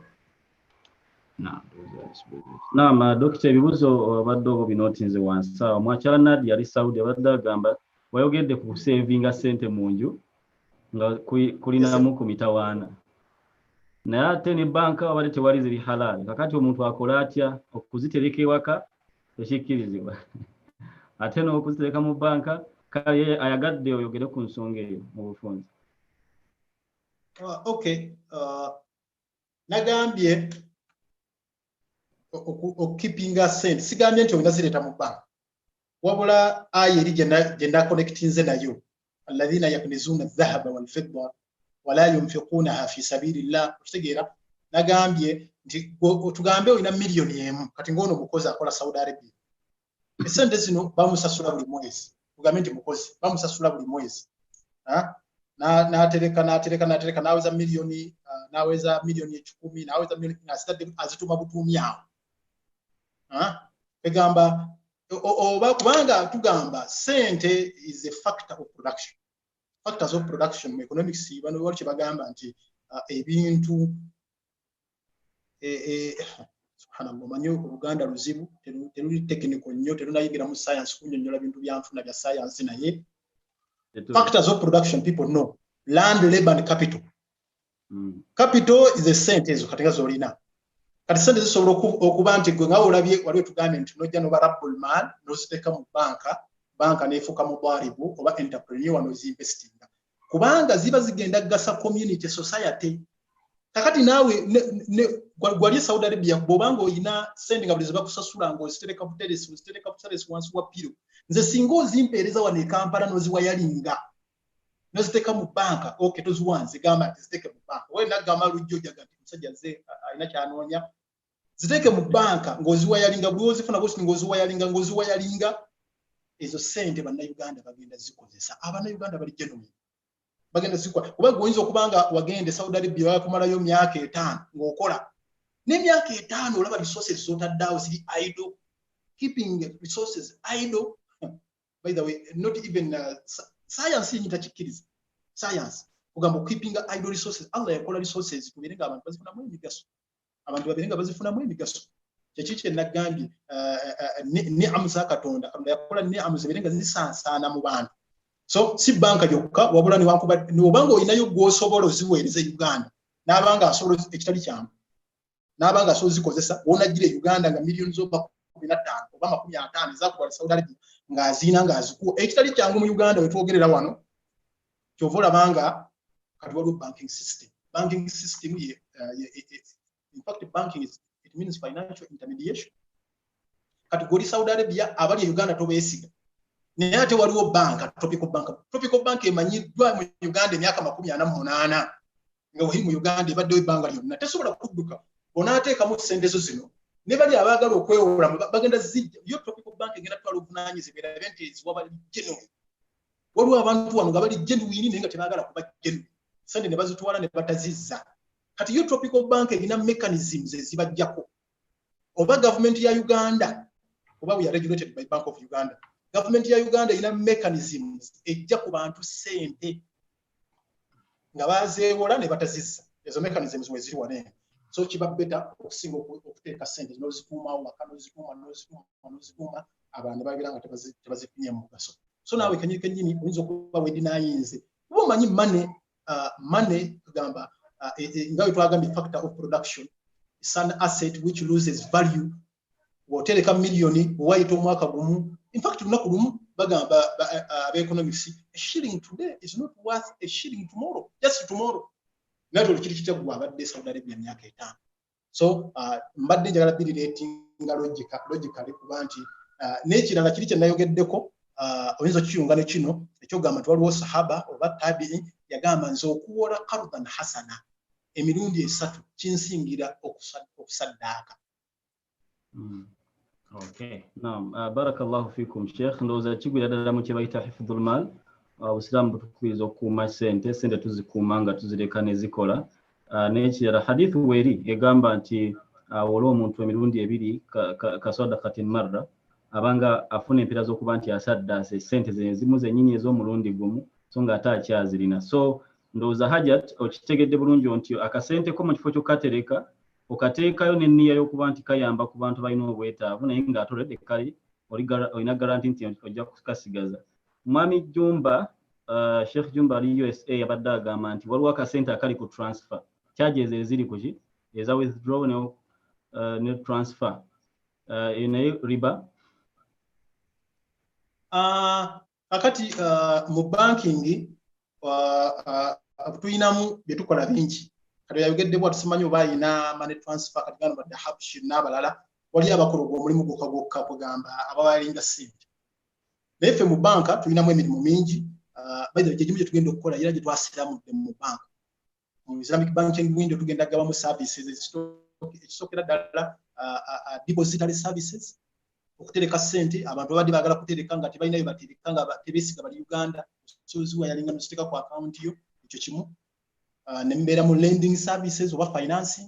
Naam, Dr. ebibuuzo abadde obinotinze wansi awo mwakyala Nadia yali Saudi abadde agamba wayogedde ku savinga sente mu nju nga kulinamu ku mitawaana naye ate ne banka abadde tewali ziri halal kakati omuntu akola atya okuzitereka ewaka tekikkirizibwa ate n'okuzitereka mu banka kale ayagadde oyogere ku nsonga eyo mu bufunze. Okay, nagambye okukipinga sente sigambye nti olina zireeta mu banka wabula aya eri gye ndakonectinze nayo alladhina yaknizuna adh-dhahaba wal-fidda wala yunfiqunaha fi sabilillah. Okitegeera nagambye nti tugambe olina miliyoni 1 kati ng'ono mukozi akola Saudi Arabia esente zino bamusasula buli mwezi tugambe nti mukozi bamusasula buli mwezi natereka naweza miliyoni naweza miliyoni 10 naweza miliyoni azituma butumya egamba oba kubanga tugamba sente is a factor of production. Factors of production mu economics bano wali bagamba nti ebintu subhanallah manyo Uganda luzibu teruli technical nnyo terunayigira mu science kunnyonnyola bintu byanfuna bya science naye factors of production people know land, labor and capital. Capital is a cent ezo katenga zolina kati sente zisobola okuba nti gwe nga olabye waliwo tugambye nti nojja noba rabbul mal n'oziteeka mu banka neefuuka mu bwaribu oba entrepreneur n'ozinvestinga kubanga ziba zigenda gasa community society. Kakati naawe gwali Saudi Arabia bw'obanga oyina sente nga buli zibakusasula ng'ozitereka buteresi wansi wa piro nze singa ozimpeereza wano e Kampala n'oziwayalinga n'oziteeka mu banka okay toziwanze gamba nti ziteeke mu banka we nagamba lujjo jaga nti musajja ze alina kyanoonya ziteeke mu banka ng'oziwayalinga buli ozifuna bwesi ng'oziwayalinga ezo sente bannayuganda bagenda zikozesa abannayuganda bali genuine bagenda zikwa kuba goyinza okubanga wagende Saudi Arabia wakumalayo myaka 5 ng'okola n'emyaka 5 olaba resources zotaddawo ziri idle keeping resources idle by the way not even science yinyi takikkiriza science kugamba keeping idle resources Allah yakola resources kubirenga abantu bazifunamu emigaso abantu babirenga bazifunamu emigaso kyekiki nagambye ni'amu za Katonda yakola ni'amu zibirenga zisansana mu bantu. So si banka yokka wabula ni wankuba ni obanga oyinayo gwosobola oziweereza Uganda n'abanga asobola ekitali kyamu n'abanga asobola zikozesa wonagire Uganda nga millions zoba 15 oba 50 ezakubala Saudi Arabia ng'azikuwa ekitali kyangu mu Uganda wetwogerera wano kyovola banga kati waliwo banking system in fact banking it means financial intermediation kati goli Saudi Arabia abali Uganda tobeesiga naye ate waliwo banka tropical bank emanyiddwa mu Uganda emyaka 48 nga wali mu Uganda ebaddewo ebbanga lyonna tesobola kudduka onaateekamu sente zo zino ne bali abaagala okwewola bagenda zijja yo tropical bank egenda twala obuvunaanyizibwa erabe nti eziwa bali genuine waliwo abantu wano nga bali genuine naye nga tebaagala kuba genuine sente ne bazitwala ne batazizza kati yo tropical bank erina mechanisms ezibajjako oba government ya Uganda oba we are regulated by Bank of Uganda. Government ya Uganda ina mechanisms ejja ku bantu sente nga bazeewola ne batazissa ezo mechanisms we ziri wane so kiba beta okusinga okuteeka sente n'ozikuuma waka n'ozikuuma abantu bagira nga tebazifunye mu mugaso so naawe kenyini oyinza okuba wedinayinze kuba omanyi money kugamba nga twagambye factor of production is an asset which loses value wotereka million wayita omwaka gumu. In fact, bagamba economics, a shilling today is not worth a shilling tomorrow. Just tomorrow. Nato kiri kitagwa abadde Saudi Arabia myaka 5. So, mbadde njagala biriretinga logically kuba nti n'ekirala kiri kye nayogeddeko oyinza kiyunga ne kino ekyogamba nti waliwo sahaba oba tabi'i yagamba nze okuwola qardan hasana emirundi 3 kinsingira okusaddaaka. Okay. Naam, barakallahu fikum Sheikh. Ndowooza kigwira ddala mu kye bayita hifdhul mal. Obusiraamu butukubiriza okukuuma sente tuzikuuma nga tuzireka ne zikola. N'ekirala hadithu weeri egamba nti waliwo omuntu emirundi 2 kasadaqatin marra abanga afuna empera z'okuba nti asaddaase sente zimu zennyini ez'omulundi gumu so nga ate akyazirina. So ndowooza Hajat okitegedde bulungi nti akasente ko mu kifo ky'okatereka okateekayo n'enniya y'okuba nti kayamba ku bantu balina obwetaavu naye ng'ate already kali olina garanti nti ojja kukasigaza. Mwami Jumba, Sheikh Jumba ali USA yabadde agamba nti waliwo akasente akali ku transfer charges eziri ku ki eza withdraw ne transfer naye riba akati mu banking tuyinamu bye tukola bingi kati yayogedde bwa tusimanyi oba ayina money transfer kati gano badde Habshir n'abalala wali abakola omulimu gwokka kugamba abawalinga sente naye ffe mu banka tulinamu emirimu mingi bayiza gye gimu gye tugenda okukola era gye twasiramudde mu banka mu Islamic banking window tugenda gabamu services ekisookera ddala depository services okutereka sente abantu babadde baagala kutereka nga tebalinayo batereka nga tebeesiga bali Uganda soziwa yalinga n'okiteeka ku account yo ekyo kimu nembeera mu lending services oba financing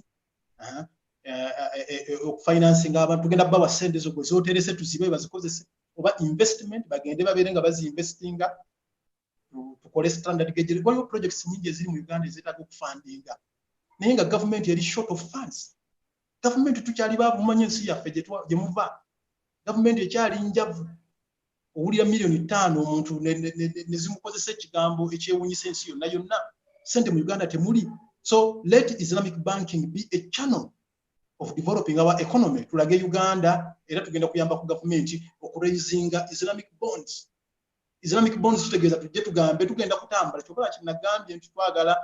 financing abantu tugenda bawa sente zo zoterese tuzibe bazikozese oba investment bagende babere nga bazinvestinga tukole standard gauge. Waliwo projects nyingi eziri mu Uganda ezitaaga okufundinga naye nga government yali short of funds Government tukyali babumanyi ensi yaffe gye muva. Government ekyali njavu. Owulira million 5 omuntu ne zimukozesa ekigambo ekyewunyisa ensi yonna. Sente mu Uganda temuli. So let Islamic banking be a channel of developing our economy. Tulage Uganda era tugenda kuyamba ku government okuraisinga Islamic bonds. Islamic bonds tutegeeza tujje tugambe tugenda kutambula kyokola kinagambye nti twagala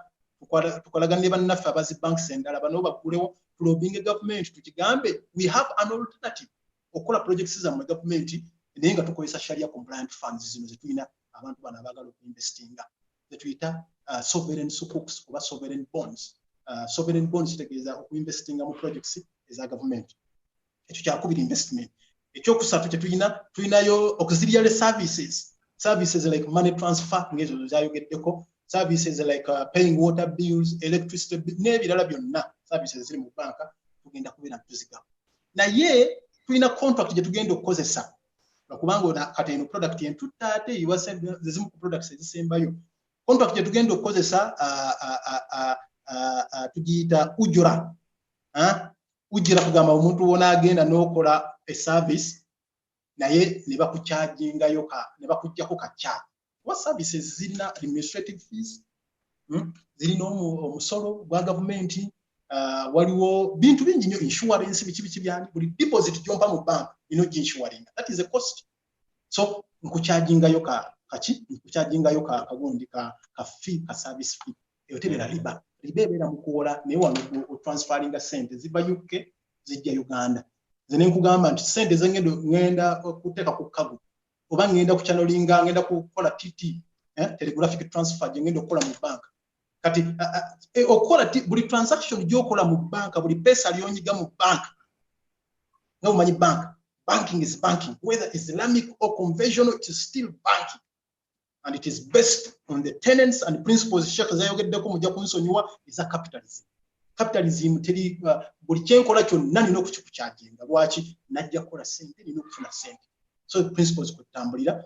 tukolagana ne bannaffe abazi banks endala bano bakulewo tulobinge government tukigambe we have an alternative okola projects za mu government naye nga tukozesa sharia compliant funds zino zetulina abantu bano abagala okuinvestinga zetuyita sovereign sukuks oba sovereign bonds. Sovereign bonds kitegeeza okuinvestinga mu projects eza government. Ekyo kyakubira investment. Ekyokusatu tulinayo auxiliary services like money transfer ngezo zayogeddeko, services like paying water bills, electricity bills, n'ebirala byonna services ziri mu banka tugenda kubeera tuzigawo. Naye tulina contract gye tugenda okukozesa kubanga kati eno product yentuttaate iwase zimu ku products ezisembayo. Contract gye tugenda okukozesa tugiyita ujura. Ujira kugamba omuntu wona agenda n'okola a service naye ne bakuchargingayo ne bakujjako ka charge. What services zirina administrative fees, zirina omusolo gwa government, waliwo bintu bingi nnyo, insurance biki byani, buli deposit gyompa mu bank insuring. That is a cost. So nkuchargingayo nkuchargingayo kagundi ka fee, ka service fee. Eyo tebera riba ebeera mu kuwola naye wano transferringa sente ziva UK zijja Uganda. Zene nkugamba nti sente ngenda kuteeka ku kago oba ngenda kuchanolinga ngenda kukola TT telegraphic transfer ngenda okukola mu bank. Kati okola buli transaction gy'okola mu bank, buli pesa lyonyiga mu bank nga umanyi banking is banking, whether Islamic or conventional, it is still banking. And it is based on the tenets and principles Sheikh zayogeddeko mujja kunsonyiwa is a capitalism. Capitalism teri buli kyenkola kyonna nina okukikucharginga. Lwaki? Najja kukola sente nina okufuna sente. So principles kutambulira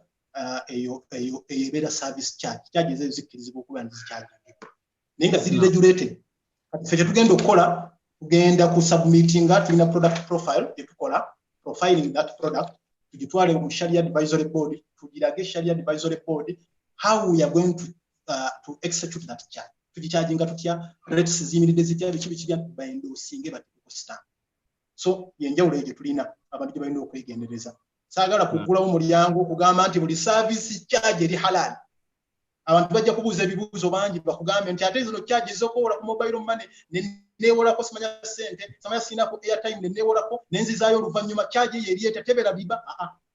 eyo ebeera service charge. Charges ezo zikkirizibwa okuba nzichargingako. Naye nga ziri regulated. Ffe kyetugenda okukola tugenda ku submittinga, tulina product profile gyetukola, profiling that product, tugitwale mu Sharia Advisory Board, tugirage Sharia Advisory Board how we are going to execute that charge. Tugicharginga tutya, rates zimiridde zitya, biki bya baendosinge batikusta. So yenjawulo egyo tulina abantu gye balina okwegendereza. Saagala kugulawo mulyango kugamba nti buli service charge eri halal. Abantu bajja kubuuza ebibuuzo bangi bakugambe nti ate zino charge z'okuwola ku mobile money neewolako simanya sente, samanya siinako airtime neewolako nenzizaayo oluvannyuma charge ye eri tetebera biba.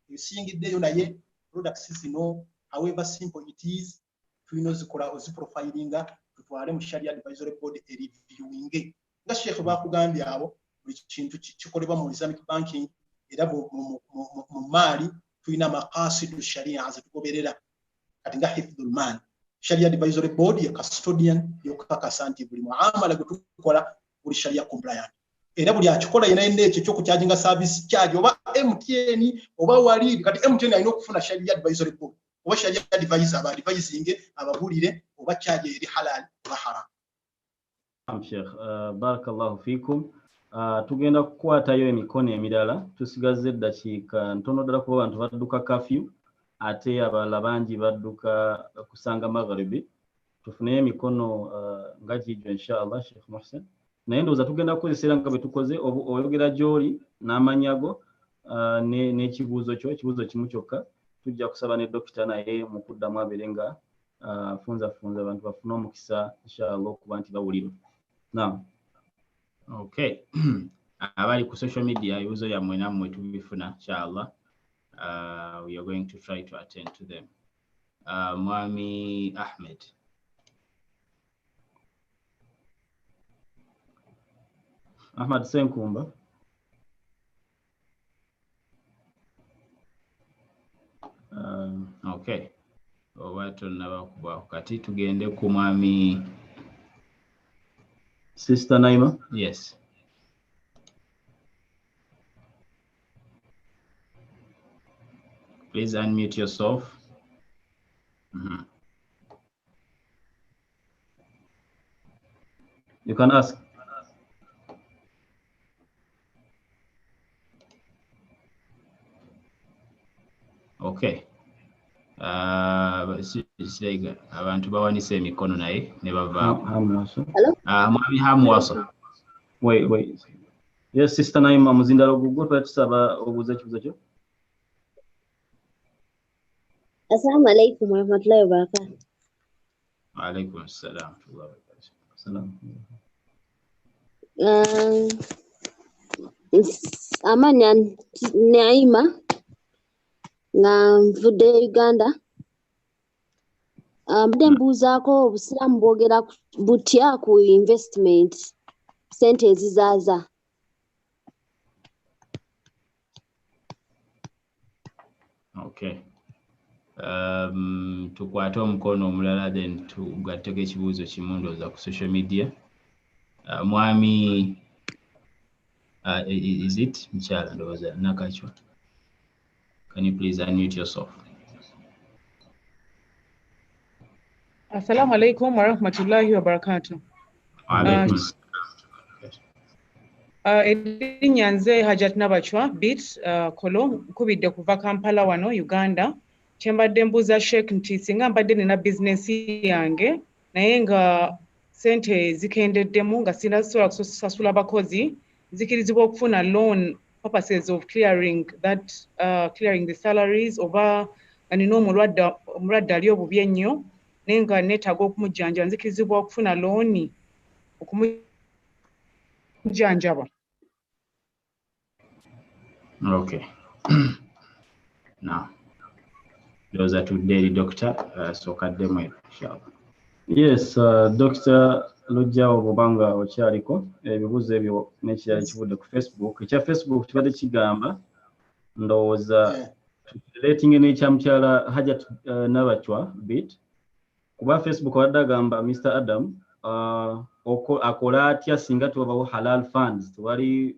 Esingiddeyo naye products zino however simple it is tulina ozikola oziprofilinga tutwale mu Sharia Advisory Board reviewing. Nga Sheikh bakugambye abo buli kintu kikolebwa mu Islamic banking era mu maali tulina maqasidu sharia azitugoberera kati nga hifdhul mal. Sharia Advisory Board ya custodian yokukakasa nti buli muamala gwe tukola buli sharia compliant. Era buli akikola yena ekyo ky'okucharginga service charge oba MTN oba Walid. Kati MTN alina okufuna Sharia Advisory Board oba Sharia advisor aba advising ababulire oba charge eri halal oba haram. Sheikh, barakallahu fikum. Tugenda kukwatayo emikono emirala, tusigaze eddakiika ntono ddala kuba abantu badduka curfew ate abalala bangi badduka kusanga magharibi. Tufuneyo emikono nga gijjo inshallah Sheikh Mohsen. Naye ndowooza tugenda kukozesera nga bwe tukoze oyogera gy'oli n'amanyago n'ekibuuzo kyo, ekibuuzo kimu kyokka. Tujja kusaba ne dokita naye mu kuddamu abeere nga afunza abantu bafune omukisa inshallah okuba nti bawulirwa. Naam. Okay. Abali ku social media ebibuuzo byammwe nammwe tubifuna inshallah. We are going to try to attend to them. Mwami Ahmed. Ahmad Senkumba. Okay. Obato nabakuba kati tugende ku mwami Sister Naima. Yes. Please unmute yourself. You can ask. Okay. Abantu bawanise emikono naye ne bavaako. Mwami Hamwaso. Wait. Yes, Sister Naima Muzindalo Gugu, twakisaba obuuza ekibuuzo kyo. Assalamu alaikum warahmatullahi wabarakatuh. Wa alaikum assalam. Amanya Naima nga nvudde Uganda. Mbadde mbuuzaako obusiraamu bwogera butya ku investment sente ezizaaza. Okay. Tukwate omukono omulala then tugatteko ekibuuzo kimu ndowooza ku social media. Mwami is it Mchala ndowooza Nakachwa? Can you please unmute yourself? Assalamu alaikum wa rahmatullahi wa barakatuh. Erinnya nze Hajat Nabachwa bit Kolo nkubidde kuva Kampala wano Uganda. Kyembadde mbuuza Sheikh nti singa mbadde nina bizinesi yange naye nga sente zikendeddemu nga sinasobola kusasula abakozi zikirizibwa okufuna loan purposes of clearing the salaries oba nga nina omulwadde ali obubi ennyo naye nga neetaaga okumujjanjaba nzikirizibwa okufuna looni okumujjanjaba. Okay. Now, those are today, Doctor Sokademo, inshallah. Yes, Dr. Lujja Obubanga okyaliko ebibuuzo ebyo n'ekirala kivudde ku Facebook. Ekya Facebook kibadde kigamba ndowooza relating n'ekya mukyala Hajat Nabachwa bit kuba Facebook wadde agamba Mr. Adam akola atya singa tubabawo halal funds tewali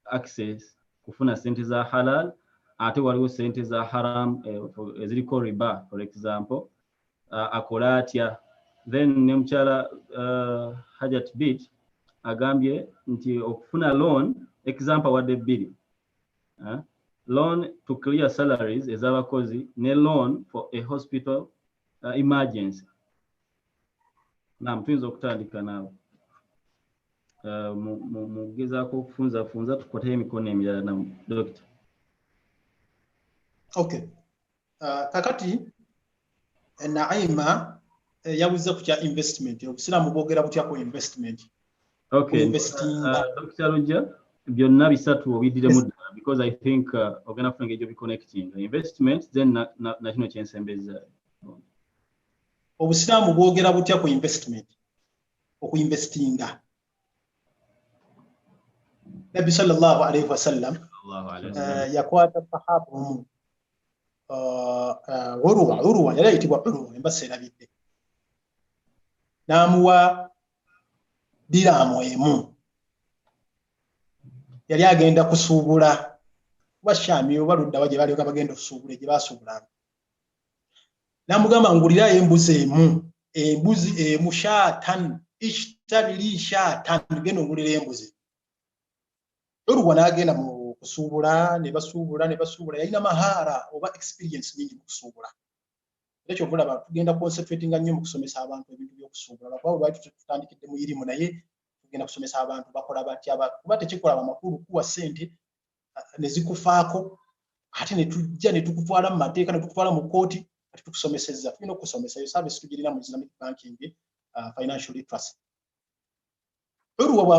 access kufuna sente za halal ate waliwo sente za haram eziriko riba for example akola atya. Then ne mukyala Hajat bit agambye nti okufuna loan example wadde bbiri loan to clear salaries ez'abakozi ne loan for a hospital emergency. Naam, tuyinza okutandika naawe mugezaako okufunzafunza tukwate emikono emirala namu Doctor. Okay. Kakati Naima yabuze ku kya investment obusiraamu bwogera butya ku investment. Okay. Dr. Lujja byonna bisatu obiddiremu ddala because I think ogenda kufuna engeri gy'obiconnecting investment then na kino kyensembeza. Obusiraamu bwogera butya ku investment okuinvestinga. Nabi sallallahu alayhi wa sallam yakwata sahaba omu Urwa yali ayitibwa Urwa embasa erabidde n'amuwa diraamu emu yali agenda kusuubula Bashami oba luddawa gye baali bagenda okusuubula gye baasuubulanga n'amugamba ngulirayo embuzi emu shaatan ishtabili shaatan genda ongulira embuzi. Urwa n'agenda mu kusuubula ne basuubula yalina mahara oba experience nyingi mu kusuubula. Ekyo bulaba tugenda concentrating nnyo mu kusomesa abantu ebintu by'okusuubula lwakubanga lwaki tutandikidde mu irimu naye tugenda kusomesa abantu bakola batya kuba tekikola amakulu kuwa sente ne zikufaako ate ne tujja ne tukutwala mu mateeka ne tukutwala mu kooti ate tukusomesezza tulina okusomesa yo service tugirina mu Islamic banking financial literacy. Urwa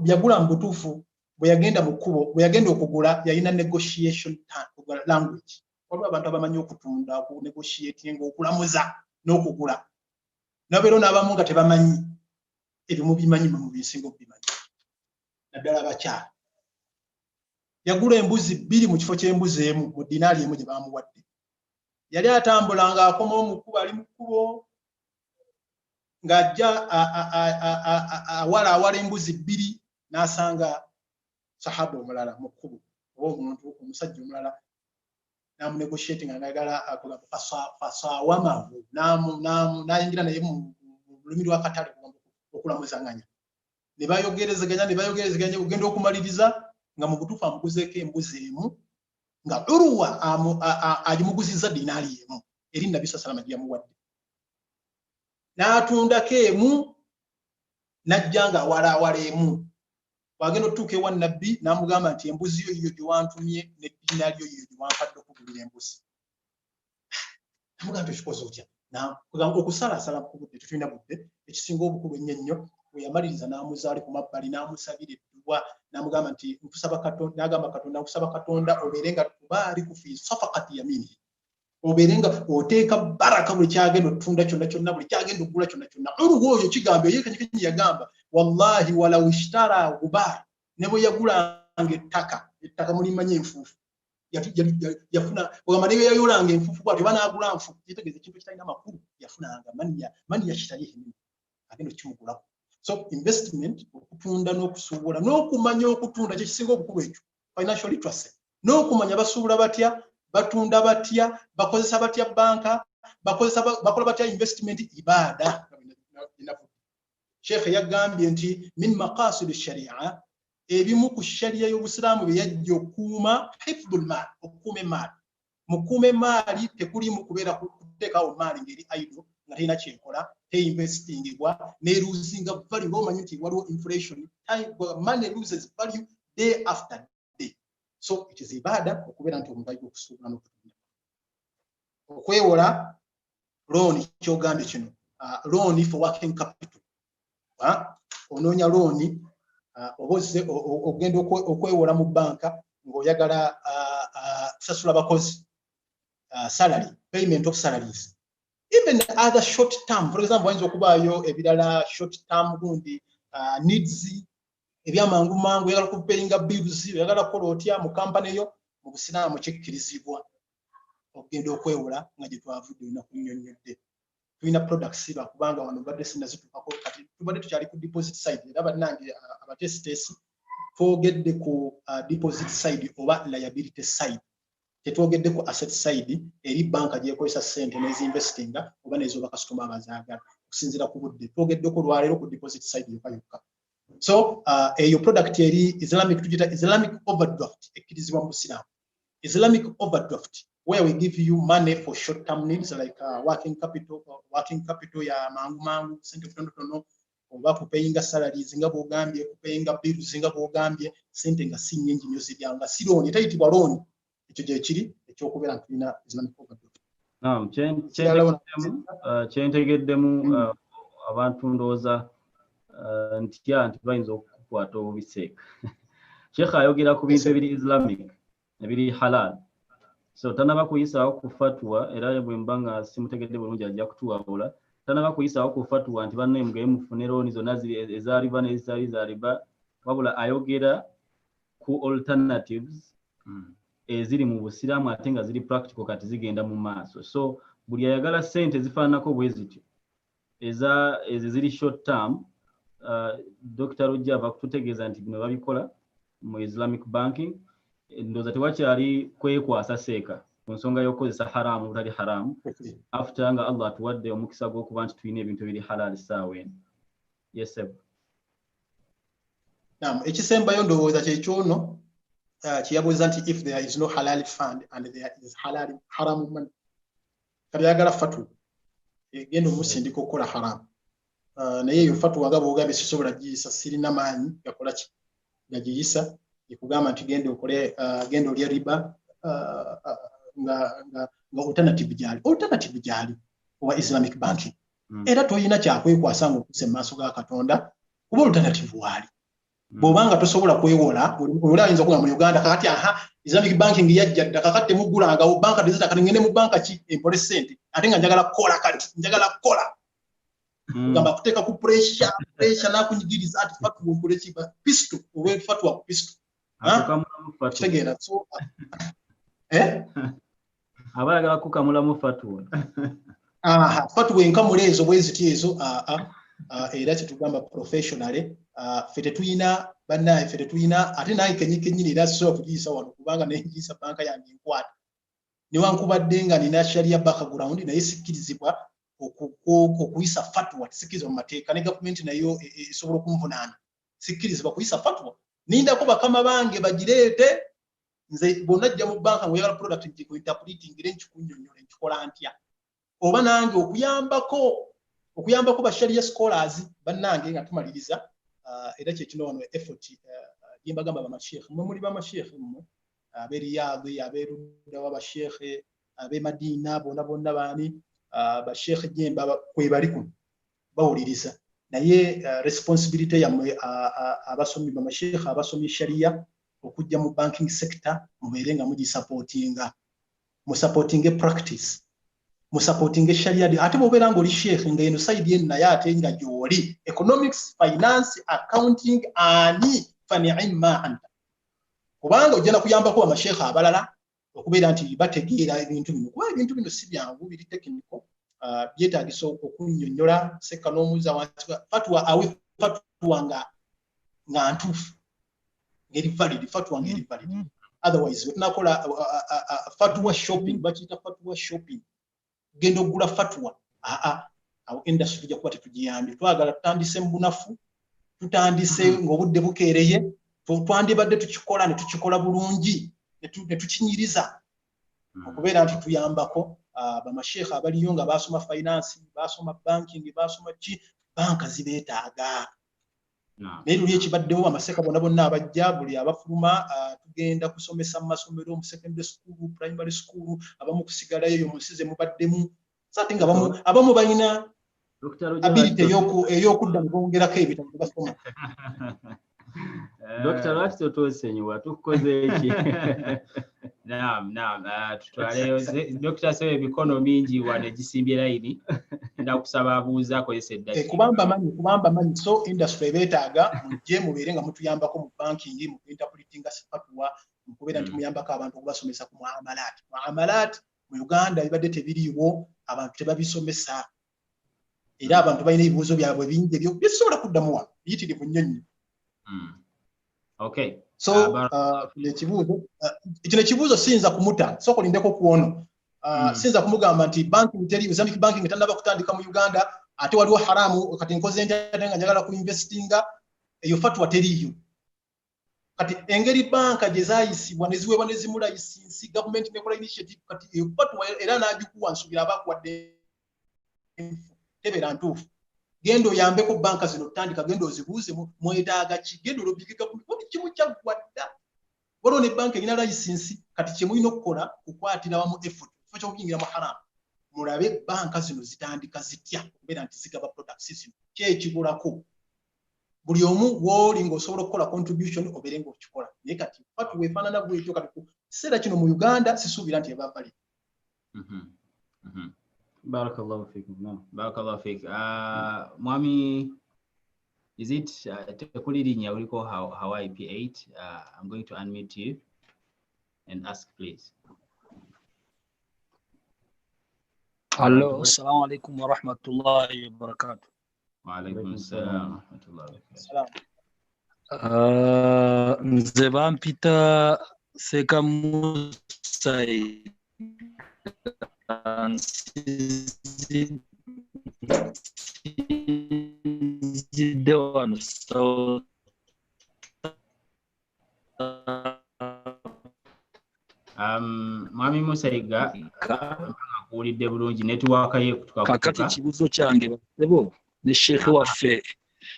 yagula mu butuufu bwe yagenda mu kkubo bwe yagenda okugula yalina negotiation language. Waliwo abantu abamanyi okutunda ku negotiating okulamuza n'okugula nabeero n'abamu nga tebamanyi ebimu bimanyi mu bisinga obimanyi naddala abakyala. Yagula embuzi bbiri mu kifo ky'embuzi emu mu dinaali emu gye baamuwadde. Yali atambula ng'akoma omukubo ali mu kkubo ng'ajja awala embuzi bbiri n'asanga sahaba omulala mu kkubo oba omuntu omusajja omulala n'amunegotiating ng'ayagala akola fasawamahu n'ayingira naye mu lulimi lw'akatale okulamuzanganya ne bayogerezeganya ogenda okumaliriza nga mu butuufu amuguzeeko embuzi emu nga Urwa ajimuguziza dinari emu eri Nabi sallallahu alaihi wasallam yamuwadde n'atundako emu najjanga wala emu wagenda otuuka ewa Nabbi n'amugamba nti embuzi yo gye wantumye ne dinari yo gye wampadde okugulira embuzi namugamba ekikoze otya okusalaasala ku budde tetulina budde ekisinga obukulu ennyo weyamaliriza n'amuzaali ku mabbali n'amusabira edduwa n'amugamba nti nkusaba Katonda n'agamba Katonda nkusaba Katonda obeere nga tubaali kufi safaqati yamini obeere nga oteeka baraka buli kyagenda otunda kyonna buli kyagenda okugula kyonna Urwa oyo kigambo yekanyikanyi yagamba wallahi walaw ishtara gubar ne bwe yagulanga ettaka mulimanyi enfuufu yafuna ogamba ne yayolanga enfuufu bwatyo banaagula nfuufu kitegeeza ekintu kitalina makulu yafunanga mani yashitarihi agenda okimugulako. So investment okutunda n'okusuubula n'okumanya okutunda kye kisinga obukulu ekyo financial literacy n'okumanya basuubula batya batunda batya bakozesa batya banka bakola batya investment ibada. Sheikh yagambye nti min maqasid ash-sharia ebimu ku sharia y'Obusiraamu bye yajja okuuma hifdhul mal okuuma emali mukuuma emali tekulimu kubeera kuteekawo maali ngeri idle nga terina kyekola teinvestingibwa neruzinga value ng'omanyi nti waliwo inflation money loses value day after day. So it is ibada okubeera nti omuntu ayina okusuubula n'okutunda okwewola loan kyogambye kino loan for working capital onoonya loan oboze ogenda okwewola mu banka ng'oyagala kusasula bakozi salary payment of salaries even other short term for example wayinza okubaayo ebirala short term gundi needs ebyamangu mangu oyagala kupayinga bills oyagala kukola otya mu kampani yo mu Busiraamu kikkirizibwa okugenda okwewola nga gye twavudde olina kunnyonnyodde tulina products bakubanga wano badde sinazituukako kati tubadde tukyali ku deposit side era bannange abatesitesi twogedde ku deposit side oba liability side tetwogedde ku asset side eri banka gyekozesa ssente n'ezinvestinga oba n'ez'oba customer abazaagala okusinziira ku budde twogeddeko lwaleero ku deposit side yokka. So eyo product eri Islamic tugita Islamic overdraft ekkirizibwa mu Busiraamu. Islamic overdraft where we give you money for short term needs like working capital ya mangu sente kutono oba kupayinga salaries nga bwogambye kupayinga bills nga bwogambye sente nga si nnyingi nnyo ziryanga si loan etayitibwa loan ekyo gye kiri ekyokubeera nti tulina Islamic overdraft. Kyentegeddemu abantu ndowooza nti bayinza okukwata obubiseeka. Sheikh ayogera ku bintu ebiri Islamic ebiri halal. So tanaba kuyisaawo ku fatwa era bwe mba nga simutegedde bulungi ajja kutuwabula tanaba kuyisaawo ku fatwa nti banne mugeye mufune looni zonna eza riba n'ezitali za riba wabula ayogera ku alternatives eziri mu Busiraamu ate nga ziri practical kati zigenda mu maaso. So buli ayagala ssente zifaananako bwe zityo ezo ziri short term Dr. Rujja ava kututegeeza nti bino babikola mu Islamic banking ndowooza tewakyali kwekwasa seeka ku nsonga y'okukozesa haramu butali haramu after nga Allah atuwadde omukisa gw'okuba nti tulina ebintu ebiri halal ssaawa eno. Yes sir. Ekisembayo ndowooza kyekyono kiyabuuza nti if there is no halal fund and there is haram money kati yagala fatwa egenda omusindika okukola haramu naye eyo fatwa nga bw'ogambye sisobola giyisa sirina maanyi gakola ki gagiyisa ekugamba nti genda olya riba nga alternative gyali owa Islamic banking era toyina kyakwekwasa ng'okussa emaaso ga Katonda kuba alternative waali bw'obanga tosobola kwewola oli ayinza okugamba mu Uganda kakati Islamic banking yajja dda kakati temugulangawo banka tezitaka ngende mu banka ki empole ssente ate nga njagala kukola gamba kuteeka ku pressure n'akunyigiriza ati fatwa okole kiba pisto oba fatwa ku pisto kitegeera so abayagala kukamulamu fatwa fatwa enkamula ezo bwe ziti ezo era kyetugamba professionally ffe tetuyina bannaye ffe tetuyina ate naye kennyini era sisobola kugiyisa wano kubanga nengiyisa banka yange enkwata newankubadde nga nina sharia background naye sikkirizibwa okuyisa fatwa tisikkirizibwa mu mateeka ne gavumenti nayo esobola okunvunaana sikkirizibwa kuyisa fatwa nindako bakama bange bagireete nze bw'onajja mu banka ng'oyagala product ngikuinterpreting era nkikunyonnyola nkikola ntya oba nange okuyambako ba sharia scholars bannange nga tumaliriza era kyekino wano effort yembagamba bamashekhe mwe muli bamashekhe mmwe aberiyadhi aberudda w'abashekhe ab'Madina bonna baani bashekhe jemba kwebali kuno bawuliriza naye responsibility yammwe abasomi bamashekhe abasomi sharia okujja mu banking sector mubeere nga mugisupportinga musupportinge practice musupportinge sharia ate bw'obeera ng'oli shekhe nga eno side yenu naye ate nga gy'oli economics finance accounting ani fani'imma anta kubanga ojja nakuyambako amashekhe abalala okubeera nti bategeera ebintu bino kuba ebintu bino si byangu biri technical byetaagisa okunnyonnyola seka n'omuuza wansi fatwa awe fatwa nga ntuufu ngeri valid fatwa ngeri valid otherwise tunakola fatwa shopping bakiyita fatwa shopping genda okugula fatwa awo industry ejja kuba tetugiyambye twagala tutandise mu bunafu tutandise ng'obudde bukeereye twandibadde tukikola ne tukikola bulungi ne tukinyiriza okubeera nti tuyambako bamashekhe abaliyo nga basoma finance basoma banking basoma ki banka zibeetaaga naye luli ekibaddewo amaseka bonna abajja buli abafuluma tugenda kusomesa mu masomero mu secondary school primary school abamu kusigalayo eyo munsi ze mubaddemu sate nga abamu balina ability ey'okudda ne bongerako ebitabo bye basoma. Dr. Lwaki twosenyiwa tukoze eki? Naam, tutwaleyo Dr. Sewe ebikono mingi wano egisimbye layini ndakusaba abuuza akozesa eddakiika. Kubamba manyi so industry ebeetaaga mujje mubeere nga mutuyambako mu banking mu interpreting fatwa mu kubeera nti muyambako abantu okubasomesa ku muamalat mu Uganda bibadde tebiriiwo abantu tebabisomesa era abantu balina ebibuuzo byabwe bingi ebyo bisobola kuddamu wa biyitirivu nnyo nnyo. Okay. So ekibuuzo siyinza kumuta so kulindeko kuono siyinza kumugamba nti banking teri Islamic banking tannaba kutandika mu Uganda ate waliwo haramu kati nkoze ntya nga njagala kuinvestinga eyo fatwa teriyo kati engeri banka gye zaayisibwa ne ziweebwa ne zimula lisinsi government nekola initiative kati eyo fatwa era n'agikuwa nsubira abakuwadde tebeera ntuufu genda oyambeko banka zino tutandika genda ozibuuze mwetaaga ki genda olobikika buli kimu kyaggwadda waliwo ne banka erina layisinsi kati kye mulina okukola kukwatira wamu effort kifo ky'okuyingira mu haramu mulabe banka zino zitandika zitya okubeera nti zigaba products zino kyekibulako buli omu w'oli ng'osobola okukola contribution obeere ng'okikola naye kati fatu weefaanana bwekyo kati ku kiseera kino mu Uganda sisuubira nti eba bali. Barakallahu fikum. No. Barakallahu fik. Mwami, is it Tekulirinya we call Hawaii P8? I'm going to unmute you and ask, please. Hello, assalamu alaikum wa rahmatullahi wa barakatuh. Wa alaikum assalam wa rahmatullahi wa barakatuh. Nze bampita Seka Musai. Mwami Musaiga akuwulidde bulungi network ye kakati ekibuuzo kyange basebo ne sheekhe waffe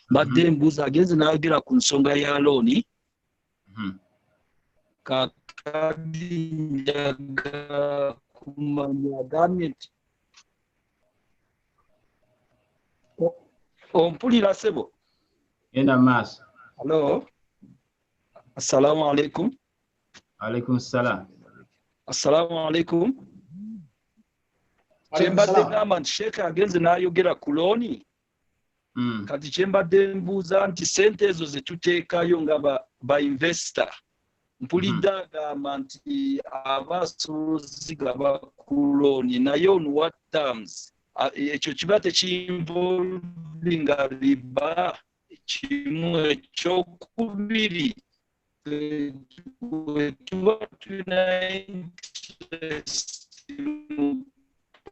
mbadde mbuuza agenze n'ayogera ku nsonga ya looni kakati njaga kumanya gavumenti ompulira sebo genda maaso. Hello, assalamu alaikum. Alaikum salam. Assalamu alaikum. Kyembadde gamba nti sheekhe agenze n'ayogera ku looni kati kyembadde mbuuza nti sente ezo ze tuteekayo nga ba investor mpulidde agamba nti abasobozi gaba ku looni naye on what terms ekyo kiba tekimbolinga riba kimu ekyokubiri tuba tulina interest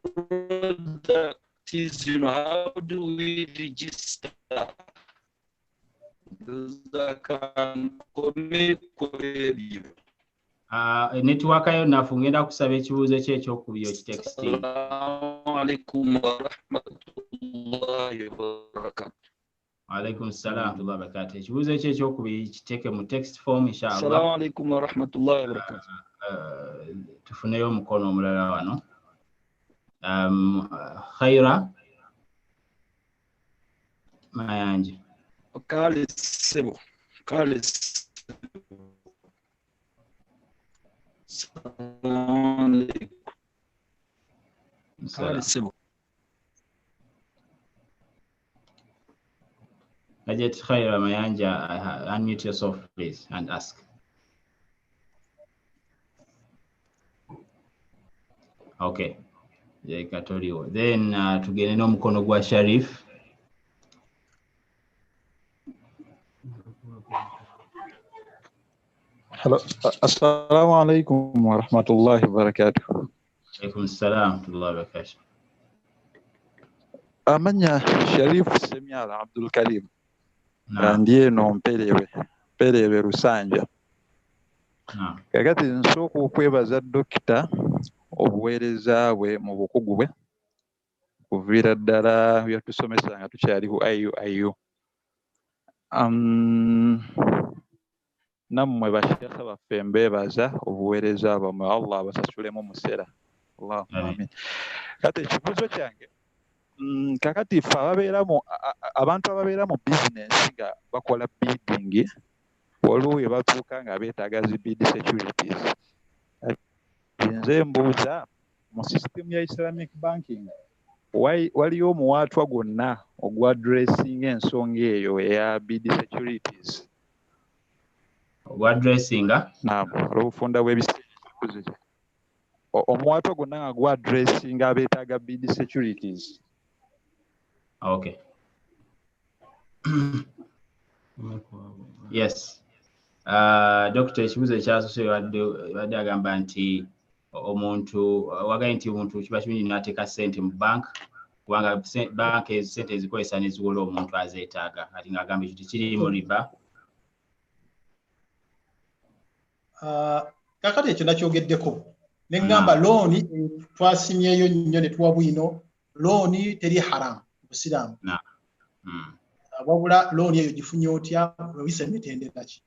product is, you know, how do we register? network yo nafu ngenda kusaba ekibuuzo kye ekyokubiri okitexting. Assalamu alaikum wa rahmatullahi wa barakatuh. Alaikum salam wa rahmatullahi wa barakatuh. Ekibuuzo kye ekyokubiri kiteke mu text form inshallah. Assalamu alaikum wa rahmatullahi wa barakatuh. Tufuneyo omukono omulala wano. Khaira Mayanja. Kale sebo. Kale sebo. Ajat Khaira Mayanja, unmute yourself please and ask. Okay. Then tugende n'omukono gwa Sharif. Hello. Assalamu alaikum wa rahmatullahi wa barakatuh. Alaikum salam wa rahmatullahi wa barakatuh. Amanya Sharif Semyala Abdul Karim. Ndiye no mperewe Rusanja. Kakati nsooka okwebaza Dokita obuweereza bwe mu bukugu bwe kuviira ddala byatusomesa nga tukyali ku IU. Nammwe basheekha baffe mbeebaza obuweereza bwammwe, Allah abasasulemu musera. Allahumma amin. Kati ekibuuzo kyange kakati ffe abantu ababeera mu bizinesi nga bakola bidding waliwo we batuuka nga beetaaga zi bid securities. Nze mbuuza mu system ya Islamic banking waliyo omuwaatwa gwonna ogwa dressing ensonga eyo eya bid securities. Ogwa dressinga? Naam, olw'obufunda bw'ebiseera. Omuwaatwa gwonna nga gwa dressing abeetaaga bid securities. Okay. Yes. Dr. ekibuuzo ekyasoose badde agamba nti omuntu wagaye nti omuntu kiba kirungi n'ateeka ssente mu bank kubanga bank ssente ezikozesa ne ziwola omuntu azeetaaga kati ng'agamba ekyo tekiriimu riba. Kakati ekyo nakyogeddeko ne ngamba looni twasimyeyo nnyo ne tuwa bwino looni teri haramu mu Busiraamu. Wabula looni eyo gifunye otya wewise mitendera ki.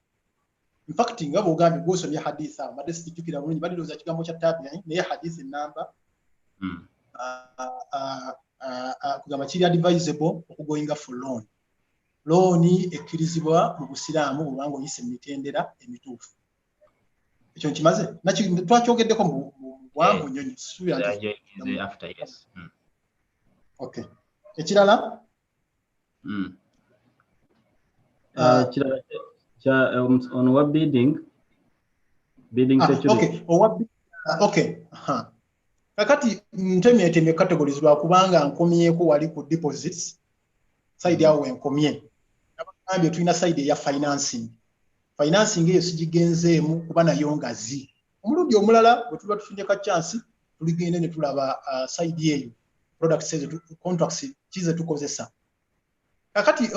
In fact nga bw'ogambye gw'osomye hadisi awo badde sijjukira bulungi badde ndowooza kigambo kya tabi'i naye hadisi ennamba kugamba kiri advisable okugoyinga for loan. Looni ekkirizibwa mu Busiraamu bw'obanga oyise mitendera emituufu. Ekyo nkimaze twakyogeddeko mu bwangu nnyo after yes. Okay. Ekirala? On what bidding security. Okay. Kakati ntemye categories lwa kubanga nkomyeko wali ku deposits side yawo enkomye. Abagambye tulina side ya financing. Financing eyo sigigenzeemu kuba nayo ngazi. Omulundi omulala bwe tuba tufunye ka chance tuligende ne tulaba side eyo products ezo contracts kize tukozesa. Kakati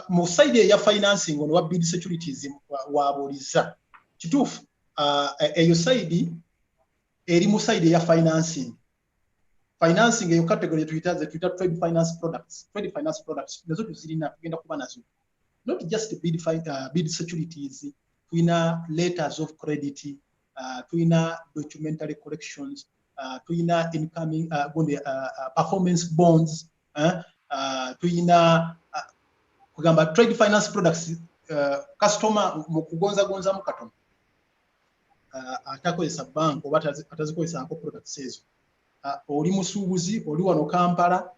mu side ya financing ono wa bid securities wabuliza kituufu eyo side eri mu side ya financing eyo category tuita trade finance products nazo tuzirina tugenda kuba nazo not just bid securities tuina letters of credit tuina documentary collections tuina incoming performance bonds tuina kugamba trade finance products customer mu kugonza mu katono atakozesa bank oba atazikozesa products ezo oli musuubuzi oli wano Kampala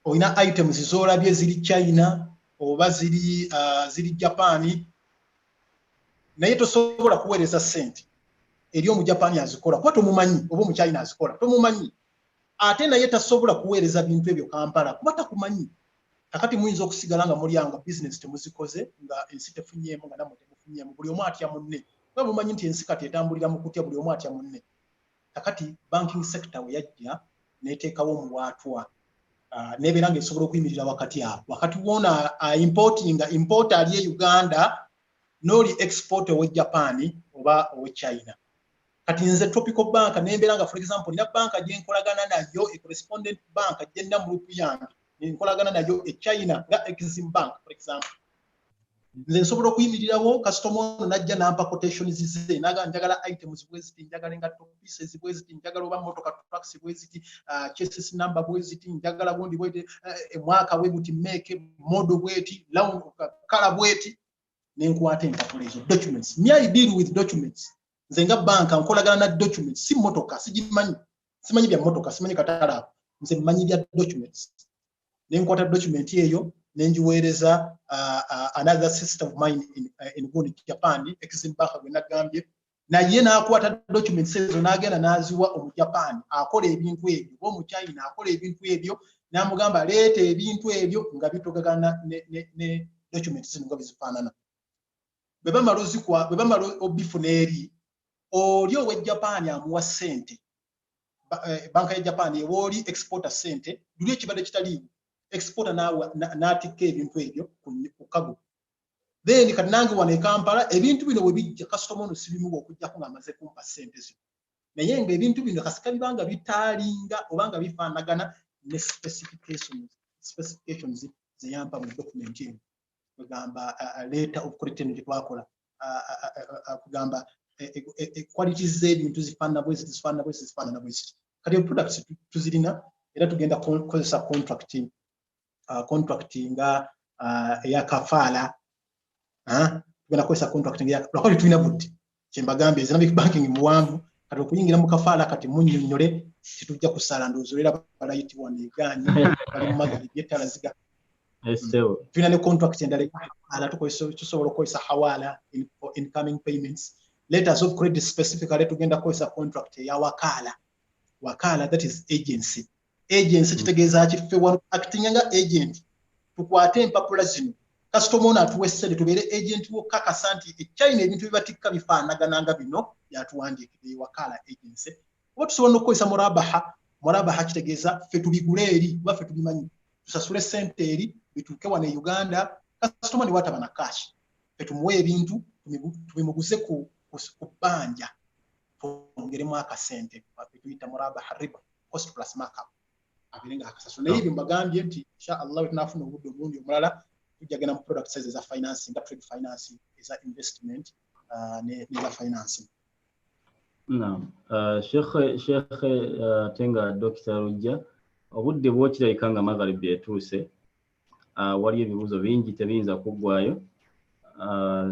olina items z'olabye ziri China oba ziri Japan naye tosobola kuweereza sente eri omu Japan azikola kuba tomumanyi oba omu China azikola tomumanyi ate naye tasobola kuweereza bintu ebyo Kampala kuba takumanyi. Kakati muyinza okusigala nga mulyango business temuzikoze nga ensi tefunyeemu nga namwe temufunyeemu buli omu atya munne nga mumanyi nti ensi kati etambulira mu kutya buli omu atya munne. Kakati banking sector we yajja neteekawo omuwaatwa nebeera ng'esobola okuyimirira wakati awo wakati wona importer ali e Uganda n'oli exporter we Japan oba owe China. Kati nze Tropical Bank nembera nga for example nina banka gye nkolagana nayo e correspondent bank gye nina mu group yange nkolagana nayo e China nga Exim Bank for example. Nze nsobola okuyimirirawo customer ono najja nampa quotations zize naga njagala items bweziti njagala engatto pieces bweziti njagala oba motoka trucks bweziti chassis number bweziti njagala bundi bwete mwaka webuti make model bweti round color bweti nenkwata empapula ezo documents. Me I deal with documents. Nze nga banka nkolagana na documents si motoka sigimanyi simanyi bya motoka simanyi katala nze mmanyi bya documents. Nenkwata document eyo nenjiweereza another sister of mine in Japan, Exim Bank gwe nagambye naye n'akwata documents ezo n'agenda n'aziwa omu Japan akola ebintu ebyo omu China akola ebintu ebyo n'amugamba leeta ebintu ebyo nga bitogagana ne documents zino nga bizifaanana. Bwe bamala obifuna eri oli owe Japan amuwa ssente banka ya Japan ewoli exporter ssente luli ekibadde kitaliiwo exporter n'atikka ebintu ebyo ku kago. Then kati nange wano e Kampala ebintu bino bwe bijja customer ono sibimuwa okujjako ng'amaze kumpa ssente zo. Naye nga ebintu bino kasika bibanga bitaalinga obanga bifaanagana ne specifications ze yampa mu document eyo. Kugamba letter of credit gye twakola kugamba qualities z'ebintu zifaanana bweziti. Kati products tuzirina era tugenda kukozesa contracting nga eya kafaala tugenda kukozesa contracting ya lwakati tulina budde kyembagambye Islamic banking muwanvu kati okuyingira mu kafaala kati munnyonnyole titujja kusala ndozoolera balayitibwa neganye bali mu magalibi ettala ziga tulina ne contract endala tusobola okukozesa hawala incoming payments letters of credit specifically tugenda kukozesa contract eya wakala that is agency kitegeeza kiffe wano acting nga agent tukwate empapula zino customer ono atuwe ssente tubeere agent wo kakasa nti e China ebintu bibatikka bifaanagana nga bino byatuwandiikidde wakala agency. Oba tusobola n'okukozesa murabaha kitegeeza ffe tubigule eri oba ffe tubimanyi tusasule ssente eri bituuke wano e Uganda customer ne wataba na cash ffe tumuwe ebintu tubimuguze ku bbanja twongeremu akasente tuyita murabaha riba cost plus markup abirenga akasasula. Naye ebyo mbagambye nti inshallah tunafuna obudde obulungi omulala tujja genda mu product sizes za financing nga trade financing eza investment ne za financing. Naam, Sheikh Tenga Dr. Rujja obudde bw'okirabika nga Magharibi etuuse waliyo ebibuuzo bingi tebiyinza kuggwayo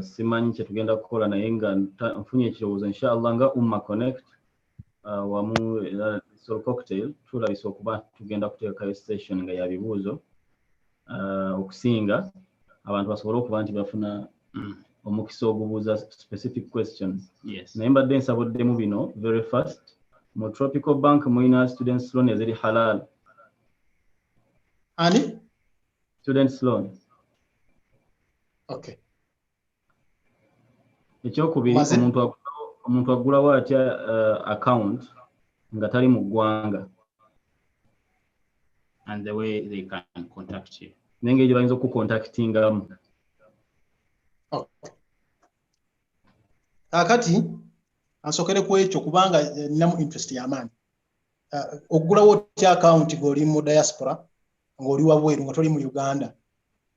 simanyi kye tugenda kukola naye nga nfunye ekirowoozo inshallah nga Ummah Connect wamu Soul Cocktail tulabisa okuba tugenda kuteekayo station nga ya bibuuzo okusinga abantu basobole okuba nti bafuna omukisa ogubuuza specific questions. Naye mbadde nsabuddemu bino very fast mu Tropical Bank muyina students loan eziri halal. Ani? Students loan. Okay. Ekyokubiri omuntu agulawo atya account nga tali mu ggwanga. And the way they can contact you. Nengeri bayinza okucontactingamu. Kakati ansokere ku ekyo kubanga ninamu interest y'amaanyi. Ogulawo otya account ng'oli mu diaspora ng'oli wabweru nga toli mu Uganda.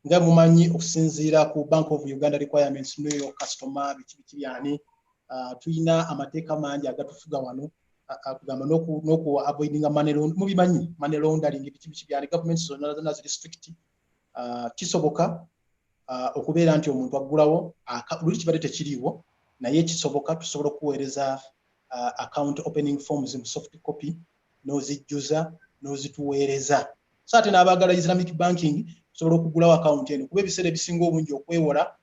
Nga mumanyi okusinziira ku Bank of Uganda requirements n'eyo customer biki byani tuyina amateeka mangi agatufuga wano kugamba n'oku avoidinga money laundering mubimanyi money laundering biki byani government zonna ziri strict kisoboka okubeera nti omuntu agulawo luli kibadde tekiriiwo naye kisoboka tusobola okuweereza account opening forms mu soft copy n'ozijjuza n'ozituweereza so ate n'abaagala Islamic banking tusobola okugulawo account eno kuba ebiseera ebisinga obungi okwewola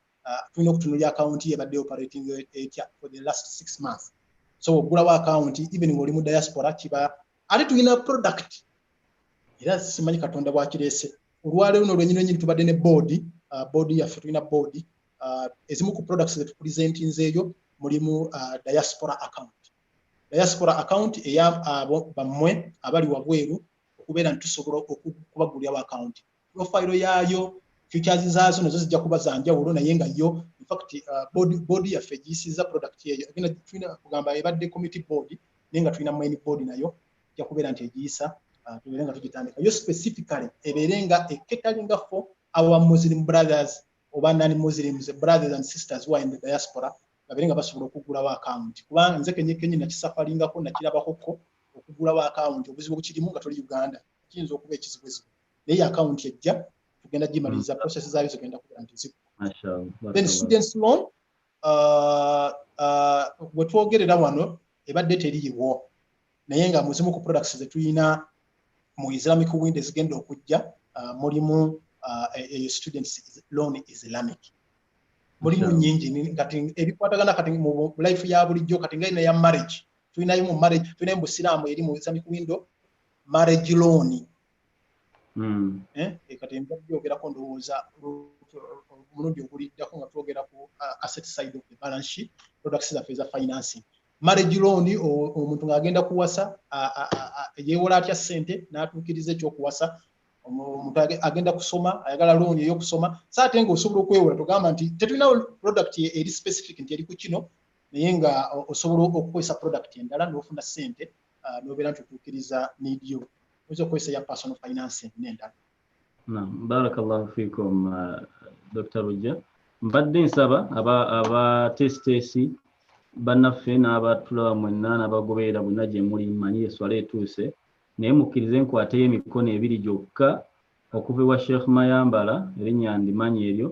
tulina okutunulya account yebadde operating etya for the last 6 months so ogulawo account even ng'oli mu diaspora kiba ate tulina product era simanyi katonda bwakireese olwaleero n'olwenyini tubadde ne board yaffe tulina board ezimu ku products zetupresentinzeeyo mulimu diaspora account eya abo bammwe abali wabweru okubeera nti tusobola okubagulyawo account profile yaayo features zaazo nazo zijja kuba za njawulo naye nga yo in fact board yaffe giyisiza product yeyo agenda tulina kugamba ebadde committee board naye nga tulina main board nayo ejja kubeera nti egiyisa tubeere nga tugitandika yo specifically ebeere nga eketalinga for our Muslim brothers oba non-Muslims brothers and sisters who are in the diaspora babeere nga basobola okugulawo account kubanga nze kenyekenye nakisafalingako nakirabakoko okugulawo account obuzibu bukirimu nga toli Uganda kiyinza okuba ekizibuzibu naye account ejja tugenda gimaliriza process zaayo zigenda kubeera nti zikula. Then students loan bwe twogerera wano ebadde teriiwo naye nga muzimu ku products ze tulina mu Islamic window ezigenda okujja mulimu students loan Islamic mulimu nyingi kati ebikwatagana kati mu life ya bulijjo kati nga ina ya marriage tulinayo mu marriage tulinayo mu Islamu eri mu Islamic window marriage loan kati mbyogerako ndowooza omulundi oguliddako nga twogera ku asset side of the balance sheet products zaffe za financing marriage loan omuntu ng'agenda kuwasa yeewola atya ssente n'atuukiriza ekyokuwasa omuntu agenda kusoma ayagala loan ey'okusoma saate nga osobola okwewola tugamba nti tetulina product eri specific nti eri ku kino naye nga osobola okukozesa product endala n'ofuna ssente n'obeera nti otuukiriza need yo oyinza okukozesa ya personal financing n'endala. Barakallahu fikum Dr. Rujja mbadde nsaba aba testesi bannaffe n'abatula mwenna n'abagoberera bonna gye muli mmanyi eswala etuuse naye mukkirize nkwateyo emikono ebiri gyokka okuva ewa Sheikh Mayambala erinnya ndimanyi eryo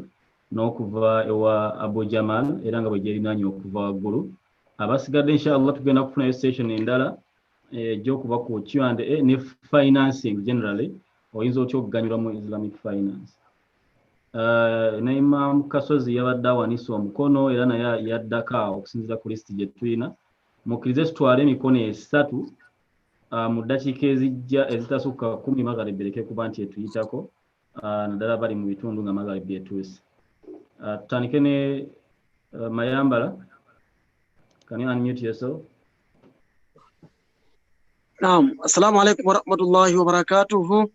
n'okuva ewa Abu Jamal era nga bwe gyerinaanye okuva waggulu abasigadde inshallah tugenda kufunayo station endala egy'okuba ku Q&A ne financing generally oyinza otya okuganyulwa mu Islamic finance. Ne Imam Kasozi yabadde awanise omukono era naye yaddaka okusinziira ku listi gye tulina mukkirize tutwale emikono esatu mu ddakiika ezijja ezitasukka 10 Magharibi ereke kuba nti etuyitako naddala bali mu bitundu nga Magharibi etuuse. Tutandike ne Mayambala. Can you unmute yourself? Naam, assalamu alaikum warahmatullahi wabarakatuhu.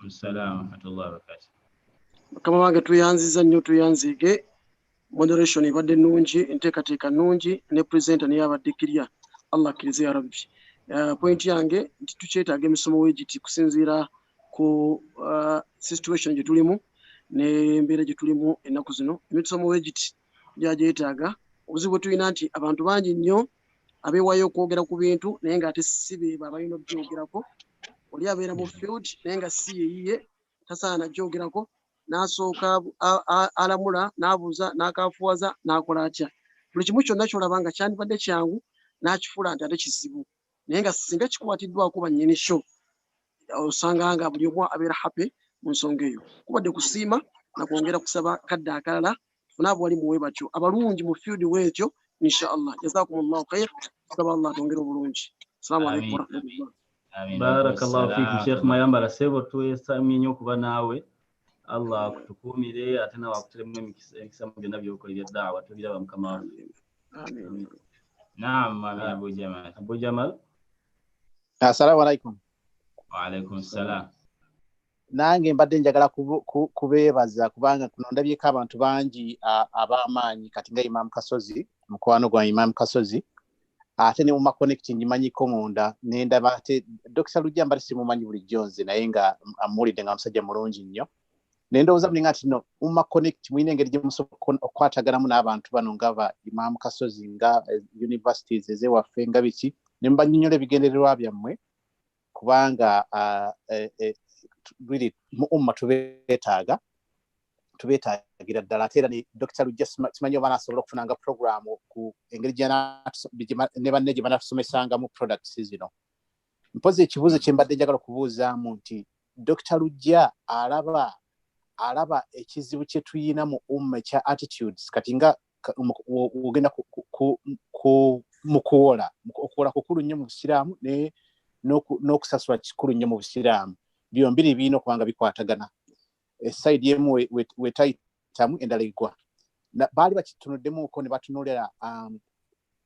Assalamu warahmatullahi wabarakatuh. Kama wange tuyanziza nnyo tuyanzige moderation ibadde nnungi enteekateeka nnungi ne presenter naye abadde kirya Allah akkirize ya rabbi. Point yange nti tukyetaaga emisomo w'egiti kusinziira ku situation gye tulimu n'embeera gye tulimu ennaku zino emisomo w'egiti gyagyetaaga obuzibu tulina nti abantu bangi nnyo abeewayo okwogera ku bintu naye ng'ate si beebo abalina okubyogerako oli abeera mu field naye nga si yeyiye tasaana gyogerako n'asooka alamula n'abuuza n'akaafuwaza n'akola atya buli kimu kyonna ky'olaba nga kyandibadde kyangu n'akifuula nti ate kizibu naye nga singa kikwatiddwako bannyini sho osanga nga buli omu abeera happy mu nsonga eyo kubadde kusiima nakwongera kusaba kadde akalala tufune abo bali muwe batyo abalungi mu field w'ekyo inshallah jazakumullahu khair tusaba Allah atongere obulungi. Assalamu alaikum warahmatullahi. Barakallahu fikum Sheikh Mayambala sebo twesamye nnyo okuba naawe Allah akutukuumire ate nawe akuteremu emikisa byonna by'okolera daawa tubiraba mukama waffe. Amin. Naam, Abu Jamal. Abu Jamal. Assalamu alaikum. Wa alaikum salam. Nange mbadde njagala kubeebaza kubanga kuno ndabyeko abantu bangi ab'amaanyi kati nga Imam Kasozi mukwano gwa Imam Kasozi ate ne mu connecting manyiko munda nendaba ate Dr. Rujja mbali simumanyi bulijjo nze naye nga amuwulidde nga musajja mulungi nnyo nendowooza muli ngati no umma connect mwine engeri gye musobola okukwataganamu n'abantu bano ngaba Imam Kasozi nga universities ezewaffe nga biki ne mbanyonnyola ebigendererwa byammwe kubanga really mu umma tubeetaagira ddala ate era ne Dr. Rujja simanyi oba nasobola okufunanga program ku engeri ne banne gye banatusomesanga mu products zino mpozi ekibuuzo kye mbadde njagala okubuuzaamu nti Dr. Rujja alaba ekizibu kye tuyina mu umma ekya attitudes kati nga ogenda mu kuwola kukulu nnyo mu Busiraamu n'okusasula kikulu nnyo mu Busiraamu byombiri biino kubanga bikwatagana eside yemu wetayitamu endala igwa baali bakitunuddemuko ne batunuulira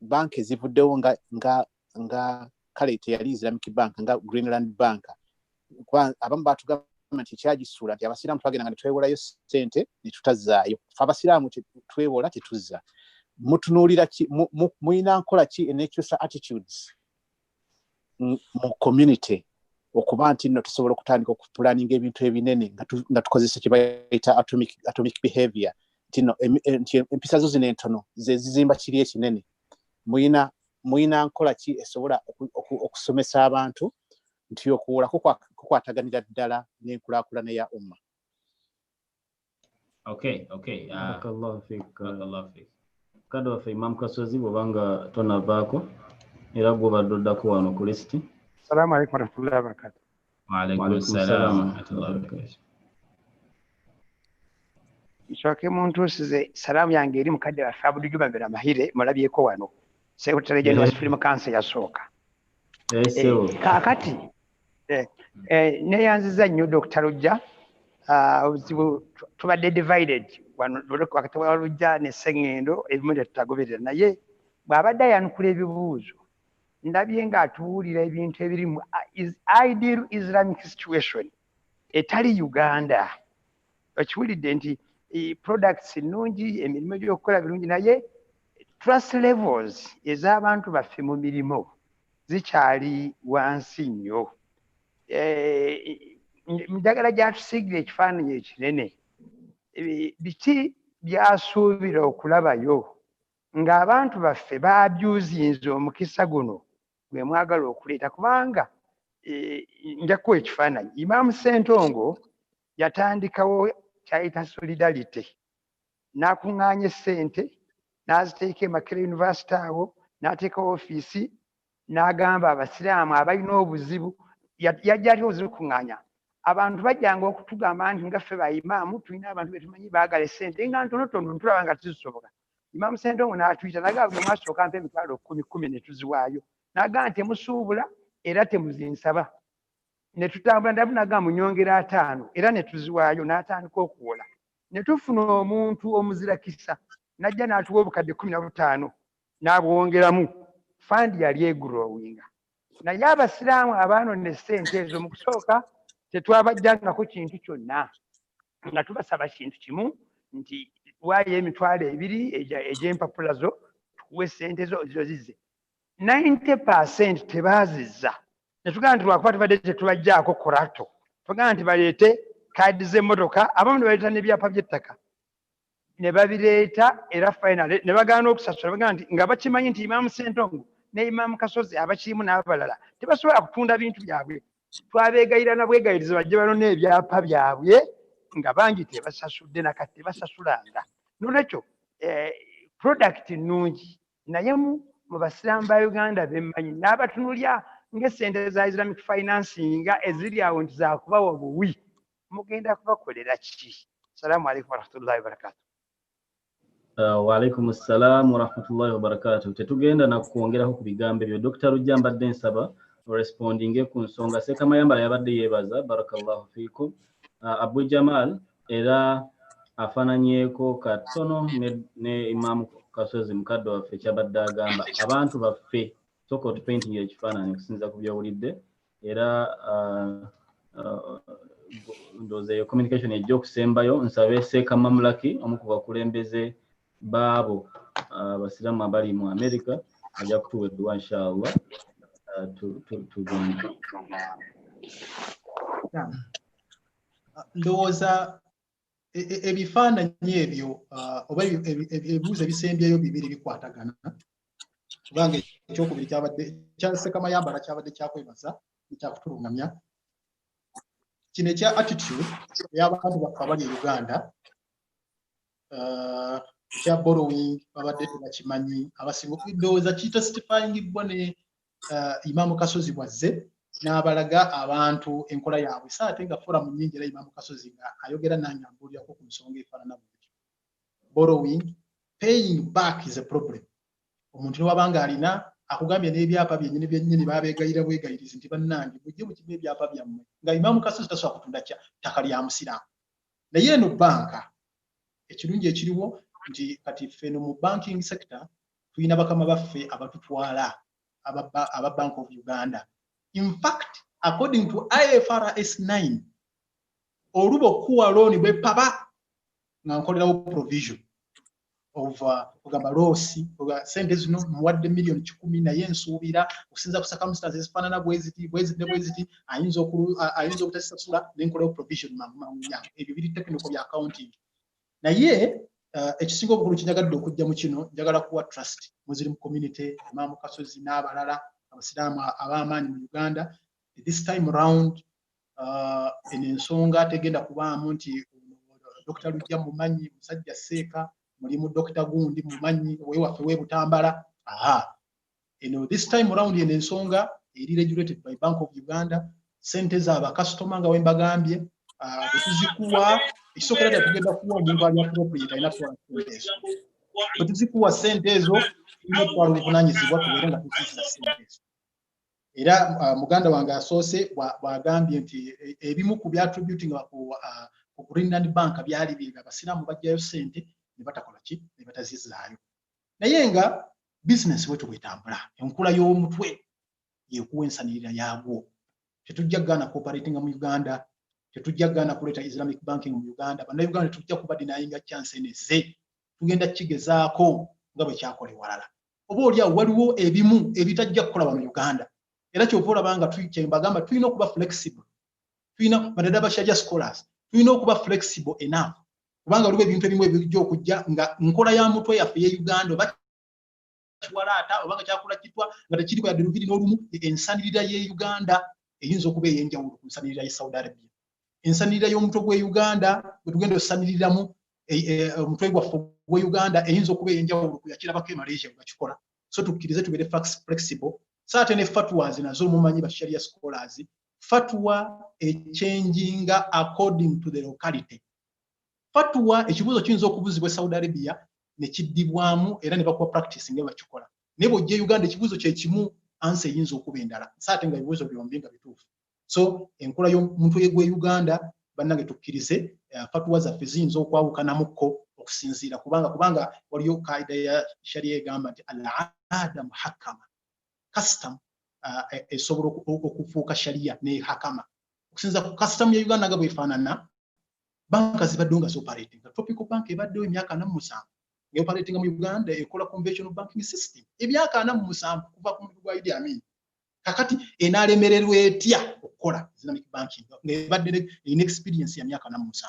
banka ezivuddewo nga kale teyali Islamic bank nga Greenland bank abamu batugamba government kyagisuula nti abasiraamu twagenda nga netwewolayo ssente ne tutazaayo. Ffe abasiraamu twewola tetuzza. Mutunuulira ki, muyina nkola ki ennekyusa attitudes mu community okuba nti nno tusobola okutandika okupulaninga ebintu ebinene nga tukozesa kye bayita atomic behavior nti empisa zo zino entono ze zizimba kiri ekinene. Muyina nkola ki esobola okusomesa abantu nti okuwola kukwataganira ddala n'enkulaakulana ya umma. Okay. Barakallahu fik. Kado waffe Imam Kasozi bw'obanga tonavaako era gw'obadde oddako wano ku listi. Assalamu alaikum warahmatullahi wabarakatuh. Wa alaikum salaam warahmatullahi wabarakatuh. Nsooke muntuusize salaamu yange eri mukadde waffe Abudu Juma Mbera Mahire mulabyeko wano. Secretary General Film Council yasooka. Kaakati neyanziza nnyo Dr. Lujja obuzibu tubadde divided wano wakati wa Lujja ne Sseŋŋendo ebimu tetutagoberera naye bw'abadde ayanukula ebibuuzo ndabye ng'atubuulira ebintu ebiri mu ideal Islamic situation etali Uganda. Okiwulidde nti products nnungi, emirimu gy'okukola birungi naye trust levels ez'abantu baffe mu mirimu zikyali wansi nnyo. Njagala gy'atusiigira ekifaananyi ekinene. Biki by'asuubira okulabayo ng'abantu baffe baabyuzinze omukisa guno gwe mwagala okuleeta kubanga njakuwa ekifaananyi. Imam Ssentongo yatandikawo kyayita solidarity n'akuŋŋaanya essente n'aziteeka e Makerere University awo n'ateekawo ofiisi n'agamba abasiraamu abalina obuzibu yajja ati obuzibu kuŋŋaanya abantu bajjanga okutugamba nti nga ffe ba imaamu tulina abantu betumanyi baagala essente nga ntonotono ntulaba nga tizisoboka. Imam Ssentongo n'atuyita n'agamba bwe mwasooka mpa emitwalo 10 ne tuziwaayo n'agamba temusuubula era temuzinsaba ne tutambula ndabu n'agamba munyongera 5 era ne tuziwaayo n'atandika okuwola ne tufuna omuntu omuzirakisa najja n'atuwa obukadde 15 n'abwongeramu fandi yali egrowinga. Naye abasiraamu abaanona essente ezo mu kusooka tetwabajjangako kintu kyonna nga tubasaba kintu kimu nti waayo emitwalo 2 egy'empapula zo tukuwe essente zo zizze. 90% tebaazizza. Ne tugamba nti lwakuba tubadde tetubajjaako korato tugamba nti baleete kaadi z'emmotoka abamu ne baleeta n'ebyapa by'ettaka ne babireeta era finally ne bagaana okusasula bagamba nti nga bakimanyi nti Imam Ssentongo ne Imam Kasozi abakirimu n'abalala tebasobola kutunda bintu byabwe. Twabeegayira na bwegayiriza bajje banona ebyapa byabwe nga bangi tebasasudde nakati tebasasulanga. Nolwekyo product nnungi naye mu basiraamu ba Uganda bemmanyi n'abatunulya ng'essente za Islamic financing eziri awo nti zaakubawa buwi mugenda kubakolera ki? Salaamu alaikum warahmatullahi wabarakatuh. Wa alaikum salaam warahmatullahi wabarakatuh. Tetugenda na kuongerako ku bigambo ebyo. Dr. Lujja mbadde nsaba respondinge ku nsonga Sekamayambala yabadde yeebaza barakallahu fiikum. Abu Jamal era afaananyeeko katono ne Imam Kasozi mukadde waffe kyabadde agamba abantu baffe sooka otupaintingira ekifaananyi okusinziira ku byowulidde era ndowooza eyo communication ejja okusembayo. Nsabe Sekamamulaki omu ku bakulembeze baabo abasiraamu abali mu America ajja kutuwa edduwa inshallah tugenda. Ndowooza ebifaananyi ebyo oba ebibuuzo ebisembyeyo bibiri bikwatagana kubanga ekyokubiri kyabadde kya Sekamayambala kyabadde kyakwebaza ekyakutulungamya kino ekya attitude ey'abantu baffe abali e Uganda ekya borrowing babadde tebakimanyi abasinga ndowooza kitestifyingibwa ne Imam Kasozi bwazze n'abalaga abantu enkola yaabwe saate nga foramu nnyingi era Imam Kasozi nga ayogera n'anyambulyako ku nsonga efaanana bwetyo. Borrowing, paying back is a problem. Omuntu niwabanga alina akugambye n'ebyapa byennyini babeegayira bwegayirizi nti bannange mujje mukibe ebyapa byammwe nga Imam Kasozi tasobola kutunda ttaka lya musiraamu. Naye eno banka ekirungi ekiriwo nti kati ffe no mu banking sector tulina bakama baffe abatutwala aba Bank of Uganda. In fact, according to IFRS 9, olubo kuwa loan bwe papa nga nkolerawo provision of ogamba losi oga sente zino muwadde million 10 naye nsuubira okusinza ku circumstances zifaanana bweziti ayinza obutasasula nenkolewo provision ebyo biri technical bya accounting naye ekisinga obukulu kinyagadde okujja mu kino njagala kuwa trust muziri mu community Imam Kasozi n'abalala abasiraamu ab'amaanyi mu Uganda this time around ensonga tegenda kubaamu nti Dr. Lujja mumanyi musajja seeka mulimu Dr. Gundi mumanyi wewaffe webutambala this time around ensonga eri regulated by Bank of Uganda sente z'aba customer nga wembagambye tuzikuwa ekisokera tugenda kuwa omuntu ali appropriate alina kuwa sente ezo tuzikuwa sente ezo tulina okutwala obuvunanyizibwa tubeere nga tuziza sente ezo era muganda wange asoose bwagambye nti ebimu ku byattributing ku Greenland Bank byali biga abasiraamu bajjayo sente ne batakola ki ne batazizaayo naye nga business wetu bwetambula enkula y'omutwe yekuwa ensanirira yaagwo tetujja kugaana cooperating mu Uganda tetujja kugaana kuleeta Islamic banking mu Uganda bannayuganda tetujja kuba dinayinga chance eneze tugenda kigezaako nga bwe kyakola ewalala oba oliawo waliwo ebimu ebitajja kukola wano Uganda era kyova olabanga kyembagamba tulina okuba flexible tulina badada bashaja scholars tulina okuba flexible enough kubanga waliwo ebintu ebimu ebijja okujja nga nkola ya mutwe yaffe ye Uganda oba kiwalaata obanga kyakula kitwa nga tekiri kwa deluviri n'olumu ensanirira ye Uganda eyinza okuba ey'enjawulo ku nsanirira ye Saudi Arabia ensanirira y'omutwe gwe Uganda bwe tugenda osaniriramu omutwe gwaffe gwe Uganda eyinza okuba ey'enjawulo ku yakirabako e Malaysia bwakikola so tukkirize tubeere flexible saate ne fatwas nazo mumanyi ba sharia scholars fatwa echanginga according to the locality fatwa ekibuzo kiyinza okubuzibwa Saudi Arabia ne kiddibwamu era ne bakuwa practice nga bakikola naye bw'ojja Uganda ekibuzo kye kimu ansa eyinza okuba endala saate nga ebibuzo byombi nga bituufu so enkola y'omuntu gwe Uganda bannange tukkirize fatwa zaffe ziyinza okwawukanamukko okusinziira kubanga waliyo kaida ya sharia egamba nti al-aada muhakkama custom esobola okufuuka sharia ne hakama okusinza ku custom ya Uganda nga bwefaanana banka zibaddewo nga zoperating tropical bank ebaddewo emyaka 47 ng'operating mu Uganda ekola conventional banking system emyaka 47 kuva ku muntu gwa Idi Amin kakati enaalemererwa etya okukola Islamic banking ng'ebadde in experience ya myaka 47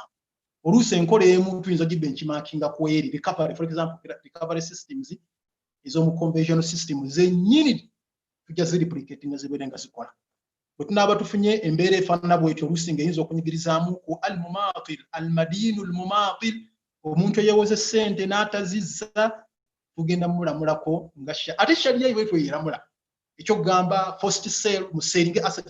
oluusi enkola emu tuyinza gibenchmarkinga ku eri recovery for example recovery systems ez'omu conventional system zennyini tujja ziriplicating zibeere nga zikola bwe tunaaba tufunye embeera efaanana bwetyo oluusi ng'eyinza okunyigirizamu ku al-mumatil al-madinu al-mumatil omuntu eyewoze sente n'atazizza tugenda mulamulako nga ate sharia iwetu eyeramula ekyo kugamba first sale museringe asset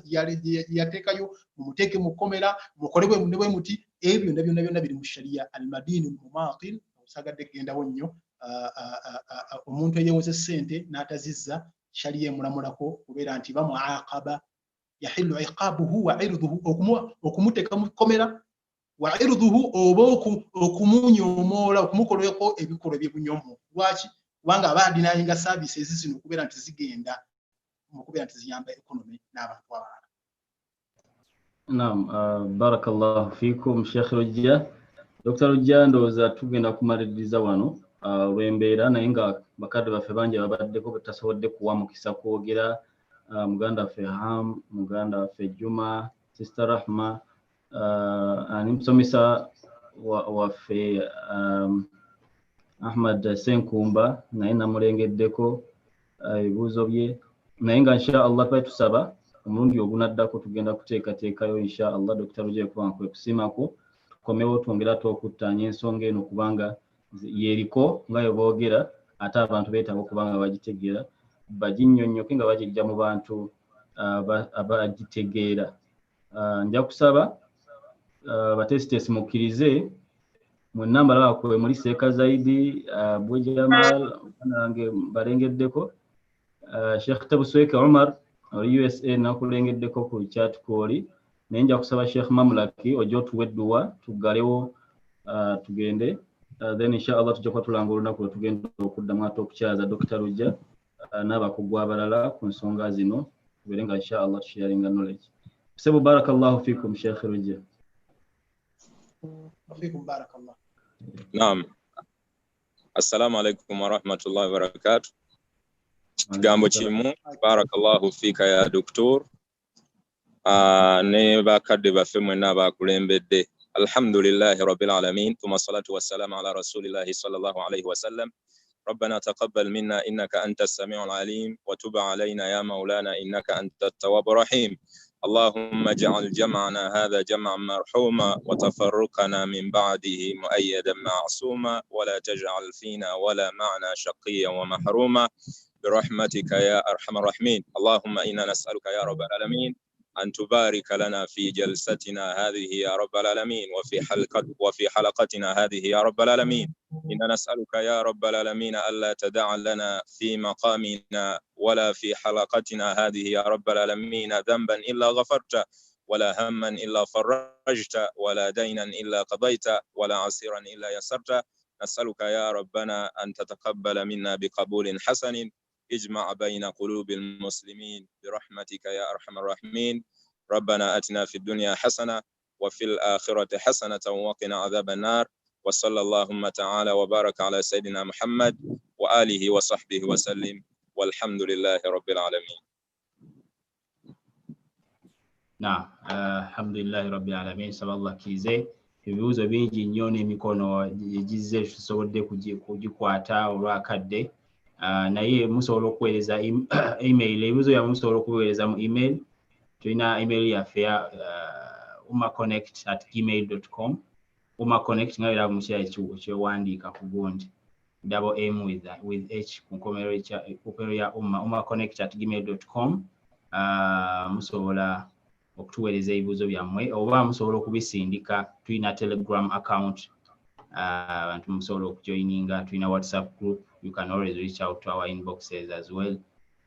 yateekayo mumuteeke mukomera mukolebwe bwe muti ebyo byonna biri mu sharia al-madinu al-mumatil osagadde gendawo nnyo omuntu eyewoze sente n'atazizza sharia emulamulako kubeera nti bamuaqaba yahillu iqabuhu wa irduhu okumuteeka mu komera wa irduhu oba okumunyomoola okumukoleko ebikolwa eby'ebunyomo lwaki kubanga abaadinayinga services zino okubeera nti zigenda okubeera nti ziyamba economy n'abantu abalala. Naam, barakallahu fikum Sheikh Lujja. Dr. Lujja ndowooza tugenda kumaliriza wano olw'embeera naye nga bakadde baffe bangi babaddeko betasobodde kuwa mukisa kwogera muganda waffe Ham, muganda waffe Juma, Sister Rahma, ani musomesa waffe Ahmad Senkumba naye namulengeddeko ebibuuzo bye naye nga insha Allah twa tusaba omulundi ogunaddako tugenda kuteekateekayo insha Allah Dr. Lujja kwe kusimako tukomewo twongera twokutanya ensonga eno kubanga yeriko nga yoboogera ate abantu beetaaga okubanga bagitegeera baginnyonnyoke nga bagijja mu bantu abagitegeera. Nja kusaba batesitesi mukkirize mwenna mbalabakwe muli Seeka Zaidi Bwejamal nange balengeddeko Sheikh Tabusweke Omar oli USA nakulengeddeko ku chat call naye nja kusaba Sheikh Mamlaki ojja otuwe edduwa tuggalewo tugende then inshallah tujja kuba tulanga olunaku lwe tugenda okuddamu ate okukyaza Dr. Lujja n'abakugu abalala ku nsonga zino tubeere nga inshallah tusharinga knowledge. Sebu barakallahu fikum Sheikh Lujja. Wafikum barakallah. Naam. Assalamu alaikum wa rahmatullahi wa barakatuh. Kigambo kimu barakallahu fika ya doktor. Ne bakadde baffe mwenna bakulembedde. Alhamdulillahi rabbil alamin. Thumma salatu wassalamu ala rasulillahi sallallahu alayhi wa sallam. ربنا تقبل منا إنك أنت السميع العليم وتب علينا يا مولانا إنك أنت التواب الرحيم. اللهم اجعل جمعنا هذا جمعا مرحوما وتفرقنا من بعده مؤيدا معصوما ولا تجعل فينا ولا معنا شقيا ومحروما برحمتك يا أرحم الراحمين. اللهم إنا نسألك يا رب العالمين أن تبارك لنا في جلستنا هذه يا رب العالمين وفي حلقتنا هذه يا رب العالمين. إنا نسألك يا رب العالمين ألا تدع لنا في مقامنا ولا في حلقتنا هذه يا رب العالمين ذنبا إلا غفرت ولا هما إلا فرجت ولا دينا إلا قضيت ولا عسيرا إلا يسرت. نسألك يا ربنا أن تتقبل منا بقبول حسن اجمع بين قلوب المسلمين برحمتك يا أرحم الراحمين. ربنا أتنا في الدنيا حسنة وفي الآخرة حسنة وقنا عذاب النار. وصلى اللهم تعالى وبارك على سيدنا محمد وآله وصحبه وسلم والحمد لله رب العالمين. نعم الحمد لله رب العالمين. سبحان الله kize ebibuuzo bingi nnyo n'emikono egize tusobodde kugikwata olwakadde. Naye musobola okuweereza email, ebibuuzo byammwe musobola okubiweereza mu email. Tulina email yaffe ya ummahconnect@gmail.com. ummahconnect nga era mu kirayi kyewandiika ku gundi double m with h ku nkomerero ya ummahconnect@gmail.com. Musobola okutuweereza ebibuuzo byammwe oba musobola okubisindika. Tulina telegram account, abantu musobola okujoininga. Tulina WhatsApp group. You can always reach out to our inboxes as well.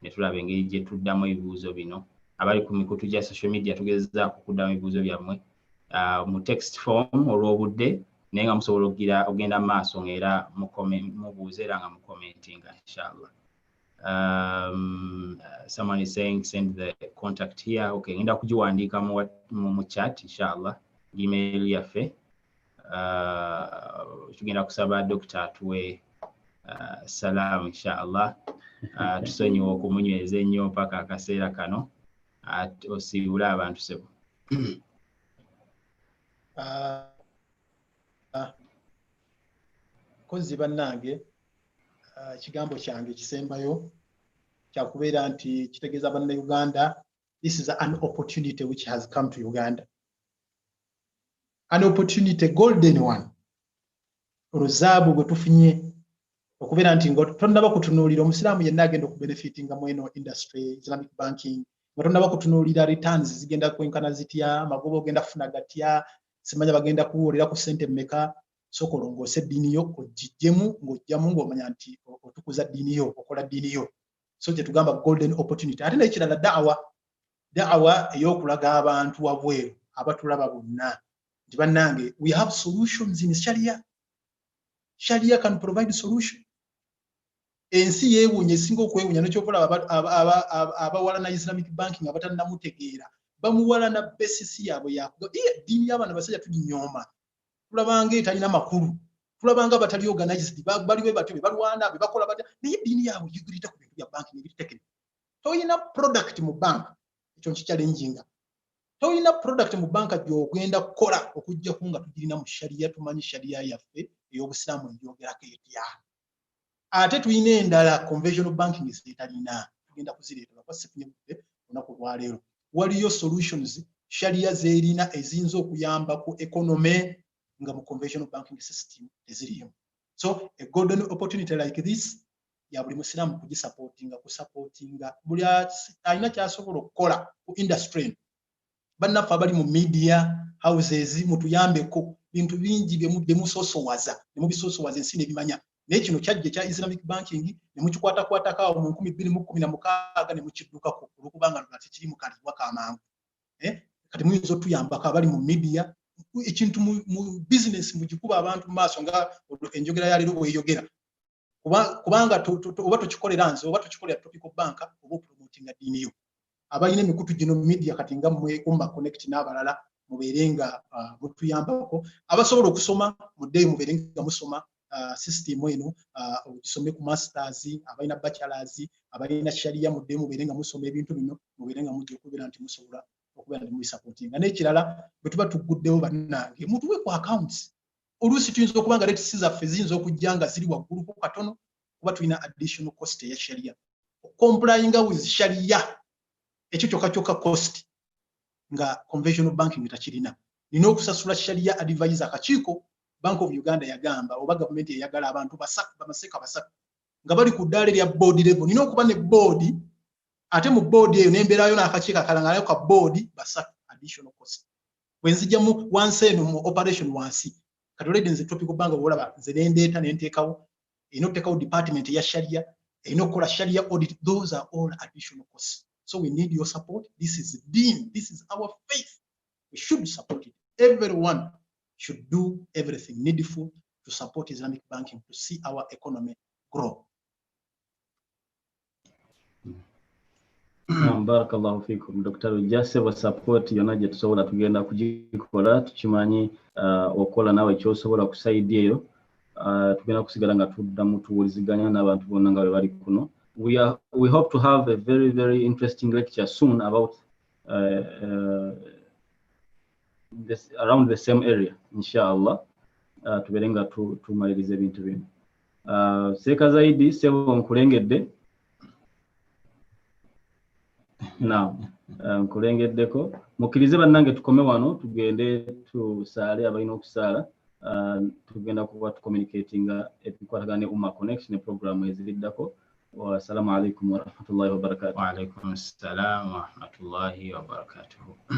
Ne tulaba engeri gye tuddamu ebibuuzo bino. Abali ku mikutu gya social media tugezaako kuddamu ebibuuzo byammwe mu text form olw'obudde, naye nga musobola ogenda mu maaso ng'era mubuuze era nga mukomentinga inshallah. Someone is saying send the contact here. Okay, ngenda kugiwandiika mu chat inshallah. Email yaffe. Tugenda kusaba Dr. atuwe salamu inshallah. Tusonyiwe okumunyweza ennyo mpaka akaseera kano. Osiibule abantu sebo. Kozi bannange, kigambo kyange kisembayo kyakubeera nti kitegeeza bannayuganda, this is an opportunity which has come to Uganda. An opportunity, golden one. Oluzaabu gwe tufunye okubeera nti nga tonnaba kutunuulira omusiraamu yenna agenda okubenefitinga mu eno industry Islamic banking, nga tonnaba kutunuulira returns zigenda kwenkana zitya, amagoba ogenda kufuna gatya, simanya bagenda kuwoolera ku ssente mmeka. Sooka olongoose eddiini yo ogiggyemu ng'ojjamu ng'omanya nti otukuza ddiini yo, okola ddiini yo. So kye tugamba golden opportunity. Ate n'ekirala da'awa ey'okulaga abantu wabweru abatulaba bonna nti bannange, we have solutions in Sharia. Sharia can provide solution. Ensi yeewuunya esinga okwewuunya n'ekyokulaba abawalana Islamic banking abatannamutegeera bamuwalana besisi yaabwe yakuga eddiini y'abaana basajja tuginyooma. Tulabanga etalina makulu, tulabanga batali organized, baliwe batyo balwana bebakola batya, naye eddiini yaabwe yigirita ku bintu bya banking ebitekere. Toyina product mu bank, ekyo nkichallenginga. Toyina product mu banka gy'ogenda kukola okujjako nga tugirina mu sharia, tumanyi sharia yaffe ey'obusiraamu enjogerako etya. Ate tulina endala conventional banking zetalina, tugenda kuzireeta bakwasifunye budde olunaku lwaleero. Waliyo solutions sharia zeerina eziyinza okuyamba ku economy nga mu conventional banking system teziriyo. So a golden opportunity like this ya buli musiraamu kusupportinga buli alina kyasobola okukola ku industry. Bannaffe abali mu media houses mutuyambeko bintu bingi bye musosowaza ne mubisosowaza ensi n'ebimanya. Naye kino kyajja kya Islamic banking ne mukikwatakwatako awo mu 2016 ne mukiddukako olwokubanga lwaki kiri mu kaliwa k'amangu. Kati muyinza otuyambako abali mu media ekintu mu business mugikuba abantu mu maaso nga enjogera ya leero bweyogera. Kubanga oba tokikolera nze oba tokikolera topical bank oba promoting ddiini yo. Abalina emikutu gino media kati nga mmwe Ummah Connect n'abalala muberenga mutuyambako abasobola okusoma muddeyo muberenga musoma system eno ogisome ku masters abalina bachelors abalina sharia muddeyo muberenga musoma ebintu bino muberenga mujja okubera nti musobola okubeera nti mubisupportinga n'ekirala bwe tuba tuguddewo bannange mutuwe ku accounts oluusi tuyinza okuba nga letisi zaffe ziyinza okujja nga ziri wagguluko katono kuba tulina additional cost eya sharia complying with sharia ekyo kyokka cost nga conventional banking takirina nina okusasula sharia advisor akakiiko Bank of Uganda yagamba oba government eyagala abantu bamaseka basatu nga bali ku ddaala erya board level nina okuba ne board ate mu board eyo n'embeerayo n'akakiiko akalangalayo ka board basatu additional cost wenzijja mu wansi eno mu operation wansi katolede nze topical bank olaba nze nendeeta nenteekawo erina okuteekawo department ya sharia erina okukola sharia audit. Those are all additional costs. So we need your support. This is deen. This is our faith. We should support it. Everyone should do everything needful to support Islamic banking to see our economy grow. Barakallahu fikum Dr. Ujase wa support yona je tusobola tugenda kugikola tukimanyi okola nawe kyosobola kusaidia eyo tugenda kusigala nga tuddamu tuwuliziganya n'abantu bonna nga bali kuno. We hope to have a very interesting lecture soon about this around the same area inshallah tuberenga tumalirize ebintu bino seeka zaidi sebo nkulengedde na nkulengeddeko mukkirize bannange tukome wano tugende tusaale abalina okusaala tugenda kuba tucommunicatinga ebikwatagane Ummah Connection program eziriddako. Wassalamu alaikum warahmatullahi wabarakatuh. Wa alaikum assalam warahmatullahi wabarakatuh.